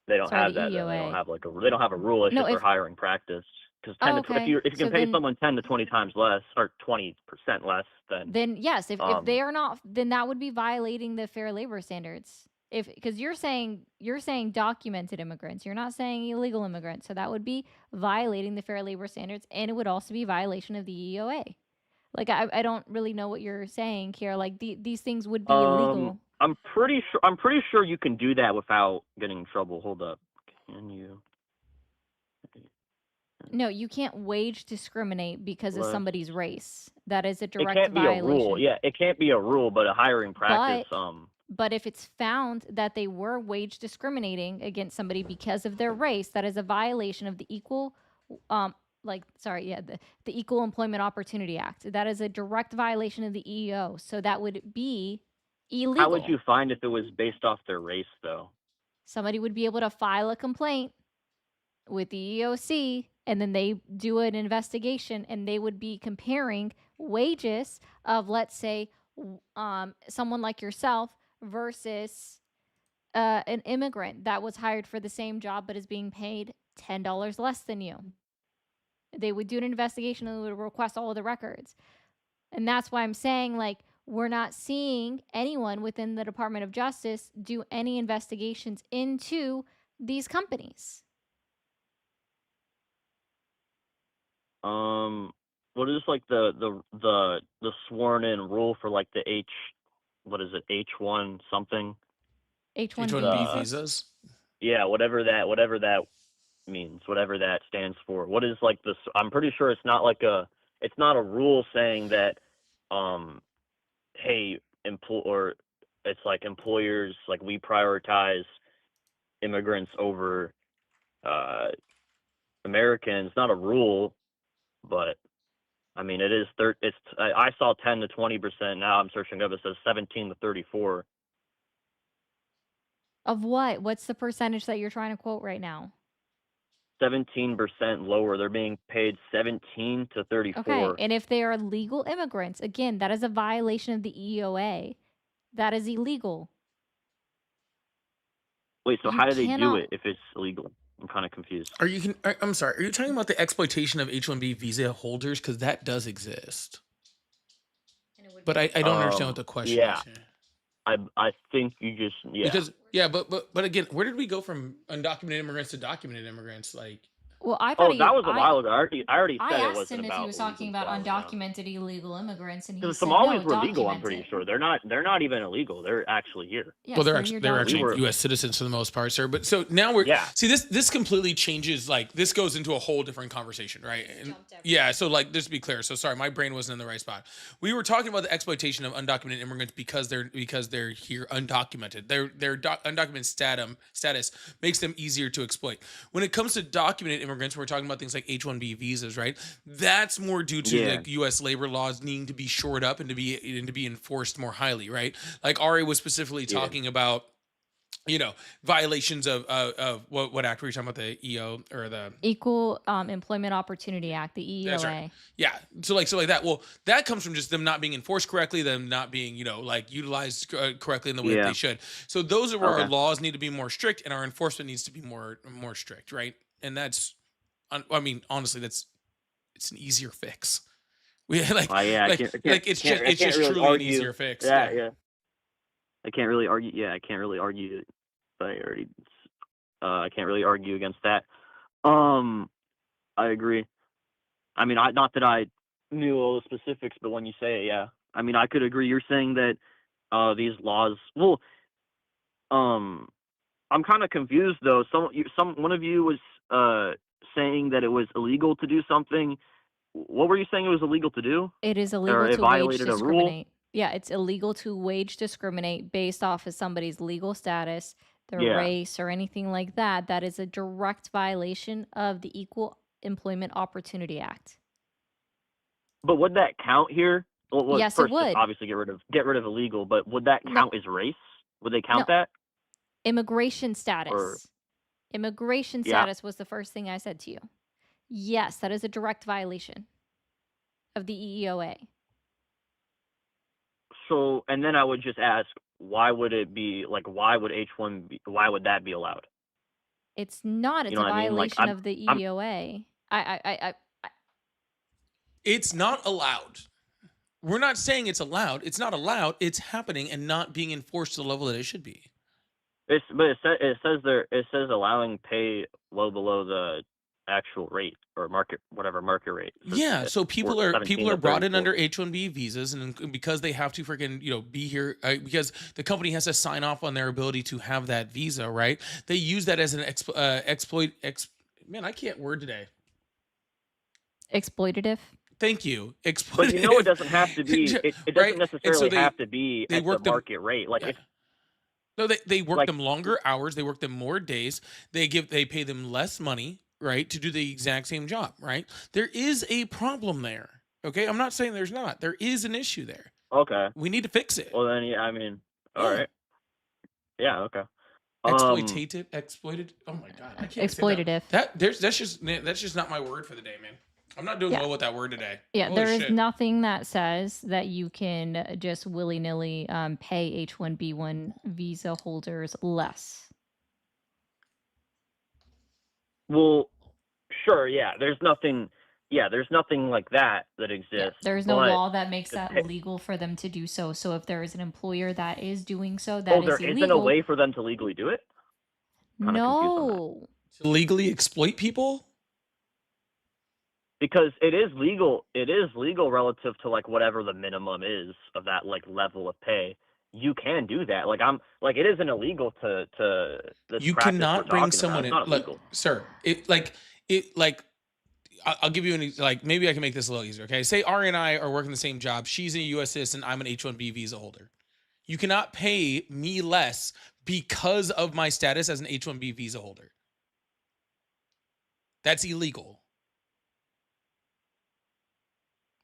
They don't Sorry, have the that. Though. They don't EOA. have they don't have a rule. It's No, just their if hiring practice. Because oh, if okay. you So can pay then someone 10 to 20 times less, or 20% less, then yes, if um they are not, then that would be violating the fair labor standards. Because you're saying documented immigrants, you're not saying illegal immigrants, so that would be violating the fair labor standards, and it would also be violation of the EOA. Like I don't really know what you're saying here. Like these things would be illegal. I'm pretty sure you can do that without getting in trouble. Hold up. Can you? No, you can't wage discriminate because of Less. somebody's race. That is a It direct can't be a rule. violation. Yeah, it can't be a rule, but a hiring practice. But if it's found that they were wage discriminating against somebody because of their race, that is a violation of the Equal the Equal Employment Opportunity Act. That is a direct violation of the EEO. So that would be illegal. How would you find if it was based off their race, though? Somebody would be able to file a complaint with the EEOC, and then they do an investigation, and they would be comparing wages of, let's say, someone like yourself versus an immigrant that was hired for the same job but is being paid $10 less than you. They would do an investigation and would request all of the records. And that's why I'm saying, like, we're not seeing anyone within the Department of Justice do any investigations into these companies. What is like the sworn in rule for like the what is it, H1 something? H1B. H1B Uh, visas. Yeah, whatever that means, whatever that stands for. What is like this? I'm pretty sure it's not a rule saying that, hey, or it's like employers, like we prioritize immigrants over Americans. Not a rule, but I mean it is. I saw 10 to 20%. Now I'm searching up. It says 17 to 34. Of what? What's the percentage that you're trying to quote right now? 17% lower. They're being paid 17 to 34. Okay, and if they are legal immigrants, again, that is a violation of the EOA. That is illegal. Wait, so You how do they do cannot- it if it's illegal? I'm kind of confused. I'm sorry. Are you talking about the exploitation of H-1B visa holders? Because that does exist. But I don't understand what the question yeah. is here. I think you just Because but again, where did we go from undocumented immigrants to documented immigrants? Like, Well, I thought that was a while ago. I already I said it asked wasn't him if about he was talking illegal about stuff, undocumented illegal immigrants, and he Because said Somalis no, were legal, I'm documented. pretty sure. They're not even illegal. They're actually here. Yes, well, they're here actually documented. U.S. citizens for the most part, sir. But so now we're Yeah. see this completely changes. Like this goes into a whole different conversation, right? And yeah, so like just to be clear, so sorry, my brain wasn't in the right spot. We were talking about the exploitation of undocumented immigrants because they're here undocumented. Their undocumented status makes them easier to exploit. When it comes to documented immigrants, we're talking about things like H-1B visas, right? That's more due to Yeah. the U.S. labor laws needing to be shored up and to be enforced more highly, right? Like Ari was specifically talking about, violations of what act were you talking about? The EO or the Equal Employment Opportunity Act, the EEOA. That's right. Yeah. So like that. Well, that comes from just them not being enforced correctly, them not being utilized correctly in the way that Yeah. they should. So those are where our Okay. laws need to be more strict and our enforcement needs to be more strict, right? And that's, I mean, honestly, it's an easier fix. We like Yeah. it's just really truly argue. an easier fix. Yeah. I can't really argue. Yeah, I can't really argue. I can't really argue against that. I agree. I mean, not that I knew all the specifics, but when you say it, yeah. I mean, I could agree. You're saying that these laws. Well, I'm kind of confused though. One of you was saying that it was illegal to do something. What were you saying it was illegal to do? It is Or illegal it to wage violated a rule? discriminate. Yeah, it's illegal to wage discriminate based off of somebody's legal status, their Yeah. race, or anything like that. That is a direct violation of the Equal Employment Opportunity Act. But would that count here? Well, Yes, it first, just would. obviously get rid of illegal. But would that No. count as race? Would they count that? Immigration status. Or- Immigration Yeah. status was the first thing I said to you. Yes, that is a direct violation of the EEOA. So, and then I would just ask, why would it be like? Why would H1B? Why would that be allowed? It's not. It's You know a what I mean? Like, violation of the I'm- EEOA. It's not allowed. We're not saying it's allowed. It's not allowed. It's happening and not being enforced to the level that it should be. It says allowing pay well below the actual rate or market rate. Yeah, so people are 17 to brought in 34. under H-1B visas, and because they have to freaking be here, because the company has to sign off on their ability to have that visa, right? They use that as an exploit. Man, I can't word today. Exploitative. Thank you. Exploitative. But it doesn't have to be. It doesn't Right? And necessarily so have to be they at the work them- market rate. Like Yeah. if No, they work Like- them longer hours. They work them more days. They pay them less money, right, to do the exact same job, right? There is a problem there. Okay, I'm not saying there's not. There is an issue there. okay, We need to fix it. well then yeah, I mean, all Yeah. right, yeah, okay. Exploited. Oh my god, I can't say Exploitative. that's just not my word for the day, man. I'm not doing Yeah. well with that word today. Yeah, Holy there is shit. nothing that says that you can just willy-nilly pay H-1B1 visa holders less. Well, sure, yeah. There's nothing Yeah, there's nothing like that Yeah, exists. there's no But law that makes the that pay- legal for them to do so. So if there is an employer that is doing so, oh, that there is isn't a illegal. way for them to legally do it. Kind of confused on that. No. To legally exploit people? Because it is legal. It is legal relative to like whatever the minimum is of that like level of pay. You can do that. Like it isn't illegal to this You practice we're cannot bring talking someone about. It's in. not Look, illegal. sir, I'll give you like maybe I can make this a little easier. Okay, say Ari and I are working the same job. She's a U.S. citizen. I'm an H-1B visa holder. You cannot pay me less because of my status as an H-1B visa holder. That's illegal.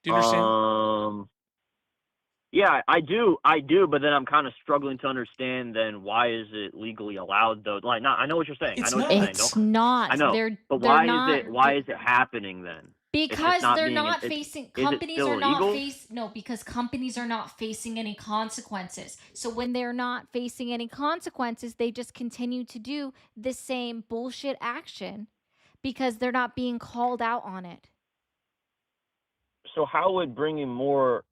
Do you understand? Yeah, I do, but then I'm kind of struggling to understand then why is it legally allowed though? Like, I know what you're saying. It's I know what you're saying. It's not. I know, They're but they're why not is it? Why is it happening then? because not they're being- not it's- facing is it companies still are not illegal? no, because companies are not facing any consequences. So when they're not facing any consequences, they just continue to do the same bullshit action because they're not being called out on it. So how would bringing more?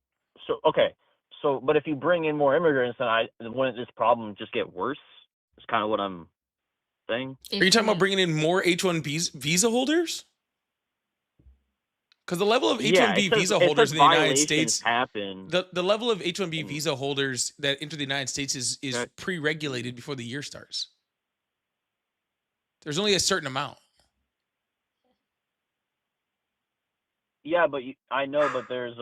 So okay, so but if you bring in more immigrants, then wouldn't this problem just get worse? That's kind of what I'm saying. Are you talking about bringing in more H-1B visa holders? Because the level of H-1B visa holders in the United States, happen. the level of H-1B visa holders that enter the United States is Okay. pre-regulated before the year starts. There's only a certain amount. Yeah, but I know, but there's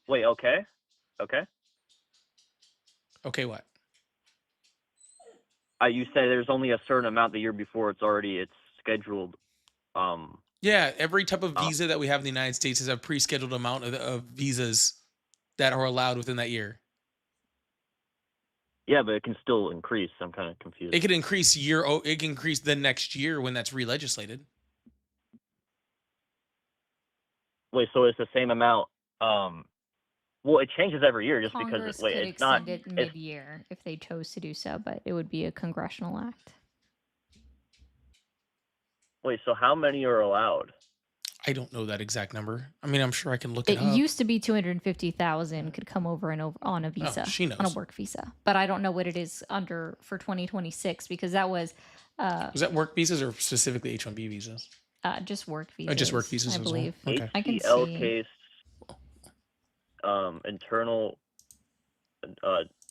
Wait, okay. Okay, what? You say there's only a certain amount the year before it's scheduled. Yeah, every type of visa that we have in the United States is a pre-scheduled amount of visas that are allowed within that year. Yeah, but it can still increase. I'm kind of confused. It could increase it can increase the next year when that's re-legislated. Wait, so it's the same amount? Well, it changes every year just Congress because wait, could it's not. extend it It's, mid-year if they chose to do so, but it would be a congressional act. wait, so how many are allowed? I don't know that exact number. I mean, I'm sure I can look It it up. used to be 250,000 could come over and over on a visa, she on a knows. work visa. But I don't know what it is under for 2026 because that was Was that work visas or specifically H-1B visas? just work visas. Just work visas I as well. believe. Okay. I can HCL see. case, internal.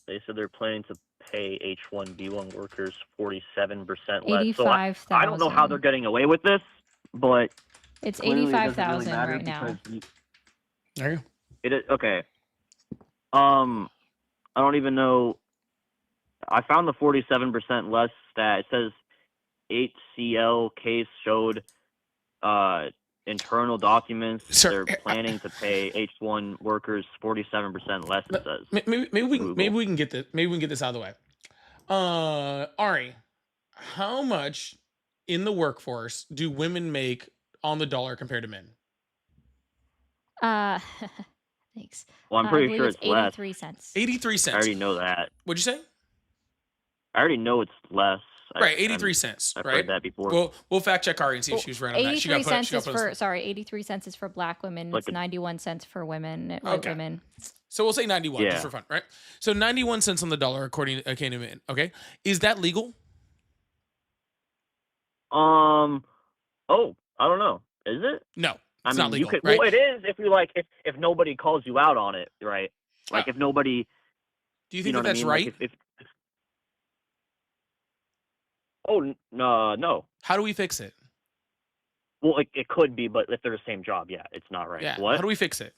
They said they're planning to pay H-1B1 workers 47% less. So I don't know how they're 85,000. getting away with this, but It's Clearly, it doesn't really 85,000 matter right now. because There you go. it is okay. I don't even know. I found the 47% less stat. It says HCL case showed internal documents. Sir, They're planning to pay H1 workers 47% less. It says. Maybe we Google. can get this. Maybe we can get this out of the way. Ari, how much in the workforce do women make on the dollar compared to men? Thanks. Well, I'm I pretty believe sure it's it's less. 83 cents. 83 I cents. already know that. What'd you say? I already know it's less. Right, 83 cents. I've Right. heard that before. We'll fact check Ari and see if she was right on that. She 83 got cents is put for 83 cents is for black women. Like It's a- 91 cents for women. White Okay. women. So we'll say 91 Yeah. just for fun, right? So 91 cents on the dollar according to men. Okay, is that legal? Oh, I don't know. Is it? No, I it's mean, not legal. you could. Right? Well, it is if you like. If nobody calls you out on it, right? Like Oh. if nobody. Do you think know that what I that's mean? right? Like if no. How do we fix it? Well, it could be, but if they're the same job, yeah, it's not right. Yeah. What? How do we fix it?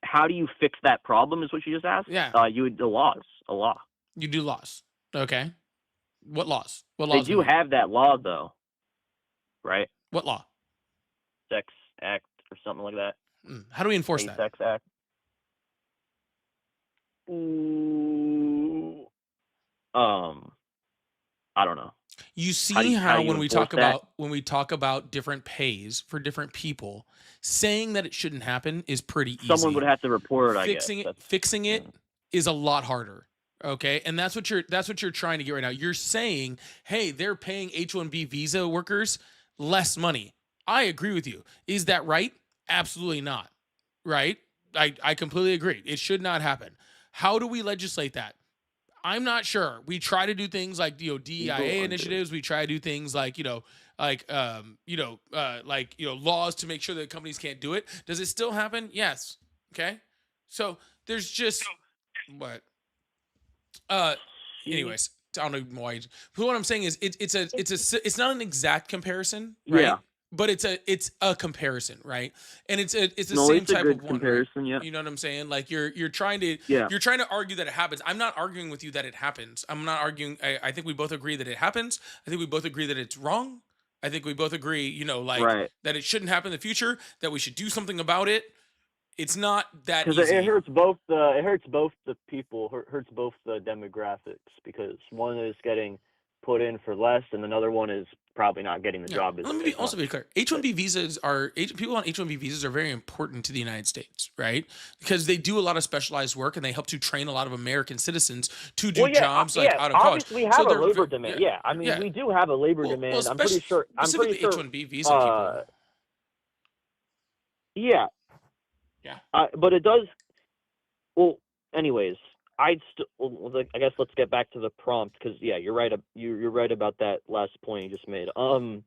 How do you fix that problem? Is what you just asked. Yeah. You would a law. You do laws. Okay. What laws? What They laws? do have that law though, right? What law? Sex Act or something like that. How do we enforce that? Sex Act. Ooh. I don't know. You see do you- how how do you when we enforce talk that? about different pays for different people, saying that it shouldn't happen is pretty easy. Someone would have to report it. I guess. Fixing it is a lot harder. Okay, and that's what you're trying to get right now. You're saying, hey, they're paying H-1B visa workers less money. I agree with you. Is that right? Absolutely not. Right? I completely agree. It should not happen. How do we legislate that? I'm not sure. We try to do things like DEIA initiatives. We try to do things like laws to make sure that companies can't do it. Does it still happen? Yes. Okay. So there's just what. Anyways, I don't know why. But what I'm saying is, it's not an exact comparison, right? Yeah. But it's a comparison, right? And it's the No, same it's a type good of one, right? comparison. Yeah. You know what I'm saying? Like you're trying to Yeah. argue that it happens. I'm not arguing with you that it happens. I'm not arguing. I think we both agree that it happens. I think we both agree that it's wrong. I think we both agree, Right. that it shouldn't happen in the future. That we should do something about it. It's not that Because easy. it hurts both the people, hurts both the demographics, because one is getting put in for less and another one is probably not getting the job. Let me also be clear. H-1B visas people on H-1B visas are very important to the United States, right? Because they do a lot of specialized work and they help to train a lot of American citizens to do jobs out of college. Obviously, we have a labor demand. Yeah, I mean, we do have a labor demand. I'm pretty sure. Specifically H-1B visa people. Yeah. Yeah. But it does. Well, anyways, I guess let's get back to the prompt, because you're right. You're right about that last point you just made. I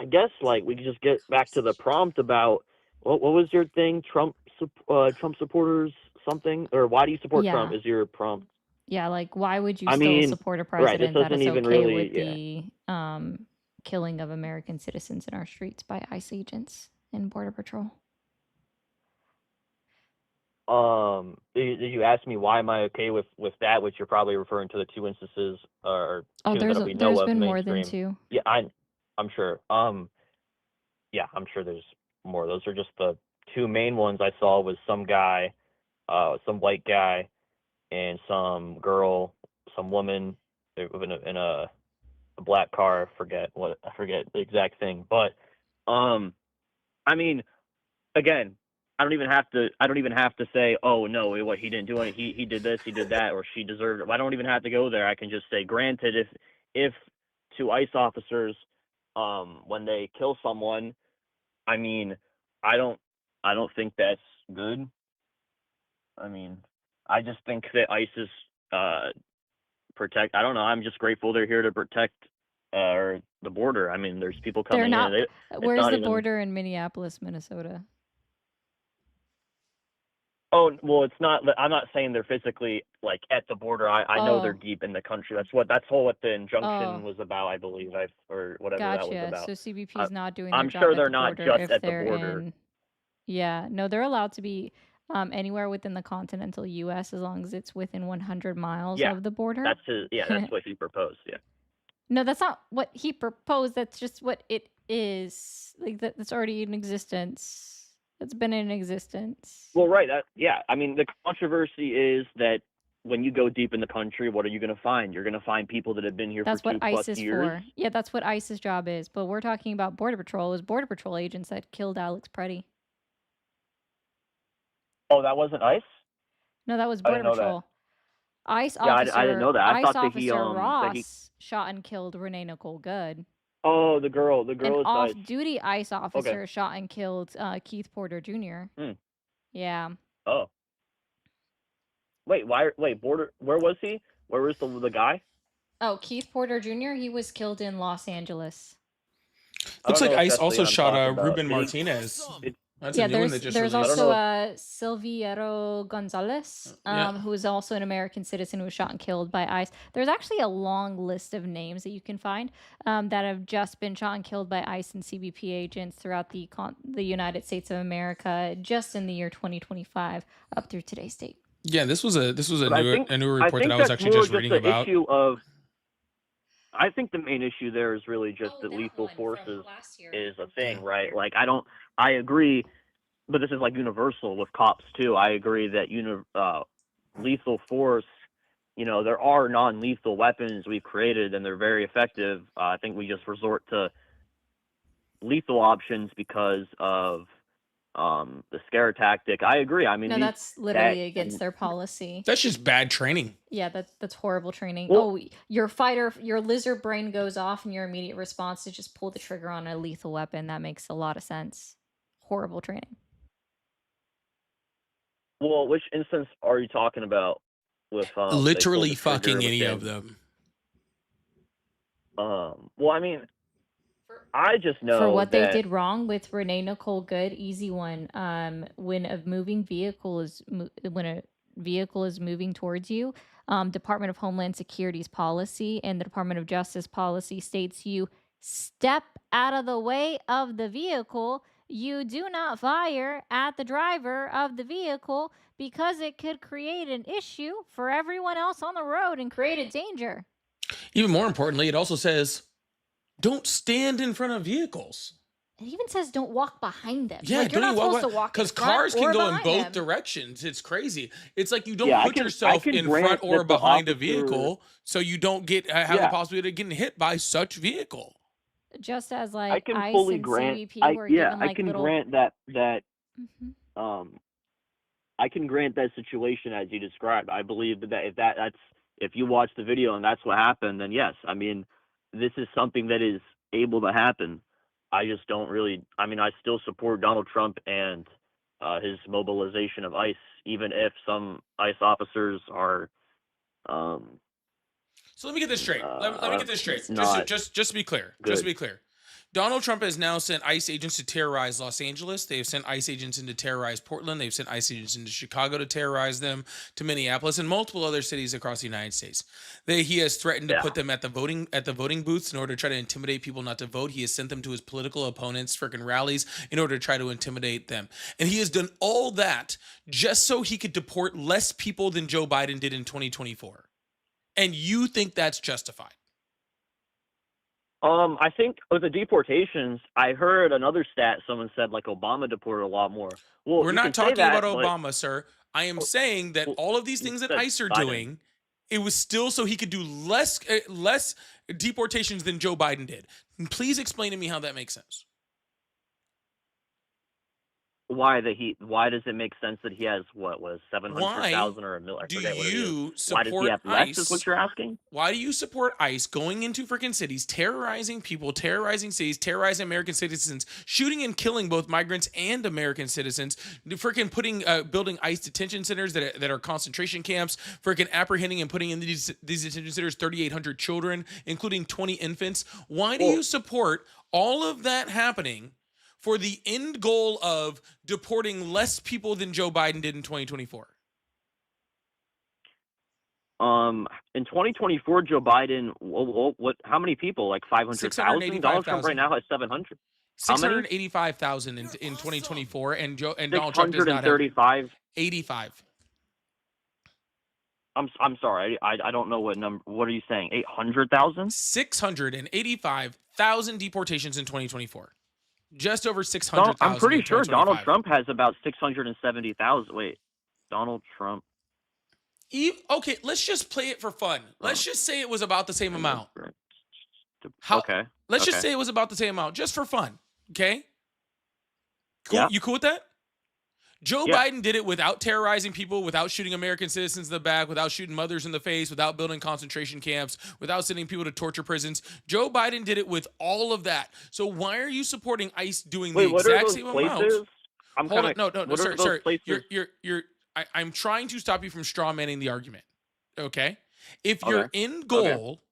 guess we could just get back to the prompt about what was your thing? Trump supporters something, or why do you support Trump? Is your prompt? Yeah, why would you still support a president that is okay with the killing of American citizens in our streets by ICE agents and Border Patrol? Did you ask me why am I okay with that, which you're probably referring to the two instances or two that we know there's of been more mainstream. than two. Yeah, I'm sure. Yeah, I'm sure there's more. Those are just the two main ones I saw. Was some guy, some white guy, and some girl, some woman in a black car. I forget the exact thing, but I mean, again, I don't even have to say, oh no, what he didn't do anything. He did this, he did that, or she deserved it. I don't even have to go there. I can just say, granted, if to ICE officers, when they kill someone, I mean, I don't think that's good. I mean, I just think that ICE is protect. I don't know. I'm just grateful they're here to protect the border. I mean, there's people coming in. Where's the border in Minneapolis, Minnesota? Oh, well, it's not. I'm not saying they're physically at the border. I know they're deep in the country. That's what the injunction was about, I believe, or whatever that was about. So CBP is not doing their I'm job sure at they're the not border just if at the they're border. Yeah, no, they're allowed to be anywhere within the continental U.S. as long as it's within 100 miles of the border. That's what he proposed. Yeah. No, that's not what he proposed. That's just what it is. That's already in existence. It's been in existence. Well, right. I mean, the controversy is that when you go deep in the country, what are you going to find? You're going to find people that have been here for 2+ years. That's what ICE is for. Yeah, that's what ICE's job is. But we're talking about Border Patrol. It was Border Patrol agents that killed Alex Preddy. Oh, that wasn't ICE? No, that was Border Patrol. ICE officer. Yeah, I didn't know that. I ICE thought that officer Ross shot and killed Renee Nicole Good. Oh, the girl An is off-duty ICE officer shot and killed Keith Porter Jr. Yeah. Oh. Wait, Border? Where was he? Where was the guy? Oh, Keith Porter Jr. He was killed in Los Angeles. Looks like ICE also shot Ruben Martinez. That's a new one that just there's released. also Silviero Gonzalez, who is also an American citizen who was shot and killed by ICE. There's actually a long list of names that you can find that have just been shot and killed by ICE and CBP agents throughout the United States of America just in the year 2025 up through today's date. Yeah, this was a newer report that I was actually just reading about. I think the main issue there is really just that lethal force is a thing, right? I agree, but this is universal with cops too. I agree that lethal force, there are non-lethal weapons we've created and they're very effective. I think we just resort to lethal options because of the scare tactic. I agree. I mean, No, that's literally against their policy. That's just bad training. Yeah, that's horrible training. Well- Your lizard brain goes off, and your immediate response is just pull the trigger on a lethal weapon. That makes a lot of sense. Horrible training. Well, which instance are you talking about? With they pulled Literally the trigger fucking any within- of them. Well, I mean, I just know For what that they did wrong with Renee Nicole Good, easy one. When a vehicle is moving towards you, Department of Homeland Security's policy and the Department of Justice policy states you step out of the way of the vehicle. You do not fire at the driver of the vehicle because it could create an issue for everyone else on the road and create a danger. Even more importantly, it also says, don't stand in front of vehicles. It even says don't walk behind them. Yeah, Like, you're not supposed to walk because in front cars can or go in behind both them. directions. It's crazy. It's like you don't Yeah, I put can- I yourself can in grant front or that the behind a officer- vehicle, so you don't get have the Yeah. possibility of getting hit by such vehicle. Just as I like can ICE fully and grant. CBP I were given like can little. grant that Mhm. I can grant that situation as you described. I believe that if you watch the video and that's what happened, then yes. I mean, this is something that is able to happen. I just don't really. I mean, I still support Donald Trump and his mobilization of ICE, even if some ICE officers are. So let me get this straight. Let me get this straight. not Just to be clear. good. Just to be clear. Donald Trump has now sent ICE agents to terrorize Los Angeles. They have sent ICE agents in to terrorize Portland. They've sent ICE agents into Chicago to terrorize them, to Minneapolis and multiple other cities across the United States. He has threatened to put them at the voting booths in order to try to intimidate people not to vote. He has sent them to his political opponents' freaking rallies in order to try to intimidate them. And he has done all that just so he could deport less people than Joe Biden did in 2024. And you think that's justified? I think with the deportations, I heard another stat. Someone said like Obama deported a lot more. Well, We're you not can say talking that, about but- Obama, sir. I am saying that well, all of these things that said ICE are Biden. doing, it was still so he could do less deportations than Joe Biden did. Please explain to me how that makes sense. Why does it make sense that he has what was 700,000 or a million? Do Why you does support he have less? ICE? Is what you're asking? Why do you support ICE going into freaking cities, terrorizing people, terrorizing cities, terrorizing American citizens, shooting and killing both migrants and American citizens, freaking building ICE detention centers that are concentration camps, freaking apprehending and putting in these detention centers 3,800 children, including 20 infants? Why do you support all of that happening for the end goal of deporting less people than Joe Biden did in 2024? In 2024, Joe Biden, what? How many people? Like 500,000. Donald Trump right now has 700. How many? 685,000 in 2024, and Donald Trump does not have 635. 85. I'm sorry. I don't know what number. What are you saying? 800,000? 685,000 deportations in 2024, just over 600,000. I'm pretty in sure Donald 2025. Trump has about 670,000. Wait, Donald Trump. Okay, let's just play it for fun. Let's just say it was about the same amount. How- Okay. Let's just Okay. say it was about the same amount, just for fun. Okay? Cool. Yeah. You cool with that? Joe Yeah. Biden did it without terrorizing people, without shooting American citizens in the back, without shooting mothers in the face, without building concentration camps, without sending people to torture prisons. Joe Biden did it with all of that. So why are you supporting ICE doing Wait, the what are exact those same places? amount? I'm Hold kind on, of. no, what are sir, those sir. places? I'm trying to stop you from straw manning the argument. Okay? If Okay. your end goal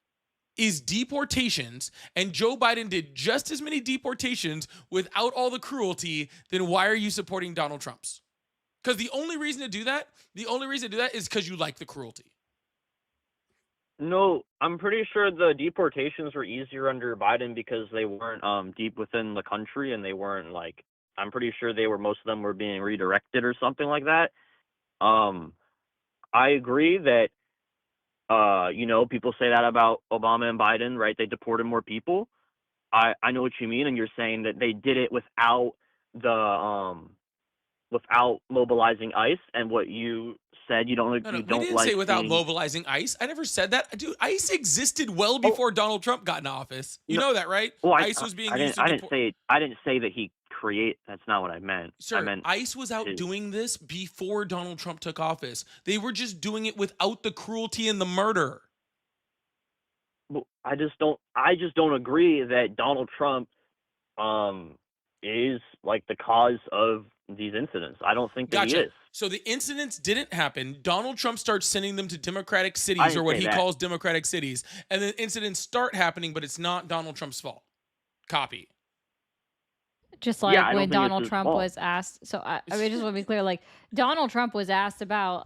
is deportations, and Joe Biden did just as many deportations without all the cruelty, then why are you supporting Donald Trump's? Because the only reason to do that is because you like the cruelty. No, I'm pretty sure the deportations were easier under Biden because they weren't deep within the country, and they weren't like. I'm pretty sure most of them were being redirected or something like that. I agree that people say that about Obama and Biden, right? They deported more people. I know what you mean, and you're saying that they did it without without mobilizing ICE, and what you said you don't No, we you don't didn't like say without seeing- mobilizing ICE. I never said that. Dude, ICE existed well before Donald Trump got in office. You No, know that, right? Well, ICE was being used to I deport. didn't say that he create. That's not what I meant. I Sir, meant ICE was out to. doing this before Donald Trump took office. They were just doing it without the cruelty and the murder. Well, I just don't agree that Donald Trump is like the cause of these incidents. I don't think that he Gotcha. is. So the incidents didn't happen. Donald Trump starts sending them to Democratic I cities, or didn't what say he that. calls Democratic cities, and then incidents start happening, but it's not Donald Trump's fault. Copy. Just Yeah, like I don't when think it's Donald his Trump fault. was asked. So I mean, just want to be clear. Like Donald Trump was asked about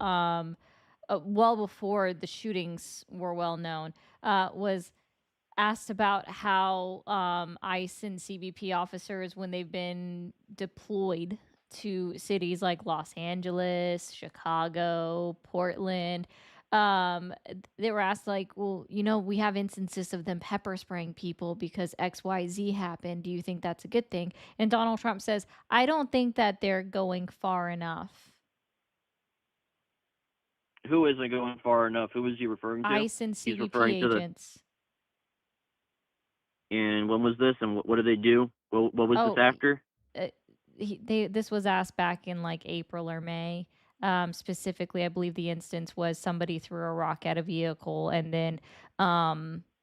well before the shootings were well known. Was asked about how ICE and CBP officers, when they've been deployed to cities like Los Angeles, Chicago, Portland, they were asked like, well, you know, we have instances of them pepper spraying people because XYZ happened. Do you think that's a good thing? And Donald Trump says, I don't think that they're going far enough. Who isn't going far enough? Who is he referring to? ICE and He's CBP referring to the. agents. And when was this? And what did they do? What was Oh, this after? This was asked back in like April or May. Specifically, I believe the instance was somebody threw a rock at a vehicle, and then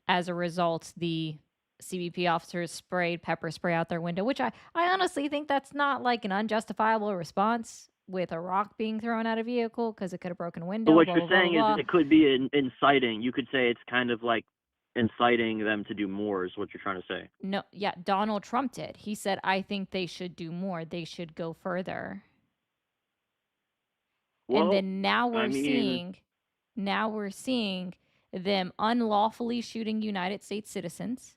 as a result, the CBP officers sprayed pepper spray out their window, which I honestly think that's not like an unjustifiable response with a rock being thrown at a vehicle because it could have broken a window. But what blah, you're blah, blah, saying blah, is blah. it could be inciting. You could say it's kind of like inciting them to do more is what you're trying to say. No, yeah, Donald Trump did. He said, I think they should do more. They should go further. Well, And then now I we're mean, seeing them unlawfully shooting United States citizens,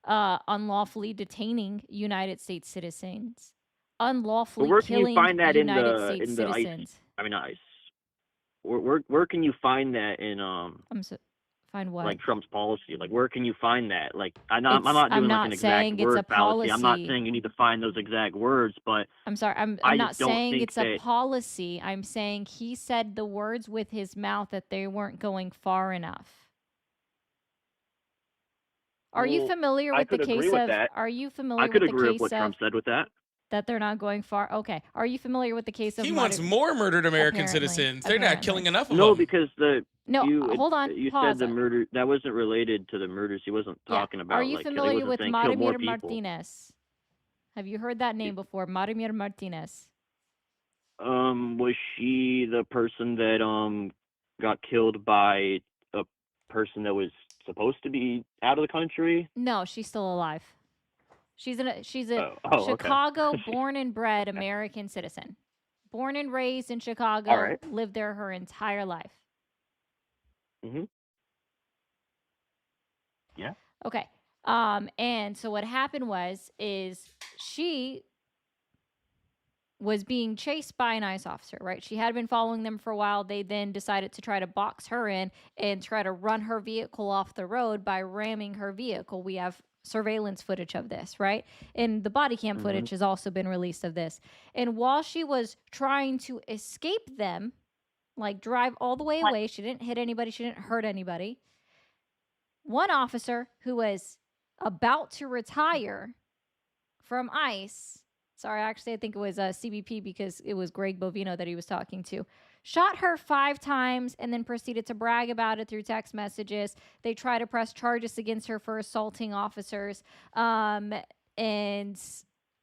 unlawfully detaining United States citizens, but unlawfully where can you killing find that United States in the ICE? citizens. I mean, not ICE. Where can you find that in Find what? like Trump's policy? Like where can you find that? Like I'm not doing like an not exact saying it's a word fallacy. I'm not policy. saying you need to find those exact words, but I'm sorry. I'm I not just don't saying think it's a that. policy. I'm saying he said the words with his mouth that they weren't going far enough. Are you Well, familiar I with the could agree case with of? that. Are you I familiar could with the agree with case what Trump of said with that. that they're not going far? Okay. Are you familiar with the case of? He wants more murdered American citizens. They're not killing enough of No, them. because No, you hold on. you Pause. said the murder that wasn't related to the murders. He wasn't Yeah. talking about Are you like he familiar wasn't with saying kill more Vladimir people. Martinez? Have you heard that name before? Vladimir Martinez. Was she the person that got killed by a person that was supposed to be out of the country? No, she's still alive. She's a Okay. Chicago born and bred American citizen. Born and raised in Chicago, All right. lived there her entire life. Mhm. Yeah. Okay. And so what happened is she was being chased by an ICE officer, right? She had been following them for a while. They then decided to try to box her in and try to run her vehicle off the road by ramming her vehicle. We have surveillance footage of this, right? And the body cam footage has also been released of this. And while she was trying to escape them, like drive all the way away, she didn't hit anybody, she didn't hurt anybody. One officer who was about to retire from ICE, sorry, actually, I think it was CBP because it was Greg Bovino that he was talking to, shot her 5 times and then proceeded to brag about it through text messages. They try to press charges against her for assaulting officers. And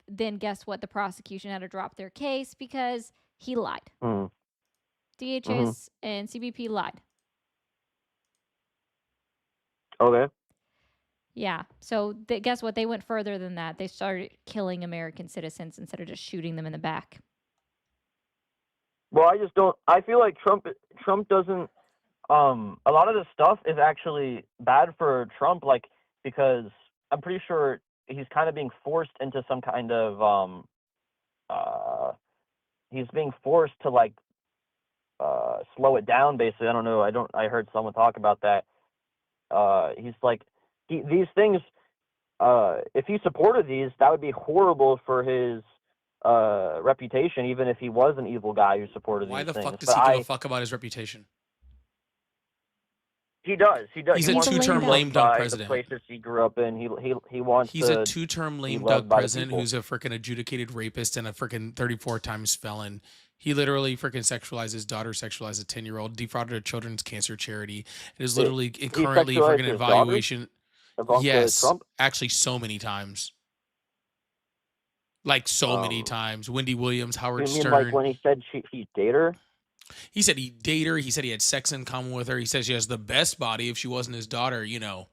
then guess what? The prosecution had to drop their case because he lied. DHS and CBP lied. Okay. Yeah. So guess what? They went further than that. They started killing American citizens instead of just shooting them in the back. Well, I just don't. I feel like Trump doesn't. A lot of this stuff is actually bad for Trump, like because I'm pretty sure he's kind of being forced into some kind of he's being forced to like slow it down. Basically, I don't know. I heard someone talk about that. He's like these things. If he supported these, that would be horrible for his reputation, even if he was an evil guy who supported Why these the things. fuck does he give a fuck about his reputation? He does. He does. He's He a wants to be two-term loved lame dunk by president. the places he grew up in. He wants He's to a two-term be lame loved duck by the president people. who's a freaking adjudicated rapist and a freaking 34 times felon. He literally freaking sexualized his daughter, sexualized a 10-year-old, defrauded a children's cancer charity. It is literally currently sexualized freaking his daughter? evaluation. Ivanka Yes, Trump. actually, so many times. Like so many Um, times. Wendy Williams, You Howard mean Stern. like when he said he'd date her? He said he'd date her. He said he had sex in common with her. He says she has the best body if she wasn't his daughter, you know.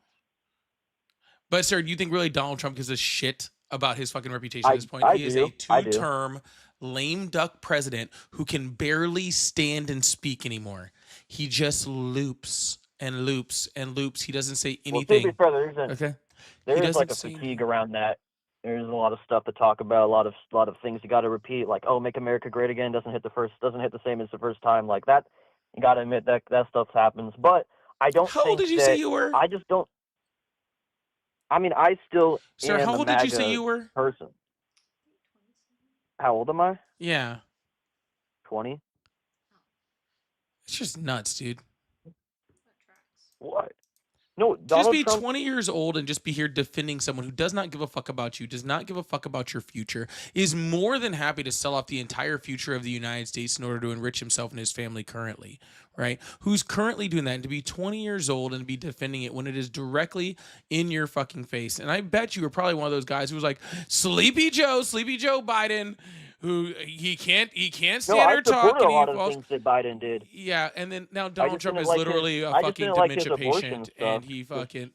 But, sir, do you think really Donald Trump gives a shit about his fucking reputation at this point? He is a I do. two-term lame duck president who can barely stand and speak anymore. He just loops and loops and loops. He doesn't say Well, to be anything. fair, there is like a say fatigue around that. There's a lot of stuff to talk about, a lot of things you got to repeat, like, oh, make America great again doesn't hit the same as the first time, like that. You got to admit that stuff happens, but I don't. How old think did you that, say you were? I just don't. I mean, I still Sir, am how a old did you say MAGA you were? person. How old am I? Yeah. 20. It's just nuts, dude. What? No, Just Donald be Trump. 20 years old and just be here defending someone who does not give a fuck about you, does not give a fuck about your future, is more than happy to sell off the entire future of the United States in order to enrich himself and his family currently, right? Who's currently doing that, and to be 20 years old and be defending it when it is directly in your fucking face. And I bet you were probably one of those guys who was like, Sleepy Joe Biden, who he can't stand No, I or talk. supported a And lot he of falls. things that Biden did. Yeah, and then now Donald just Trump didn't is like his- literally a I just fucking didn't like his dementia abortion patient, stuff. and he fucking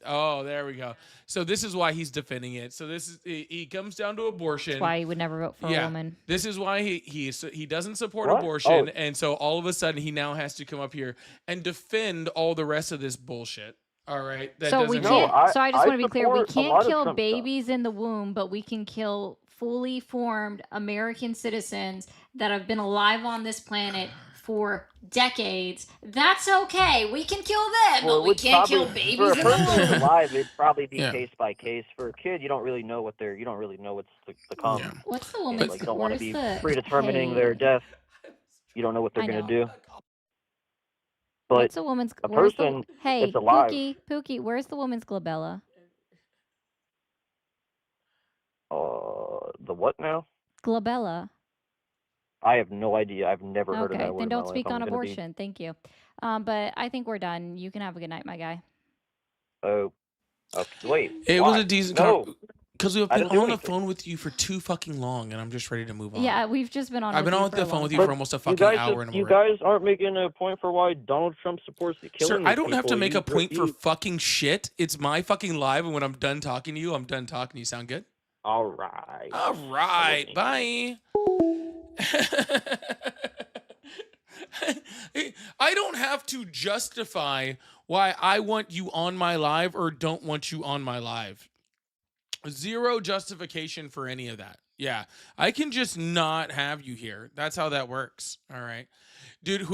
there we go. So this is why he's defending it. So this is he comes down to abortion. That's why he would never vote for a woman. This is why he doesn't support What? abortion, Oh. and so all of a sudden he now has to come up here and defend all the rest of this bullshit. All right, that So we doesn't can't. No, so I just I want to be clear. We support a can't lot of kill Trump stuff. babies in the womb, but we can kill fully formed American citizens that have been alive on this planet for decades. That's okay. We can kill them, Well, but it we would can't kill probably- babies for a in the person who's womb. alive, it'd probably be Yeah. case by case. For a kid, you don't really know what's to come. Yeah. What's the And, woman's? like, you don't want to where's be the predetermining their hey, death. You don't know what they're I gonna know. do. But What's the woman's? a Where's person the? Hey, that's alive- Pookie, where's the woman's glabella? the what now? Glabella. I have no idea. I've never heard of Okay, that word. then in my don't life. speak I'm on gonna be- abortion. Thank you. But I think we're done. You can have a good night, my guy. Oh, okay. Wait. It why? was a decent No. because we've I been didn't do on the anything. phone with you for too fucking long, and I'm just ready to move on. Yeah, we've just been on. I've been with on you with for the a phone long with you time. for almost a You fucking guys, hour and you more. guys aren't making a point for why Donald Trump supports the killing. Sir, I these don't have to people. make a You- point for you- fucking shit. It's my fucking live, and when I'm done talking to you, I'm done talking to you. Sound good? All right. All right. Okay. Bye. I don't have to justify why I want you on my live or don't want you on my live. Zero justification for any of that. Yeah, I can just not have you here. That's how that works. All right. Dude,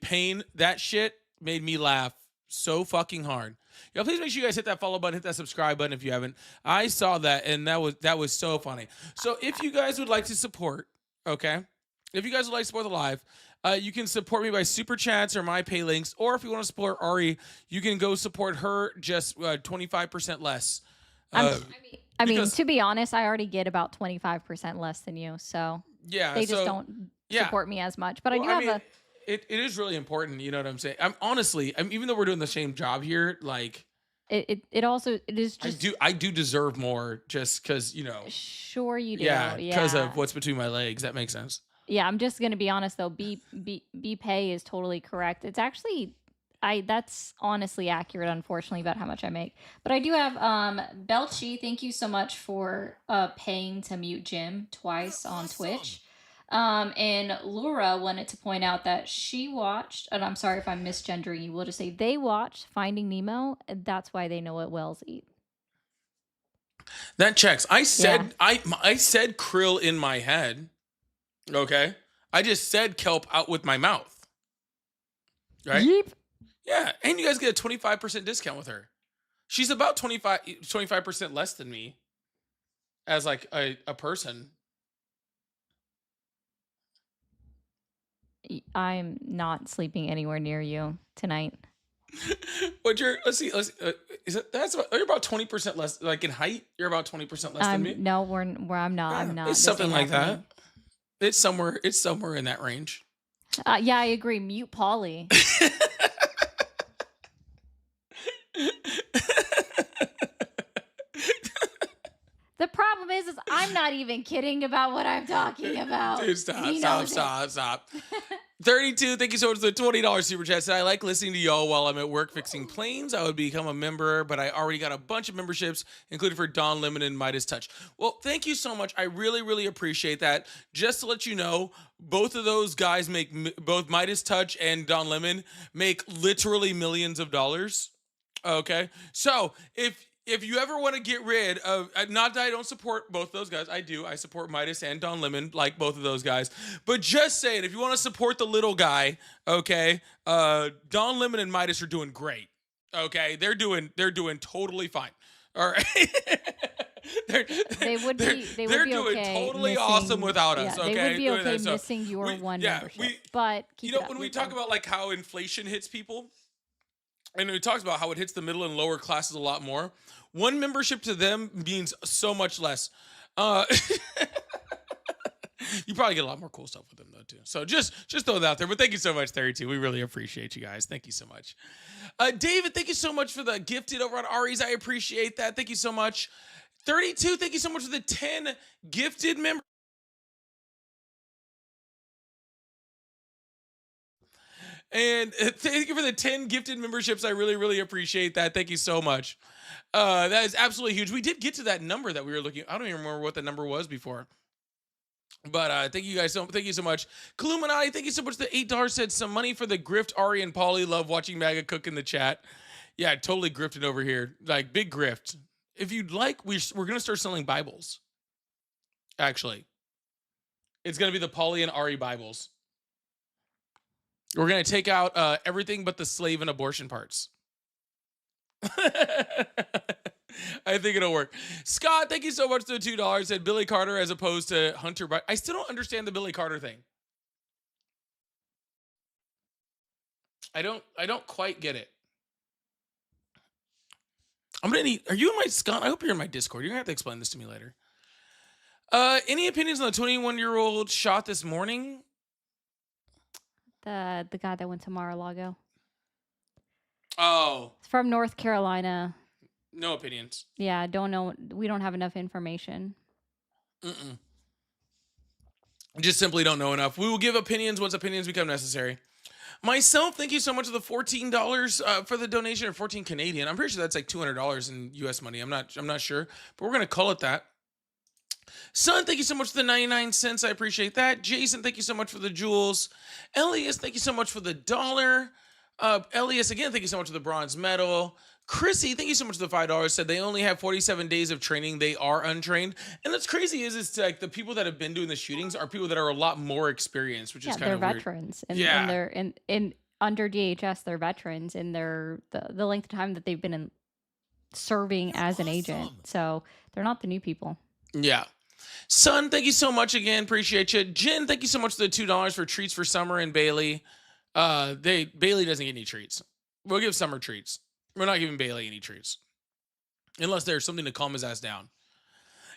Payne, that shit made me laugh so fucking hard. Yo, please make sure you guys hit that follow button, hit that subscribe button if you haven't. I saw that, and that was so funny. So if you guys would like to support, okay? If you guys would like to support the live, you can support me by super chats or my pay links, or if you want to support Ari, you can go support her just 25% less. I mean, because- to be honest, I already get about 25% less than you, so Yeah, they just so, don't yeah. support me as much. But I Well, do have mean, a. It is really important, you know what I'm saying? Even though we're doing the same job here, like It is just. I do deserve more just because, Sure you do. yeah, because yeah. of what's between my legs. That makes sense. Yeah, I'm just gonna be honest though. B pay is totally correct. It's actually that's honestly accurate, unfortunately, about how much I make. But I do have Belchi, thank you so much for paying to mute Jim twice on Twitch. And Laura wanted to point out that she watched, and I'm sorry if I'm misgendering you, we'll just say they watched Finding Nemo, and that's why they know what whales eat. That checks. I said I said krill in my head. Okay? I just said kelp out with my mouth. Right? Yeep. Yeah, and you guys get a 25% discount with her. She's about 25% less than me as like a person. I'm not sleeping anywhere near you tonight. What you're let's see, is it that's about, you're about 20% less like in height? You're about 20% less than me? No, I'm not. I'm Yeah, not. it's This something ain't like happening. that. It's somewhere in that range. Yeah, I agree. Mute Polly. The problem is I'm not even kidding about what I'm talking about. Dude, stop, He stop, knows it. stop. 32, thank you so much for the $20 super chat. Said, I like listening to y'all while I'm at work fixing planes. I would become a member, but I already got a bunch of memberships, including for Don Lemon and Midas Touch. Well, thank you so much. I really, really appreciate that. Just to let you know, both of those guys both Midas Touch and Don Lemon make literally millions of dollars. Okay, so if you ever want to get rid of, not that I don't support both those guys, I do. I support Midas and Don Lemon, like both of those guys. But just saying, if you want to support the little guy, okay, Don Lemon and Midas are doing great. Okay, they're doing totally fine. All right. They would be doing okay totally missing, awesome without us. Yeah, Okay, they would be doing okay that. So missing your one yeah, membership. But keep it up. when we talk about like how inflation hits people, and we talked about how it hits the middle and lower classes a lot more. One membership to them means so much less. You probably get a lot more cool stuff with them though too. So just throw that out there. But thank you so much, 32. We really appreciate you guys. Thank you so much. David, thank you so much for the gifted over on Ari's. I appreciate that. Thank you so much. 32, thank you so much for the 10 gifted members. And thank you for the 10 gifted memberships. I really, really appreciate that. Thank you so much. That is absolutely huge. We did get to that number that we were looking. I don't even remember what the number was before. But thank you guys thank you so much. Kaluminati, thank you so much. The $8 said some money for the grift. Ari and Polly love watching MAGA cook in the chat. Yeah, totally grifted over here. Like big grift. If you'd like, we're gonna start selling Bibles. Actually. It's gonna be the Polly and Ari Bibles. We're going to take out everything but the slave and abortion parts. I think it'll work. Scott, thank you so much for the $2. Said Billy Carter as opposed to Hunter Biden. I still don't understand the Billy Carter thing. I don't quite get it. I'm going to need, are you in my, Scott? I hope you're in my Discord. You're going to have to explain this to me later. Any opinions on the 21-year-old shot this morning? The guy that went to Mar-a-Lago. Oh. It's from North Carolina. No opinions. Yeah, don't know. We don't have enough information. Just simply don't know enough. We will give opinions once opinions become necessary. Myself, thank you so much for the $14 for the donation, or 14 Canadian. I'm pretty sure that's like $200 in US money. I'm not sure, but we're gonna call it that. Son, thank you so much for the 99 cents. I appreciate that. Jason, thank you so much for the jewels. Elias, thank you so much for the $1. Elias, again, thank you so much for the bronze medal. Chrissy, thank you so much for the $5. Said they only have 47 days of training. They are untrained. And what's crazy is like the people that have been doing the shootings are people that are a lot more experienced, which is kind of they're weird. veterans. And Yeah. in under DHS, they're veterans in the length of time that they've been serving as an agent. So they're not the new people. Yeah. Son, thank you so much again. Appreciate you. Jen, thank you so much for the $2 for treats for Summer and Bailey. Bailey doesn't get any treats. We'll give Summer treats. We're not giving Bailey any treats. Unless there's something to calm his ass down.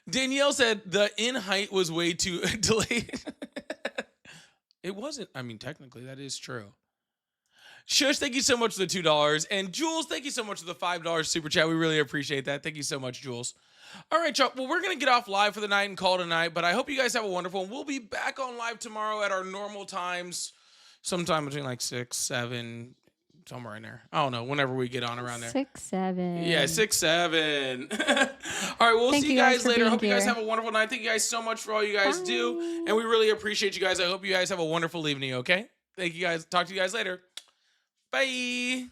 Danielle said the in height was way too delayed. It wasn't. I mean, technically, that is true. Shush, thank you so much for the $2. And Jules, thank you so much for the $5 super chat. We really appreciate that. Thank you so much, Jules. All right, y'all. Well, we're going to get off live for the night and call tonight, but I hope you guys have a wonderful one. We'll be back on live tomorrow at our normal times, sometime between like 6, 7, somewhere in there. I don't know, whenever we get on around there. 6, 7. Yeah, 6, 7. All right, we'll see you guys later. Hope you guys have a wonderful night. Thank you guys so much for all you guys do, and we really appreciate you guys. I hope you guys have a wonderful evening, okay? Thank you guys. Talk to you guys later. Bye.